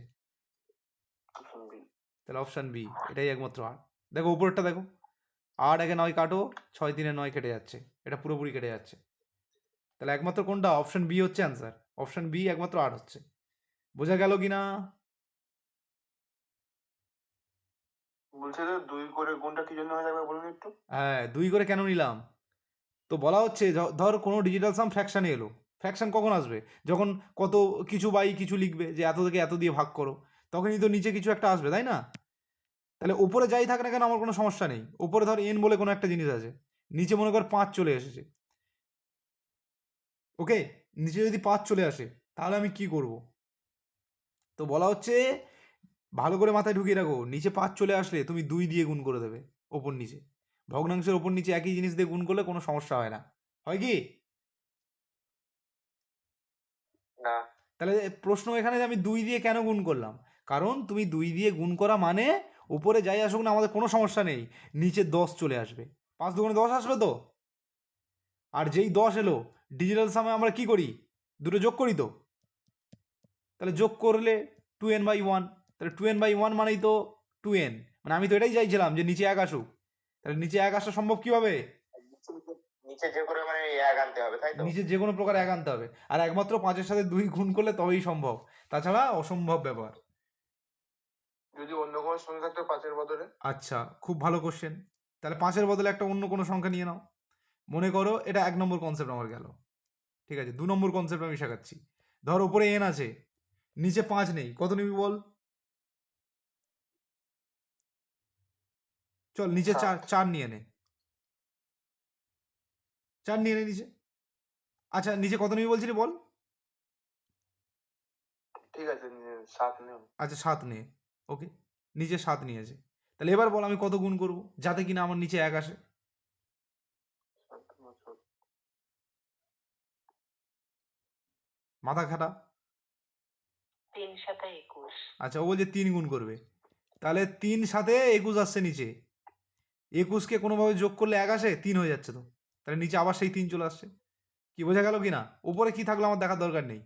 তাহলে অপশন বি, এটাই একমাত্র 8। দেখো উপরেরটা দেখো, 8 একে 9 কাটো, 6 3 9 কেটে যাচ্ছে, এটা পুরোপুরি কেটে যাচ্ছে। তাহলে একমাত্র কোনটা? অপশন বি হচ্ছে অ্যান্সার। অপশন বি একমাত্র 8 হচ্ছে। বোঝা গেল কি না?
বলছে যে 2 করে গুণটা কি জন্য হয়ে যাবে বলুন একটু।
হ্যাঁ, 2 করে কেন নিলাম? তো বলা হচ্ছে ধর কোনো ডিজিটাল সাম ফ্র্যাকশানে এলো। ফ্র্যাকশন কখন আসবে? যখন কত কিছু বাই কিছু লিখবে যে এত থেকে এত দিয়ে ভাগ করো, তখনই তো নিচে কিছু একটা আসবে, তাই না? তাহলে উপরে যাই থাক না কেন আমার কোনো সমস্যা নেই। উপরে ধর এন বলে কোনো একটা জিনিস আছে, নিচে মনে কর 5 চলে এসেছে। ওকে, নিচে যদি 5 চলে আসে তাহলে আমি কি করব? তো বলা হচ্ছে ভালো করে মাথায় ঢুকিয়ে রাখো, নিচে 5 চলে আসলে তুমি 2 দিয়ে গুণ করে দেবে ওপর নিচে। ভগ্নাংশের ওপর নিচে একই জিনিস দিয়ে গুণ করলে কোনো সমস্যা হয় না। হয় কি?
না।
তাহলে প্রশ্ন এখানে যে আমি 2 দিয়ে কেন গুণ করলাম? কারণ তুমি 2 দিয়ে গুণ করা মানে উপরে যাই আসুক না আমাদের কোনো সমস্যা নেই, নিচে 10 চলে আসবে। 5 দুগুণে 10 আসবে তো। আর যেই 10 এলো, ডিজিটাল সামে আমরা কি করি? দুটো যোগ করি তো। তাহলে যোগ করলে 2n/1, তাহলে 2n/1 মানেই তো 2n, মানে আমি তো এটাই চাইছিলাম যে নিচে 1 আসুক। তাহলে নিচে 1 আসা সম্ভব কিভাবে?
নিচে যে করে মানে 1 আনতে হবে তাই তো?
নিচে যে কোনো প্রকার 1 আনতে হবে, আর একমাত্র 5-এর সাথে 2 গুণ করলে তবেই সম্ভব, তাছাড়া অসম্ভব ব্যাপার।
যদি অন্য কোনো সংখ্যা থাকতো 5 এর বদলে।
আচ্ছা, খুব ভালো কোশ্চেন। তাহলে 5-এর বদলে একটা অন্য কোনো সংখ্যা নিয়ে নাও। মনে করো এটা 1 নম্বর কনসেপ্ট আমার গেল। ঠিক আছে, 2 নম্বর কনসেপ্ট আমি শেখাচ্ছি। ধর উপরে n আছে, নিচে 5 নেই, কত নিবি বল? চল নিচে 4 নিয়ে নে। 4 নিয়ে নে নিচে। আচ্ছা, নিচে কত নিবি বলছিলি বল?
ঠিক আছে 7 নেব।
আচ্ছা 7 নে। ওকে, নিচে 7 নিয়েছে। তাহলে এবার বল আমি কত গুণ করব যাতে কিনা আমার নিচে 1 আসে? মাথা খাটা।
3 সাথে 21।
আচ্ছা, ও বলছে 3 গুণ করবে। তাহলে 3 সাথে 21 আসছে নিচে। 21-কে কোনোভাবে যোগ করলে 1 আসে? 3 হয়ে যাচ্ছে তো। তাহলে নিচে আবার সেই 3 চলে আসছে। কি বোঝা গেল কি না? উপরে কি থাকলো আমার দেখার দরকার নেই।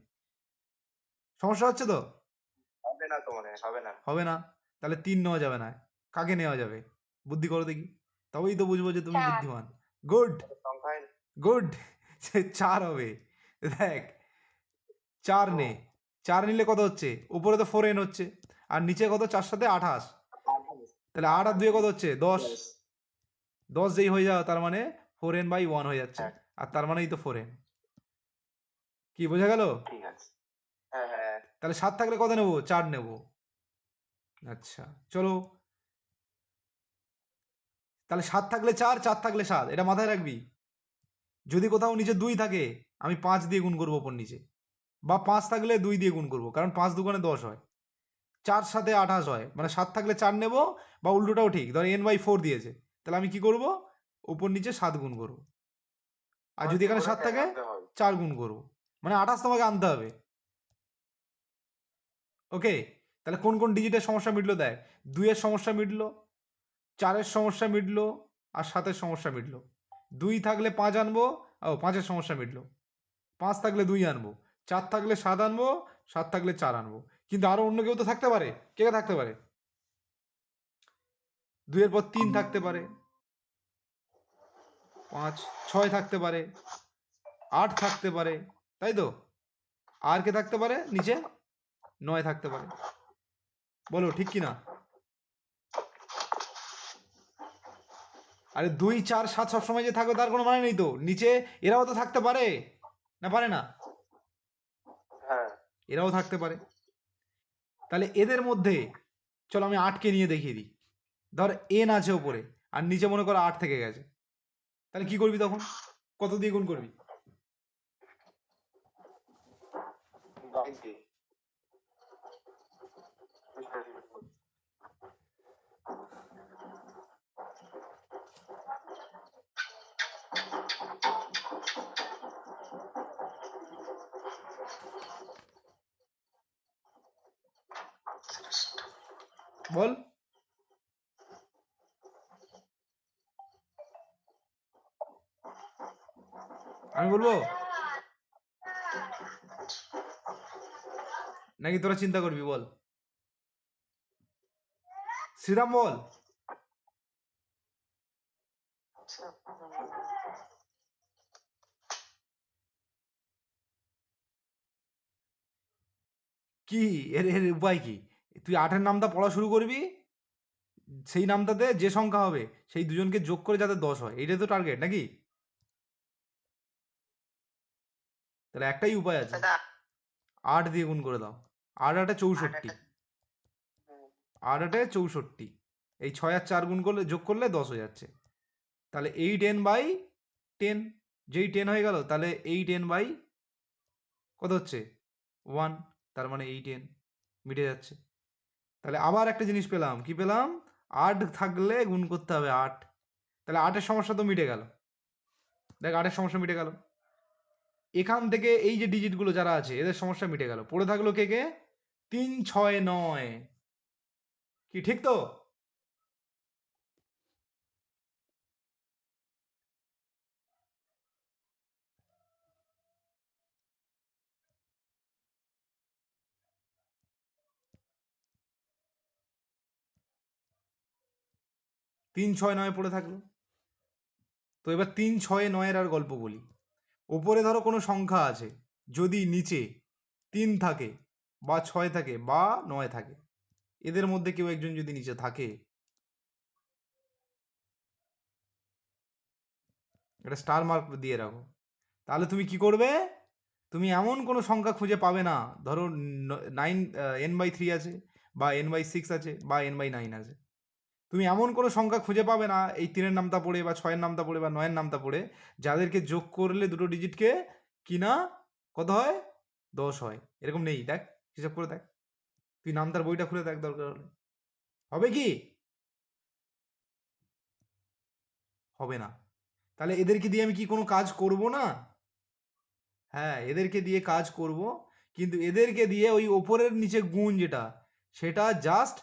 সমস্যা হচ্ছে তো?
হবে না তো মনে হয়, হবে না।
হবে না। তাহলে 3 নেওয়া যাবে না। কাকে নেওয়া যাবে? বুদ্ধি করো দেখি। তবেই তো বুঝবো যে তুমি
4।
বুদ্ধিমান। গুড,
সংখ্যায়
গুড। সে 4 হবে। দেখ, 4 নে। 4 নিলে কত হচ্ছে? উপরে তো 4n হচ্ছে। আর নিচে কত? 4 সাথে 28। তাহলে 8 আর 2 কত হচ্ছে? 10। 10 যেই হয়ে যাও তার মানে 4n/1 হয়ে যাচ্ছে।
হ্যাঁ।
আর তার মানেই তো 4n। কি বোঝা গেল?
ঠিক আছে। হ্যাঁ হ্যাঁ।
তাহলে 7 থাকলে কত নেব? 4 নেব। আচ্ছা, চলো। তাহলে 7 থাকলে 4, 4 থাকলে 7, এটা মাথায় রাখবি। যদি কোথাও নিচে 2 থাকে, আমি 5 দিয়ে গুণ করবো ওপর নিচে। বা 5 থাকলে 2 দিয়ে গুণ করবো, কারণ 5 দুগুণে 10 হয়। 4 সাথে 28 হয়, মানে 7 থাকলে 4 নেব, বা উল্টোটাও ঠিক, ধর n/4 দিয়েছে, তাহলে আমি কি করব? ওপর নিচে 7 গুণ করব। আর যদি এখানে 7 থাকে 4 গুণ করব, মানে 28 তোমাকে আনতে হবে। ওকে, তাহলে কোন কোন ডিজিটের সমস্যা মিটলো দেখ, 2-এর সমস্যা মিটলো, 4-এর সমস্যা মিটলো, আর 7-এর সমস্যা মিটলো। 2 থাকলে 5 আনবো, 5-এর সমস্যা মিটলো। 5 থাকলে 2 আনবো, 4 থাকলে 7 আনবো, 7 থাকলে 4 আনবো। কিন্তু আরো অন্য কেউ তো থাকতে পারে, কে কে থাকতে পারে? 2-এর পর 3 থাকতে পারে, 5, 6 থাকতে পারে, 8 থাকতে পারে, তাই তো? আর কে থাকতে পারে নিচে? 9 থাকতে পারে। বলো ঠিক কি না? আরে 2, 4, 7 সবসময় যে থাকবে তার কোনো মানে নেই তো, নিচে এরাও তো থাকতে পারে, না পারে না?
হ্যাঁ
এরাও থাকতে পারে। তাহলে এদের মধ্যে চলো আমি 8কে নিয়ে দেখিয়ে দিই। ধর এন আছে ওপরে, আর নিচে মনে করো 8 থেকে গেছে, তাহলে কি করবি তখন? কত দিয়ে গুণ করবি?
22 দিয়ে।
বল। আমি বলবো নাকি তোরা চিন্তা করবি? বল শ্রীরাম, বল। কি এর এর উপায় কি? তুই 8-এর নামটা পড়া শুরু করবি, সেই নামটাতে যে সংখ্যা হবে সেই দুজনকে যোগ করে যাতে 10 হয়, এইটাই তো টার্গেট নাকি? তাহলে একটাই উপায় আছে,
দাদা
8 দিয়ে গুণ করে দাও। 8 8 64,
8
8 8 64, এই 6 আর 4 গুণ করলে যোগ করলে 10 হয়ে যাচ্ছে। তাহলে 8n/10, যেই 10 হয়ে গেল তাহলে 8n/ কত হচ্ছে 1, তার মানে 8n মিটে যাচ্ছে। তাহলে আবার একটা জিনিস পেলাম, কি পেলাম? 8 থাকলে গুণ করতে হবে 8, তাহলে 8-এর সমস্যা তো মিটে গেল। দেখ 8-এর সমস্যা মিটে গেল। এখান থেকে এই যে ডিজিটগুলো যারা আছে এদের সমস্যা মিটে গেল। পড়ে থাকলো কে কে? 3 6 9, কি ঠিক তো? 3 6 9 পড়ে থাকলো। তো এবার 3 6 9 আর গল্প বলি। ওপরে ধরো কোনো সংখ্যা আছে, যদি নিচে 3 থাকে বা 6 থাকে বা 9 থাকে, এদের মধ্যে কেউ একজন যদি নিচে থাকে, এটা স্টার মার্ক দিয়ে রাখো, তাহলে তুমি কি করবে? তুমি এমন কোনো সংখ্যা খুঁজে পাবে না, ধরো 9 n/3 আছে, বা n/6 আছে, বা n/9 আছে। তুমি এমন কোনো সংখ্যা খুঁজে পাবে না এই 3-এর নামটা পড়ে বা 6-এর নামটা পড়ে বা 9-এর নামটা পড়ে, যাদেরকে যোগ করলে দুটো ডিজিটকে কিনা কত হয়? 10 হয়। এরকম নেই, দেখ হিসাব করে দেখ, তুই নামতার বইটা খুলে দেখ দরকার হলে। হবে কি? হবে না। তাহলে এদেরকে দিয়ে আমি কি কোনো কাজ করব না? হ্যাঁ, এদেরকে দিয়ে কাজ করব, কিন্তু এদেরকে দিয়ে ওই ওপরের নিচে গুণ যেটা, সেটা জাস্ট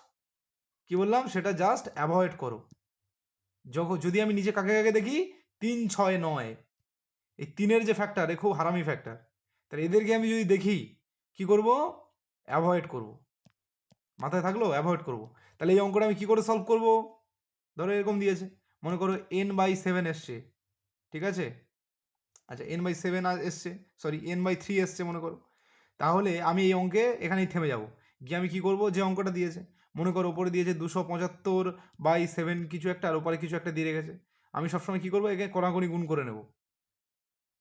কি বললাম, সেটা জাস্ট অ্যাভয়েড করো। যখন যদি আমি নিচে কাকে কাকে দেখি, 3 6 9, এই 3-এর যে ফ্যাক্টর, এ খুব হারামি ফ্যাক্টর। তাহলে এদেরকে আমি যদি দেখি, কি করব? অ্যাভয়েড করব। মাথায় থাকলো? অ্যাভয়েড করব। তাহলে এই অঙ্কটা আমি কি করে সলভ করব? ধরো এরকম দিয়েছে, মনে করো n/7 এসছে, ঠিক আছে? আচ্ছা n/7 এসছে, সরি n/3 এসছে মনে করো। তাহলে আমি এই অঙ্কে এখানেই থেমে যাব, গিয়ে আমি কি করব? যে অঙ্কটা দিয়েছে, মনে করো ওপরে দিয়েছে 275/7 কিছু একটা, আর ওপরে কিছু একটা দিয়ে রেখেছে, আমি সবসময় কি করবো? একে কড়াকড়ি গুণ করে নেব।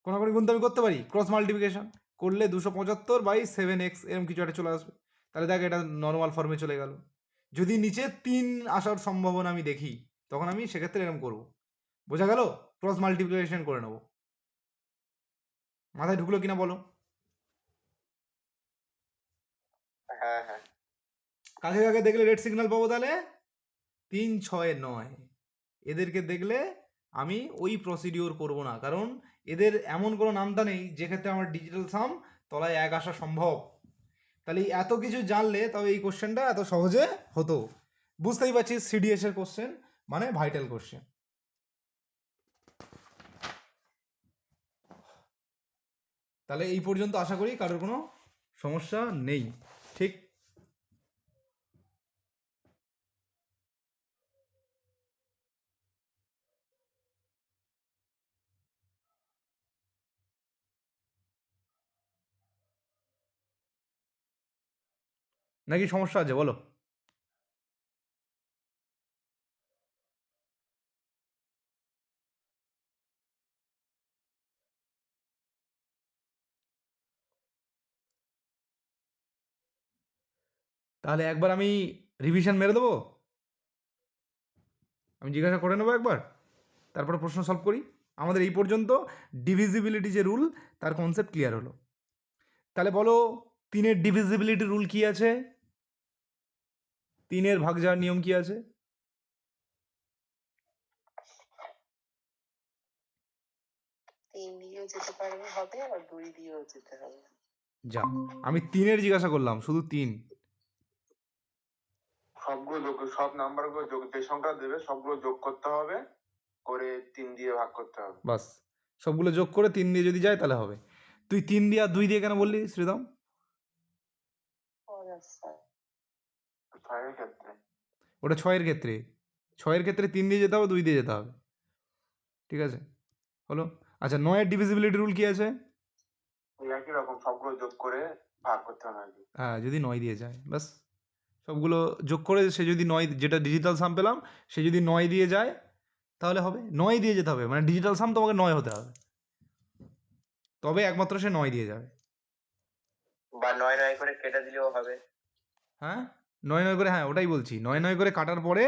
কড়াকড়ি গুণ তো আমি করতে পারি, ক্রস মাল্টিপ্লিকেশন করলে 275/7x এরকম কিছু একটা চলে আসবে। তাহলে দেখ এটা নর্মাল ফর্মে চলে গেল। যদি নিচে 3 আসার সম্ভাবনা আমি দেখি, তখন আমি সেক্ষেত্রে এরকম করব। বোঝা গেল? ক্রস মাল্টিপ্লিকেশন করে নেব। মাথায় ঢুকলো কিনা বলো?
হ্যাঁ হ্যাঁ
কাকে কাকে দেখলে রেড সিগন্যাল পাবো তাহলে? 3 6 9, এদেরকে দেখলে আমি ওই প্রসিডিওর করব না, কারণ এদের এমন কোনো নামতা নেই যে ক্ষেত্রে আমার ডিজিটাল সাম তলায় 1 আসা সম্ভব। তাহলে এই এত কিছু জানলে তবে এই কোশ্চেনটা এত সহজে হতো। বুঝতেই পারছিস সিডিএস এর কোশ্চেন মানে ভাইটাল কোশ্চেন। তাহলে এই পর্যন্ত আশা করি কারোর কোনো সমস্যা নেই, ঠিক? নাকি সমস্যা আছে বলো? তাহলে একবার আমি রিভিশন মেরে দেবো, আমি জিজ্ঞাসা করে নেবো একবার, তারপরে প্রশ্ন সলভ করি। আমাদের এই পর্যন্ত ডিভিজিবিলিটি যে রুল তার কনসেপ্ট ক্লিয়ার হলো। তাহলে বলো 3-এর ডিভিজিবিলিটি রুল কি আছে? 3-এর ভাগ যাওয়ার নিয়ম কি আছে?
তিন দিয়েও যেতে পারবে হবে, আর 2 দিয়েও যেতে হবে।
যা, আমি 3-এর জিজ্ঞাসা করলাম, শুধু 3।
সবগুলো যোগ, সব নাম্বারগুলো যোগ, যে সংখ্যা দেবে সবগুলো যোগ করতে হবে, করে 3 দিয়ে ভাগ করতে হবে।
বাস, সবগুলো যোগ করে 3 দিয়ে যদি যায় তাহলে হবে। তুই 3 দিয়ে আর 2 দিয়ে কেন বললি শ্রীরাম?
ছয়ের ক্ষেত্রে।
ওটা 6-এর ক্ষেত্রে, 6-এর ক্ষেত্রে 3 দিয়ে যেতে হবে, 2 দিয়ে যেতে হবে, ঠিক আছে? হলো। আচ্ছা 9-এর ডিভিজিবিলিটি রুল কি আছে?
ওই একই রকম, সবগুলো যোগ করে ভাগ করতে হবে আর কি।
হ্যাঁ, যদি 9 দিয়ে যায় ব্যাস, সবগুলো যোগ করে সে যদি 9, যেটা ডিজিটাল সাম পেলাম, সে যদি 9 দিয়ে যায় তাহলে হবে। 9 দিয়ে যেতে হবে, মানে ডিজিটাল সাম তোমাকে 9 হতে হবে, তবে একমাত্র সে 9 দিয়ে যাবে।
বা 9 করে কেটে দিলেও হবে।
হ্যাঁ 9 করে, হ্যাঁ ওটাই বলছি, 9 করে কাটার পরে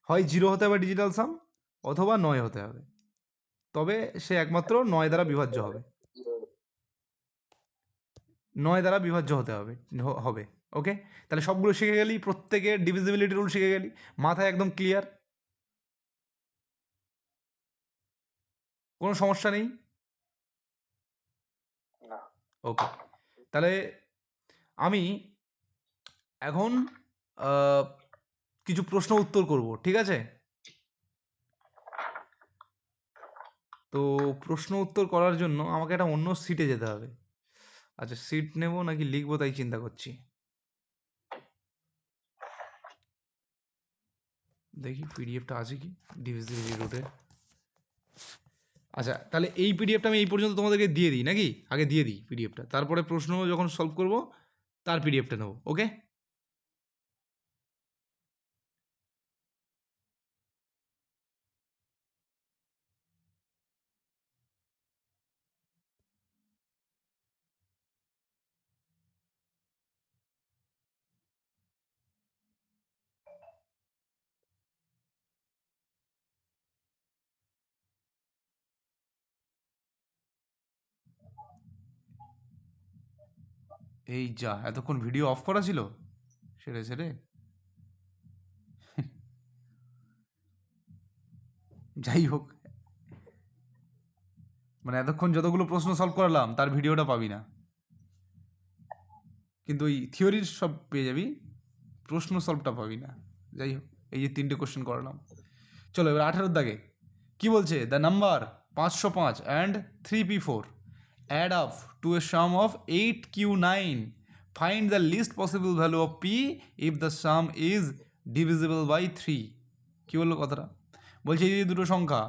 হয় 0 হতে হবে ডিজিটাল সাম, অথবা 9 হতে হবে, তবে সে একমাত্র 9 দ্বারা বিভাজ্য হবে, 9 দ্বারা বিভাজ্য হতে হবে হবে। ওকে, তাহলে সবগুলো শিখে গেলি, প্রত্যেকের ডিভিজিবিলিটি রুল শিখে গেলি, মাথায় একদম ক্লিয়ার, কোনো সমস্যা নেই?
না।
ওকে, তাহলে আমি এখন কিছু প্রশ্ন উত্তর করব, ঠিক আছে? তো প্রশ্ন উত্তর করার জন্য আমাকে একটা অন্য সিটে যেতে হবে। আচ্ছা সিট নেব নাকি লিখবো তাই চিন্তা করছি। দেখি পিডিএফটা আছে কি ডিভিজিবিলিটি রুটের। আচ্ছা তাহলে এই পিডিএফটা আমি এই পর্যন্ত তোমাদেরকে দিয়ে দিই নাকি? আগে দিয়ে দিই পিডিএফটা, তারপরে প্রশ্ন যখন সলভ করব তার পিডিএফটা নেবো। ওকে, এই যা, এতক্ষণ ভিডিও অফ করা ছিল, সেরে সেরে যাই হোক, মানে এতক্ষণ যতগুলো প্রশ্ন সলভ করালাম তার ভিডিওটা পাবি না, কিন্তু ওই থিওরির সব পেয়ে যাবি, প্রশ্ন সলভটা পাবি না। যাই হোক, এই যে 3টে কোশ্চেন করালাম, চলো এবার 18 দাগে কি বলছে? The number 505 and 3p4 add up to a sum of 8q9, find the least possible value of p if the sum is divisible by 3। কি বললো কথাটা? বলছে এই যে দুটো সংখ্যা,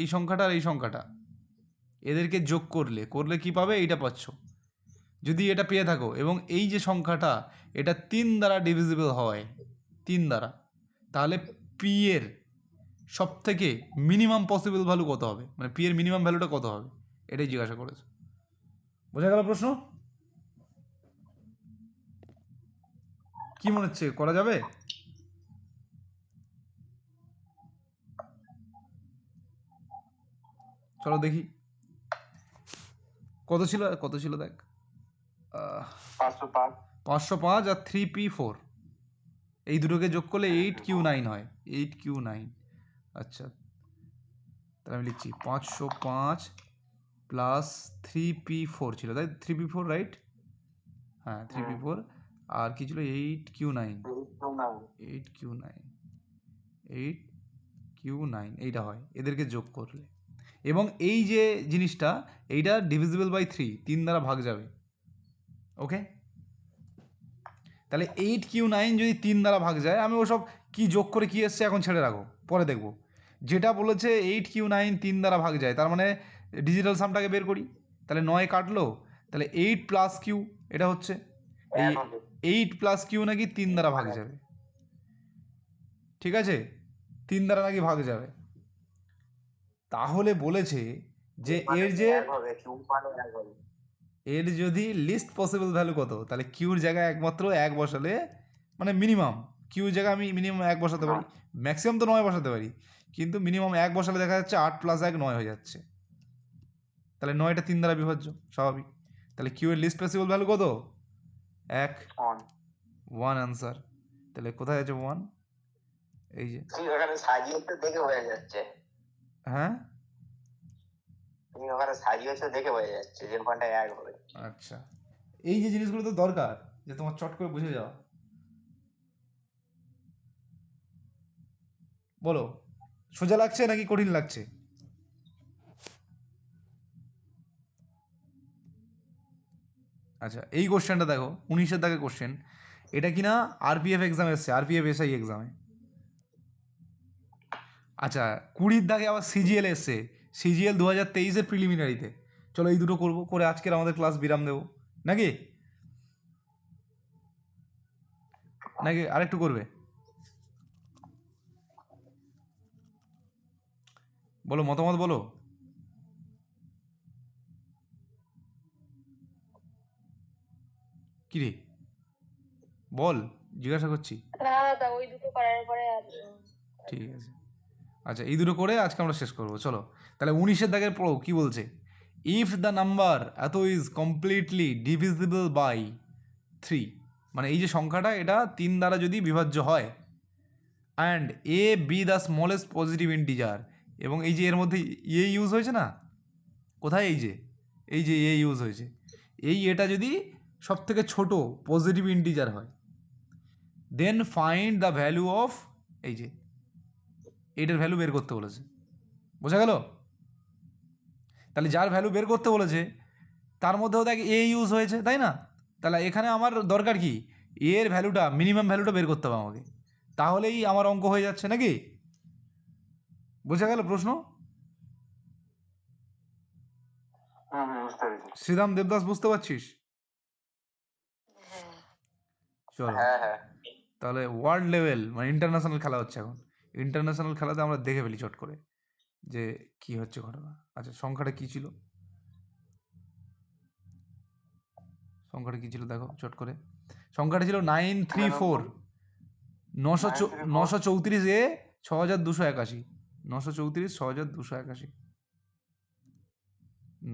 এই সংখ্যাটা আর এই সংখ্যাটা, এদেরকে যোগ করলে করলে কি পাবে? এইটা পাচ্ছ। যদি এটা পেয়ে থাকো এবং এই যে সংখ্যাটা এটা 3 দ্বারা ডিভিজিবল হয়, 3 দ্বারা, তাহলে পি এর সব থেকে মিনিমাম পসিবল ভ্যালু কত হবে, মানে পি এর মিনিমাম ভ্যালুটা কত হবে, এটাই জিজ্ঞাসা করেছে। বোঝা গেল প্রশ্ন? কি মনে হচ্ছে করা যাবে? চলো দেখি কত ছিল, কত ছিল দেখ,
505।
505 আর 3p4, এই দুটোকে যোগ করলে 8q9 হয়, 8q9। আচ্ছা তাহলে আমি লিখছি 505 প্লাস 3p4 ছিল, তাই 3p4 রাইট? হ্যাঁ 3p4 আর কি ছিল 8Q9, 8Q9 এইটা হয় এদেরকে যোগ করলে। এবং এই যে জিনিসটা এইটা ডিভিজিবল বাই 3, 3 দ্বারা ভাগ যাবে। ওকে, তাহলে 8Q9 যদি 3 দ্বারা ভাগ যায়, আমি ওসব কি যোগ করে কি এসছে এখন ছেড়ে রাখো, পরে দেখবো। যেটা বলেছে 8Q9 3 দ্বারা ভাগ যায়, তার মানে ডিজিটাল সামটাকে বের করি। তাহলে 9 কাটলো, তাহলে 8 প্লাস কিউ এটা হচ্ছে এই 8 প্লাস কিউ নাকি 3 দ্বারা ভাগ যাবে। ঠিক আছে, 3 দ্বারা নাকি ভাগ যাবে। তাহলে বলেছে যে এর যদি লিস্ট পসিবল ভ্যালু কত, তাহলে কিউর জায়গায় একমাত্র 1 বসালে, মানে মিনিমাম কিউর জায়গায় আমি মিনিমাম 1 বসাতে পারি, ম্যাক্সিমাম তো 9 বসাতে পারি, কিন্তু মিনিমাম 1 বসালে দেখা যাচ্ছে 8 + 1 9 হয়ে যাচ্ছে। তাহলে 9টা 3 দ্বারা বিভাজ্য, স্বাভাবিক। তাহলে কিউ এর লিস্ট পসিবল ভ্যালু কত? 1 আনসার। তাহলে কোথায় আছে 1? এই যে
ওখানে সাজিয়েছে দেখে বোঝা যাচ্ছে।
হ্যাঁ,
তুমি ওখানে সাজিয়েছে দেখে বোঝা যাচ্ছে যে ওখানটা 1 হবে।
আচ্ছা, এই যে জিনিসগুলো তো দরকার যে তোমার চট করে বুঝে যাওয়া। বলো, সোজা লাগছে নাকি কঠিন লাগছে? আচ্ছা, এই কোশ্চেনটা দেখো, 19-এর দাগের কোশ্চেন। এটা কিনা আরপিএফ এক্সাম এসছে, আরপিএফ এসআই এক্সামে। আচ্ছা, 20-র দাগে আবার সিজিএল এসছে, সিজিএল 2023-এর প্রিলিমিনারিতে। চলো এই দুটো করবো, করে আজকের আমাদের ক্লাস বিরাম দেবো নাকি নাকি আরেকটু করবে? বলো, মতামত বলো। কি রে বল, জিজ্ঞাসা করছি।
না দাদা, ওই দুটো করার পরে আর
ঠিক আছে, আচ্ছা এই দুটো করে আজকে আমরা শেষ করবো। চলো তাহলে 19-এর দাগের পড়ো কি বলছে। ইফ দ্য নাম্বার এত ইজ কমপ্লিটলি ডিভিজিবল বাই 3, মানে এই যে সংখ্যাটা এটা 3 দ্বারা যদি বিভাজ্য হয়, and A B the smallest positive integer, এবং এই যে এর মধ্যে এ ইউজ হয়েছে না, কোথায় এই যে এ ইউজ হয়েছে, এই এটা যদি সব থেকে ছোট পজিটিভ ইন্টিজার হয়, then find the value of, এই যে এটার ভ্যালু বের করতে বলেছে। বোঝা গেল? তাহলে যার ভ্যালু বের করতে বলেছে তার মধ্যেও দেখ এ ইউজ হয়েছে, তাই না? তাহলে এখানে আমার দরকার কি, এর ভ্যালুটা, মিনিমাম ভ্যালুটা বের করতে হবে আমাকে, তাহলেই আমার অঙ্ক হয়ে যাচ্ছে নাকি? বোঝা গেল প্রশ্ন? শ্রীরাম দেবদাস, বুঝতে পারছিস? চলো তাহলে ওয়ার্ল্ড লেভেল মানে ইন্টারন্যাশনাল খেলা হচ্ছে এখন। ইন্টারন্যাশনাল খেলাতে আমরা দেখে ফেলি চট করে যে কি হচ্ছে ঘটনা। আচ্ছা, সংখ্যাটা কি ছিল, দেখো চট করে। সংখ্যাটা ছিল 934, 934 এ 6281, 934 6281,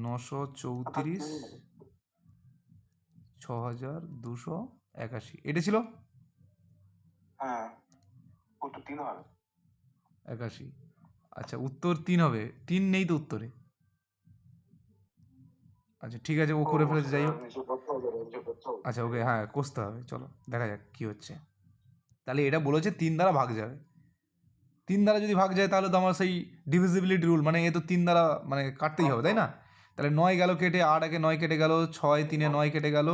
934 6281, এটা ছিল 81। আচ্ছা, উত্তর 3 হবে, 3 নেই তো উত্তরে। আচ্ছা ঠিক আছে, ও করে ফেলেছে, যাই হোক। আচ্ছা ওকে, হ্যাঁ কষতে হবে, চলো দেখা যাক কি হচ্ছে। তাহলে এটা বলেছে 3 দ্বারা ভাগ যাবে। 3 দ্বারা যদি ভাগ যায় তাহলে তো আমার সেই ডিভিজিবিলিটি রুল, মানে এ তো 3 দ্বারা মানে কাটতেই হবে, তাই না? তাহলে 9 গেল কেটে, 8 একে 9 কেটে গেল, 6 3 9 কেটে গেল,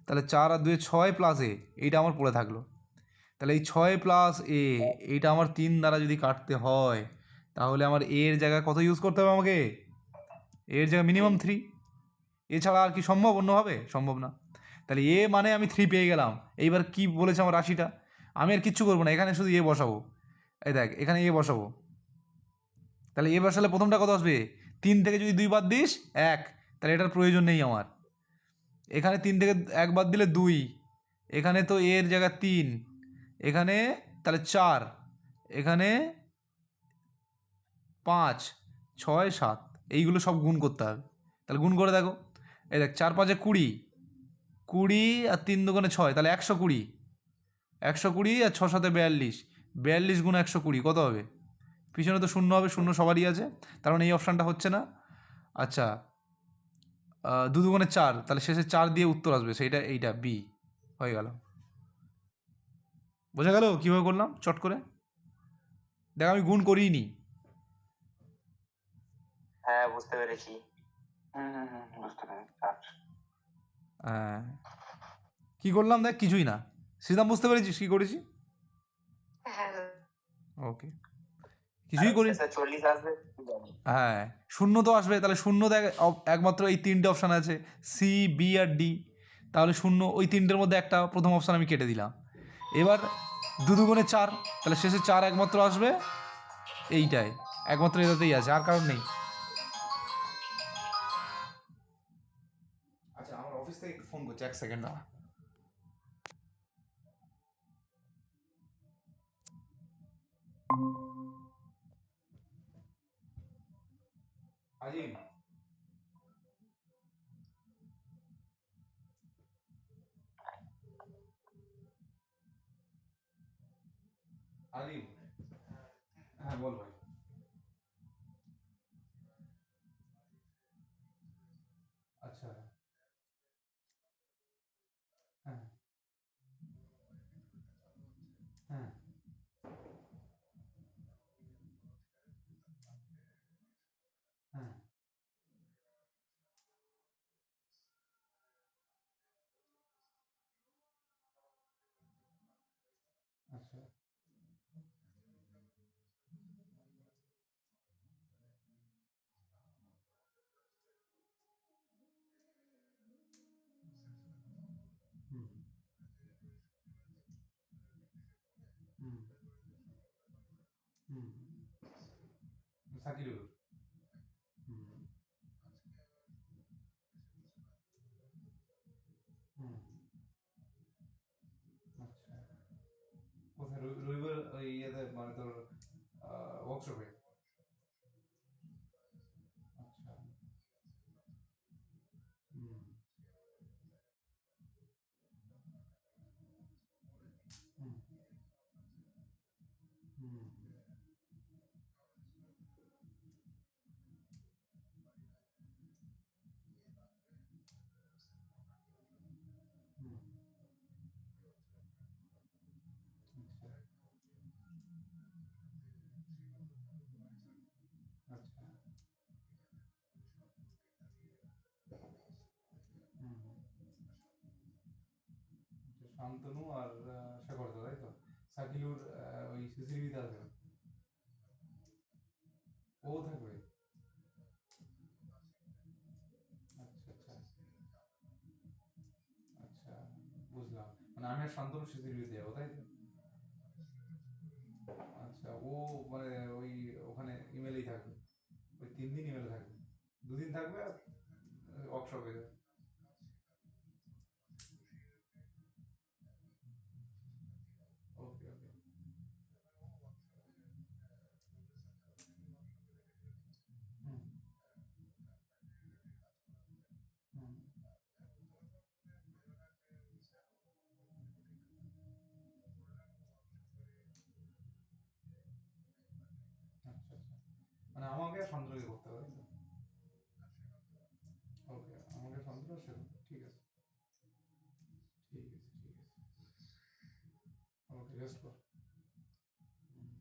তাহলে 4 আর 2 6 প্লাস এ, এইটা আমার পড়ে থাকলো। তাহলে এই 6 প্লাস এ, এইটা আমার 3 দ্বারা যদি কাটতে হয়, তাহলে আমার এর জায়গায় কত ইউজ করতে হবে আমাকে? এর জায়গায় মিনিমাম 3, এছাড়া আর কি সম্ভব অন্যভাবে? সম্ভব না। তাহলে এ মানে আমি 3 পেয়ে গেলাম। এইবার কি বলেছে আমার রাশিটা, আমি আর কিচ্ছু করবো না, এখানে শুধু এ বসাবো। এই দেখ, এখানে এ বসাবো। তাহলে এ বসালে প্রথমটা কত আসবে? 3 থেকে যদি 2 বাদ দিস 1, তাহলে এটার প্রয়োজন নেই আমার। এখানে 3 থেকে 1 বাদ দিলে 2, এখানে তো এর জায়গায় 3, এখানে তাহলে 4, এখানে 5 6 7, এইগুলো সব গুণ করতে হবে। তাহলে গুণ করে দেখো, এই দেখ 4 5 20, 20 আর 3 2 6, তাহলে 120, 120 আর 6 7 42, 42 গুণ 120 কত হবে? পিছনে তো শূন্য হবে, শূন্য সবারই আছে, তার মানে এই অপশানটা হচ্ছে না। আচ্ছা, 2 2 4, তাহলে শেষে 4 দিয়ে উত্তর আসবে, সেইটা এইটা বি হয়ে গেল। বোঝা গেল কীভাবে করলাম চট করে? দেখ আমি গুণ করিনি।
হ্যাঁ বুঝতে পেরেছি।
বুঝতে পেরেছি। আচ্ছা
হ্যাঁ, কী করলাম দেখ, কিছুই না। শ্রীরাম বুঝতে পেরেছিস কী করেছি?
হ্যাঁ
ওকে, কিছুই করি।
40 আসবে কি জানি।
হ্যাঁ, শূন্য তো আসবে, তাহলে শূন্য দেখ একমাত্র এই তিনটে অপশান আছে, সি, বি আর ডি। তাহলে শূন্য, ওই তিনটের মধ্যে একটা প্রথম অপশান আমি কেটে দিলাম। এবার 2 দুগুণে 4, তাহলে শেষে 4 একমাত্র আসবে এইটাই, একমাত্র এটাতেই আছে, আর কারণ নেই। আচ্ছা, আমার অফিস থেকে ফোন করছে, 1 সেকেন্ড দাঁড়া। আজিম, আজিম, হ্যাঁ বল ভাই। আচ্ছা, হ্যাঁ হ্যাঁ হ্যাঁ, আচ্ছা হুম হুম হুম, সাকিরুর, হুম হুম, আচ্ছা। কোথায় রবিবার ওই ইয়েতে, মানে তোর ওয়ার্কশপে? আচ্ছা, হুম হুম হুম, হুম, আচ্ছা আচ্ছা, হুম, আচ্ছা, শান্তনু আর শেখরদা, তাই তো? সাকিলুর ওই সিসিটিভিতে আছে, ও থাকবে। আচ্ছা আচ্ছা আচ্ছা, বুঝলাম। মানে আমি আর শান্তনু সিসিটিভিতে যাবো, তাই তো? আচ্ছা, ও মানে ওই ওখানে ইমেলেই থাকবে, ওই 3 দিন ইমেলে থাকবে, 2 দিন থাকবে আর ওয়ার্কশপে যাবে। ওকে ওকে, হুম হুম, আচ্ছা আচ্ছা, মানে আমাকে আর শান্তনুকে করতে হবে, তাই তো? ওকে, আমাকে শান্তনু আর শেখর, ঠিক আছে ঠিক আছে ঠিক আছে, ওকে রেস্ট কর। হুম।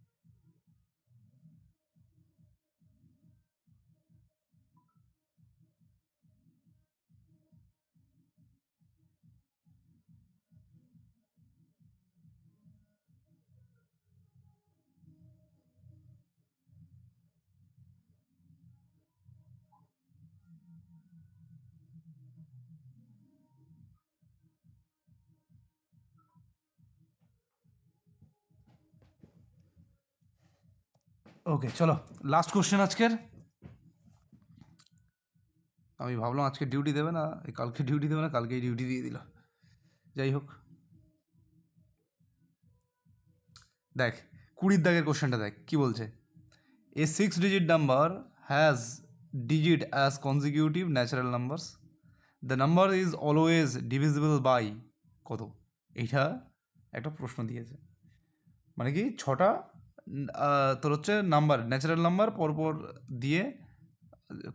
ওকে চলো, লাস্ট কোশ্চেন আজকের। আমি ভাবলাম আজকে ডিউটি দেবে না, কালকে ডিউটি দেবে না, কালকেই ডিউটি দিয়ে দিল। যাই হোক, দেখ 20 দাগের কোশ্চেনটা দেখ কি বলছে। A 6 digit number has digit as consecutive natural numbers, the number is always divisible by কত? এইটা একটা প্রশ্ন দিয়েছে, মানে কি 6টা তোর হচ্ছে নাম্বার, ন্যাচারাল নাম্বার পরপর দিয়ে,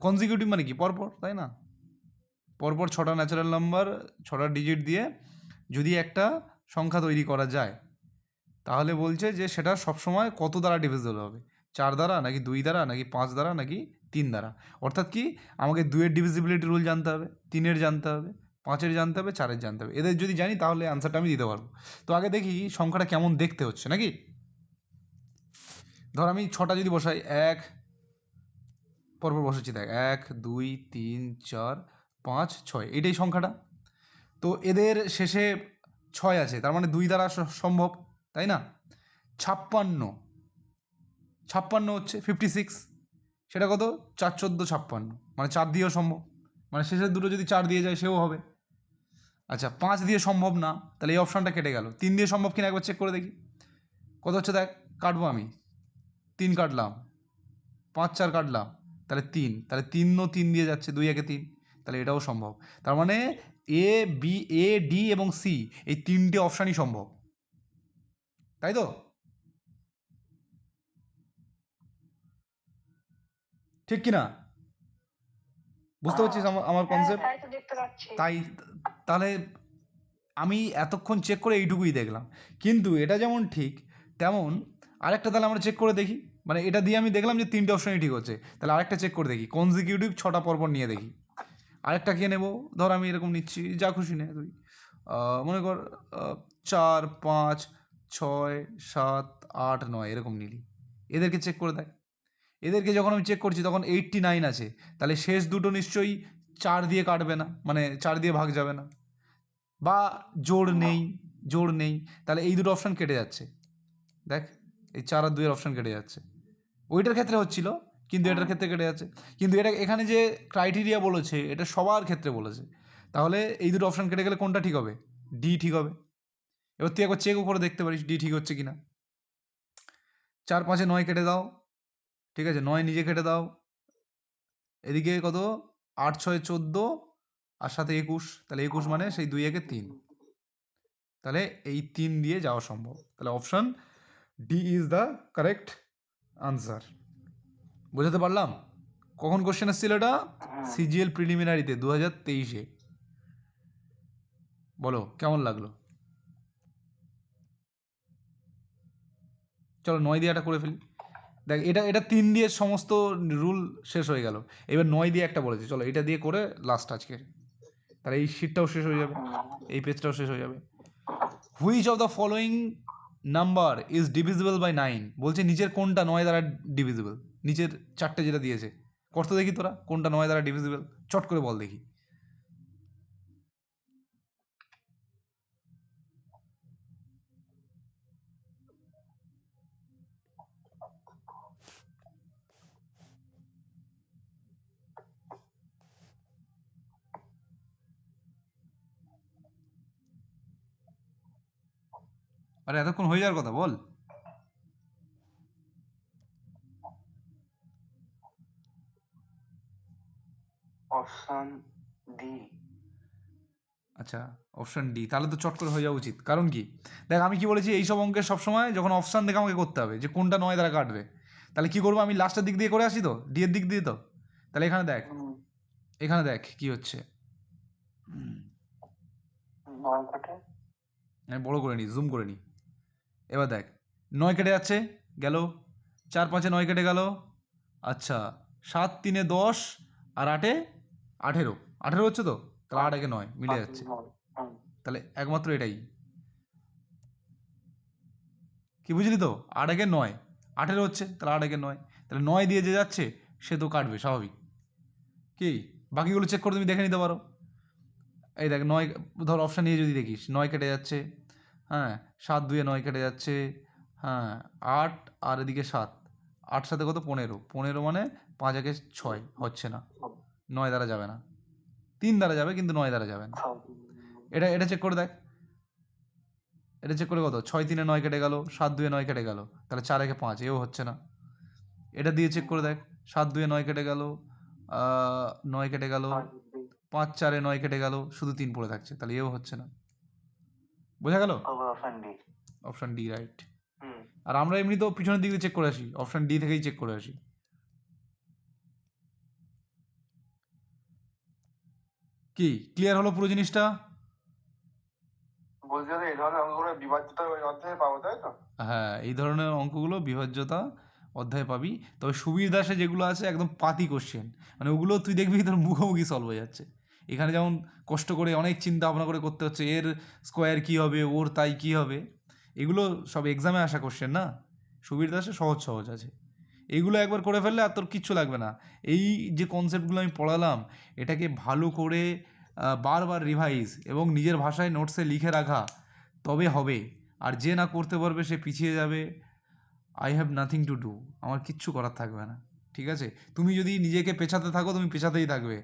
কনজিকিউটিভ মানে কি পরপর, তাই না? পরপর 6টা ন্যাচারাল নাম্বার, 6টা ডিজিট দিয়ে যদি একটা সংখ্যা তৈরি করা যায় তাহলে বলছে যে সেটা সবসময় কত দ্বারা ডিভিজিবল হবে, 4 দ্বারা নাকি 2 দ্বারা নাকি 5 দ্বারা নাকি 3 দ্বারা। অর্থাৎ কি আমাকে 2-এর ডিভিজিবিলিটি রুল জানতে হবে, 3-এর জানতে হবে, 5-এর জানতে হবে, 4-এর জানতে হবে। এদের যদি জানি তাহলে অ্যান্সারটা আমি দিতে পারবো। তো আগে দেখি সংখ্যাটা কেমন দেখতে হচ্ছে নাকি। ধর আমি 6টা যদি বসাই, এক পরপর বসাচ্ছি, দেখ 1 2 3 4 5 6, এটাই সংখ্যাটা। তো এদের শেষে 6 আছে, তার মানে 2 দ্বারা সম্ভব, তাই না? 56 হচ্ছে 56, সেটা কত? 4 14 56, মানে 4 দিয়েও সম্ভব, মানে শেষের দুটো যদি 4 দিয়ে যায় সেও হবে। আচ্ছা 5 দিয়ে সম্ভব না, তাহলে এই অপশানটা কেটে গেল। 3 দিয়ে সম্ভব কিনা একবার চেক করে দেখি। কত হচ্ছে দেখ, কাটবো আমি, 3 কাটলাম, 5 4 কাটলাম, তাহলে 3, তাহলে 3ও 3 দিয়ে যাচ্ছে, 2 একে 3, তাহলে এটাও সম্ভব। তার মানে এ বি, এ ডি এবং সি এই 3টে অপশানই সম্ভব, তাই তো? ঠিক কি না? বুঝতে পারছিস আমার
হ্যাঁ,
কনসেপ্ট?
তাই তো দেখতে পাচ্ছি।
তাহলে আমি এতক্ষণ চেক করে এইটুকুই দেখলাম, কিন্তু এটা যেমন ঠিক তেমন আরেকটা তাহলে আমরা চেক করে দেখি। মানে এটা দিয়ে আমি দেখলাম যে 3টে অপশানই ঠিক হচ্ছে, তাহলে আরেকটা চেক করে দেখি, কনজিকিউটিভ 6টা পরপর নিয়ে দেখি। আরেকটা কে নেব, ধর আমি এরকম নিচ্ছি, যা খুশি নে তুই, মনে কর 4 5 6 7 8 9 এরকম নিলি। এদেরকে চেক করে দেখ। এদেরকে যখন আমি চেক করছি তখন 89 আছে, তাহলে শেষ দুটো নিশ্চয়ই 4 দিয়ে কাটবে না, মানে 4 দিয়ে ভাগ যাবে না, বা জোড় নেই, তাহলে এই দুটো অপশান কেটে যাচ্ছে। দেখ এই 4 আর 2-এর অপশান কেটে যাচ্ছে। ওইটার ক্ষেত্রে হচ্ছিল, কিন্তু এটার ক্ষেত্রে কেটে যাচ্ছে। কিন্তু এটা এখানে যে ক্রাইটেরিয়া বলেছে এটা সবার ক্ষেত্রে বলেছে, তাহলে এই দুটো অপশান কেটে গেলে কোনটা ঠিক হবে? ডি ঠিক হবে। এবার তুই একবার চেকও করে দেখতে পারিস ডি ঠিক হচ্ছে কিনা। 4 5-এ 9 কেটে দাও, ঠিক আছে, 9 নিজে কেটে দাও, এদিকে কত 8 6 14 আর সাথে 21, তাহলে 21 মানে সেই 2 একে 3, তাহলে এই 3 দিয়ে যাওয়া সম্ভব। তাহলে option D is the correct answer. বোঝাতে পারলাম? কখন কোশ্চেন এসেছিল এটা? সিজিএল প্রিলিমিনারিতে 2023-এ। বলো কেমন লাগলো? চলো 9 দিয়ে একটা করে ফেলি। দেখ এটা 3 দিয়ে সমস্ত রুল শেষ হয়ে গেল, এবার 9 দিয়ে একটা বলেছে, চলো এটা দিয়ে করে লাস্ট আজকের, তাহলে এই শিটটাও শেষ হয়ে যাবে, এই পেজটাও শেষ হয়ে যাবে। Which of the following number is divisible by 9, বলছে নিচের কোনটা 9 দ্বারা ডিভিজিবল? নিচের 4টে যেটা দিয়েছে কত দেখি তোরা, কোনটা 9 দ্বারা ডিভিজিবল চট করে বল দেখি। আরে এতক্ষণ হয়ে যাওয়ার কথা, বল।
Option D.
আচ্ছা অপশন ডি, তাহলে তো চট করে হয়ে যাওয়া উচিত। কারণ কি দেখ আমি কি বলেছি, এইসব অঙ্কের সবসময় যখন অপশান দেখে আমাকে করতে হবে যে কোনটা 9 দ্বারা কাটবে, তাহলে কি করবো আমি লাস্টের দিক দিয়ে করে আসি তো, ডি এর দিক দিয়ে। তো তাহলে এখানে দেখ, এখানে দেখ কি হচ্ছে, আমি বড় করে নিই, জুম করে নিই। এবার দেখ 9 কেটে যাচ্ছে, গেল, 4 5-এ 9 কেটে গেল, আচ্ছা 7 3-এ 10 আর 8-এ 18, 18 হচ্ছে তো, তাহলে 8 একে 9 মিলে যাচ্ছে, তাহলে একমাত্র এটাই। কি বুঝলি তো, 8 একে 9, 18 হচ্ছে, তাহলে 8 একে 9, তাহলে 9 দিয়ে যে যাচ্ছে সে তো কাটবে স্বাভাবিক। কি বাকিগুলো চেক করে তুমি দেখে নিতে পারো। এই দেখ 9, ধর অপশান নিয়ে যদি দেখিস 9 কেটে যাচ্ছে, হ্যাঁ 7 2-এ 9 কেটে যাচ্ছে, হ্যাঁ 8 আর এদিকে 7, 8 সাথে কত 15, 15 মানে 5 একে 6 হচ্ছে না, 9 দ্বারা যাবে না, 3 দ্বারা যাবে কিন্তু 9 দ্বারা যাবে না। এটা চেক করে দেখ, এটা চেক করে কত 6 3-এ 9 কেটে গেল, 7 2-এ 9 কেটে গেল, তাহলে 4 একে 5 এও হচ্ছে না। এটা দিয়ে চেক করে দেখ, 7 2-এ 9 কেটে গেল, 9 কেটে গেল, 5 4-এ 9 কেটে গেল, শুধু 3 পড়ে থাকছে, তাহলে এও হচ্ছে না। বোঝা গেল? Option D right. আর আমরা এমনি তো পিছনের দিকে চেক করে আসি, অপশন ডি থেকেই চেক করে আসি। কি ক্লিয়ার হলো পুরো জিনিসটা?
বলছি দাদা এই ধরনের অঙ্কগুলো বিভাজ্যতা ওই অধ্যায়ে পাবো তাই তো?
হ্যাঁ, এই ধরনের অঙ্কগুলো বিভাজ্যতা অধ্যায়ে পাবি। তবে সুবীর দাসে যেগুলো আছে একদম পাতি কোশ্চেন, মানে ওগুলো তুই দেখবি তোর মুখোমুখি সলভ হয়ে যাচ্ছে। এখানে যেমন কষ্ট করে অনেক চিন্তা ভাবনা করে করতে হচ্ছে, এর স্কোয়ার কী হবে, ওর তাই কী হবে, এগুলো সব এক্সামে আসা কোশ্চেন না। সুবীর দাসে সহজ সহজ আছে, এইগুলো একবার করে ফেললে আর তোর কিচ্ছু লাগবে না। এই যে কনসেপ্টগুলো আমি পড়ালাম, এটাকে ভালো করে বারবার রিভাইজ এবং নিজের ভাষায় নোটসে লিখে রাখা, তবে হবে। আর যে না করতে পারবে সে পিছিয়ে যাবে। I have nothing to do, আমার কিচ্ছু করার থাকবে না। ঠিক আছে, তুমি যদি নিজেকে পেছাতে থাকো তুমি পেছাতেই থাকবে।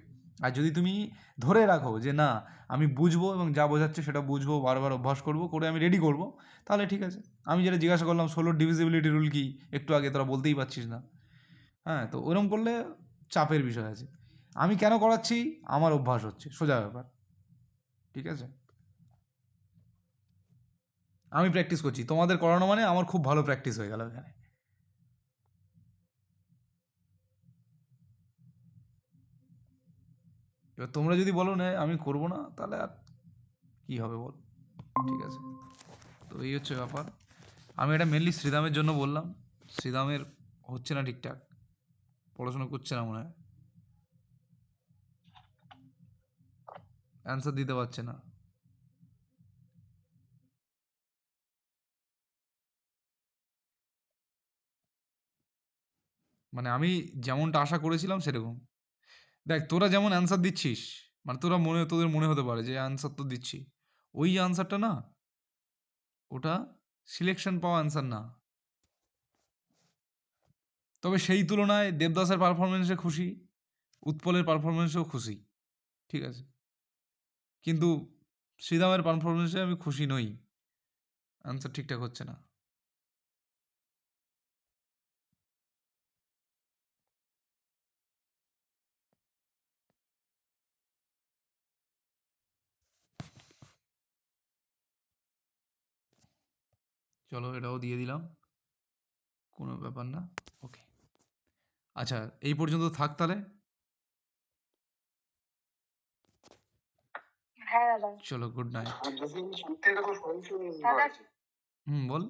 আর যদি তুমি ধরে রাখো যে না আমি বুঝবো এবং যা বোঝাচ্ছে সেটা বুঝবো, বারবার অভ্যাস করবো, করে আমি রেডি করবো, তাহলে ঠিক আছে। আমি যেটা জিজ্ঞাসা করলাম 16 ডিভিজিবিলিটি রুল কি, একটু আগে তোরা বলতেই পারছিস না। হ্যাঁ, তো ওরম করলে চাপের বিষয় আছে। আমি কেন করাচ্ছি, আমার অভ্যাস হচ্ছে, সোজা ব্যাপার। ঠিক আছে, আমি প্র্যাকটিস করছি, তোমাদের করানো মানে আমার খুব ভালো প্র্যাকটিস হয়ে গেল এখানে। এবার তোমরা যদি বলো না আমি করবো না, তাহলে আর কী হবে বল। ঠিক আছে, তো এই হচ্ছে ব্যাপার। আমি এটা মেনলি শ্রীরামের জন্য বললাম। শ্রীরামের হচ্ছে না ঠিকঠাক, পড়াশোনা করছে না মনে হয়, অ্যান্সার দিতে পারছে না। মানে আমি যেমনটা আশা করেছিলাম সেরকম। দেখ তোরা যেমন অ্যান্সার দিচ্ছিস, মানে তোদের মনে হতে পারে যে অ্যান্সার তো দিচ্ছি, ওই অ্যান্সারটা না, ওটা সিলেকশন পাওয়া অ্যান্সার না। তবে সেই তুলনায় দেবদাসের পারফরমেন্সে খুশি, উৎপলের পারফরমেন্সেও খুশি। ঠিক আছে, কিন্তু শ্রীরামের পারফরমেন্সে আমি খুশি নই, অ্যান্সার ঠিকঠাক হচ্ছে না। চলো এটাও দিয়ে দিলাম, কোনো ব্যাপার না। ওকে, আচ্ছা এই পর্যন্ত থাক তাহলে।
হ্যাঁ দাদা।
চলো গুড নাইট।
আর যদি সত্যি এরকম সমস্যা
দাদা
বল।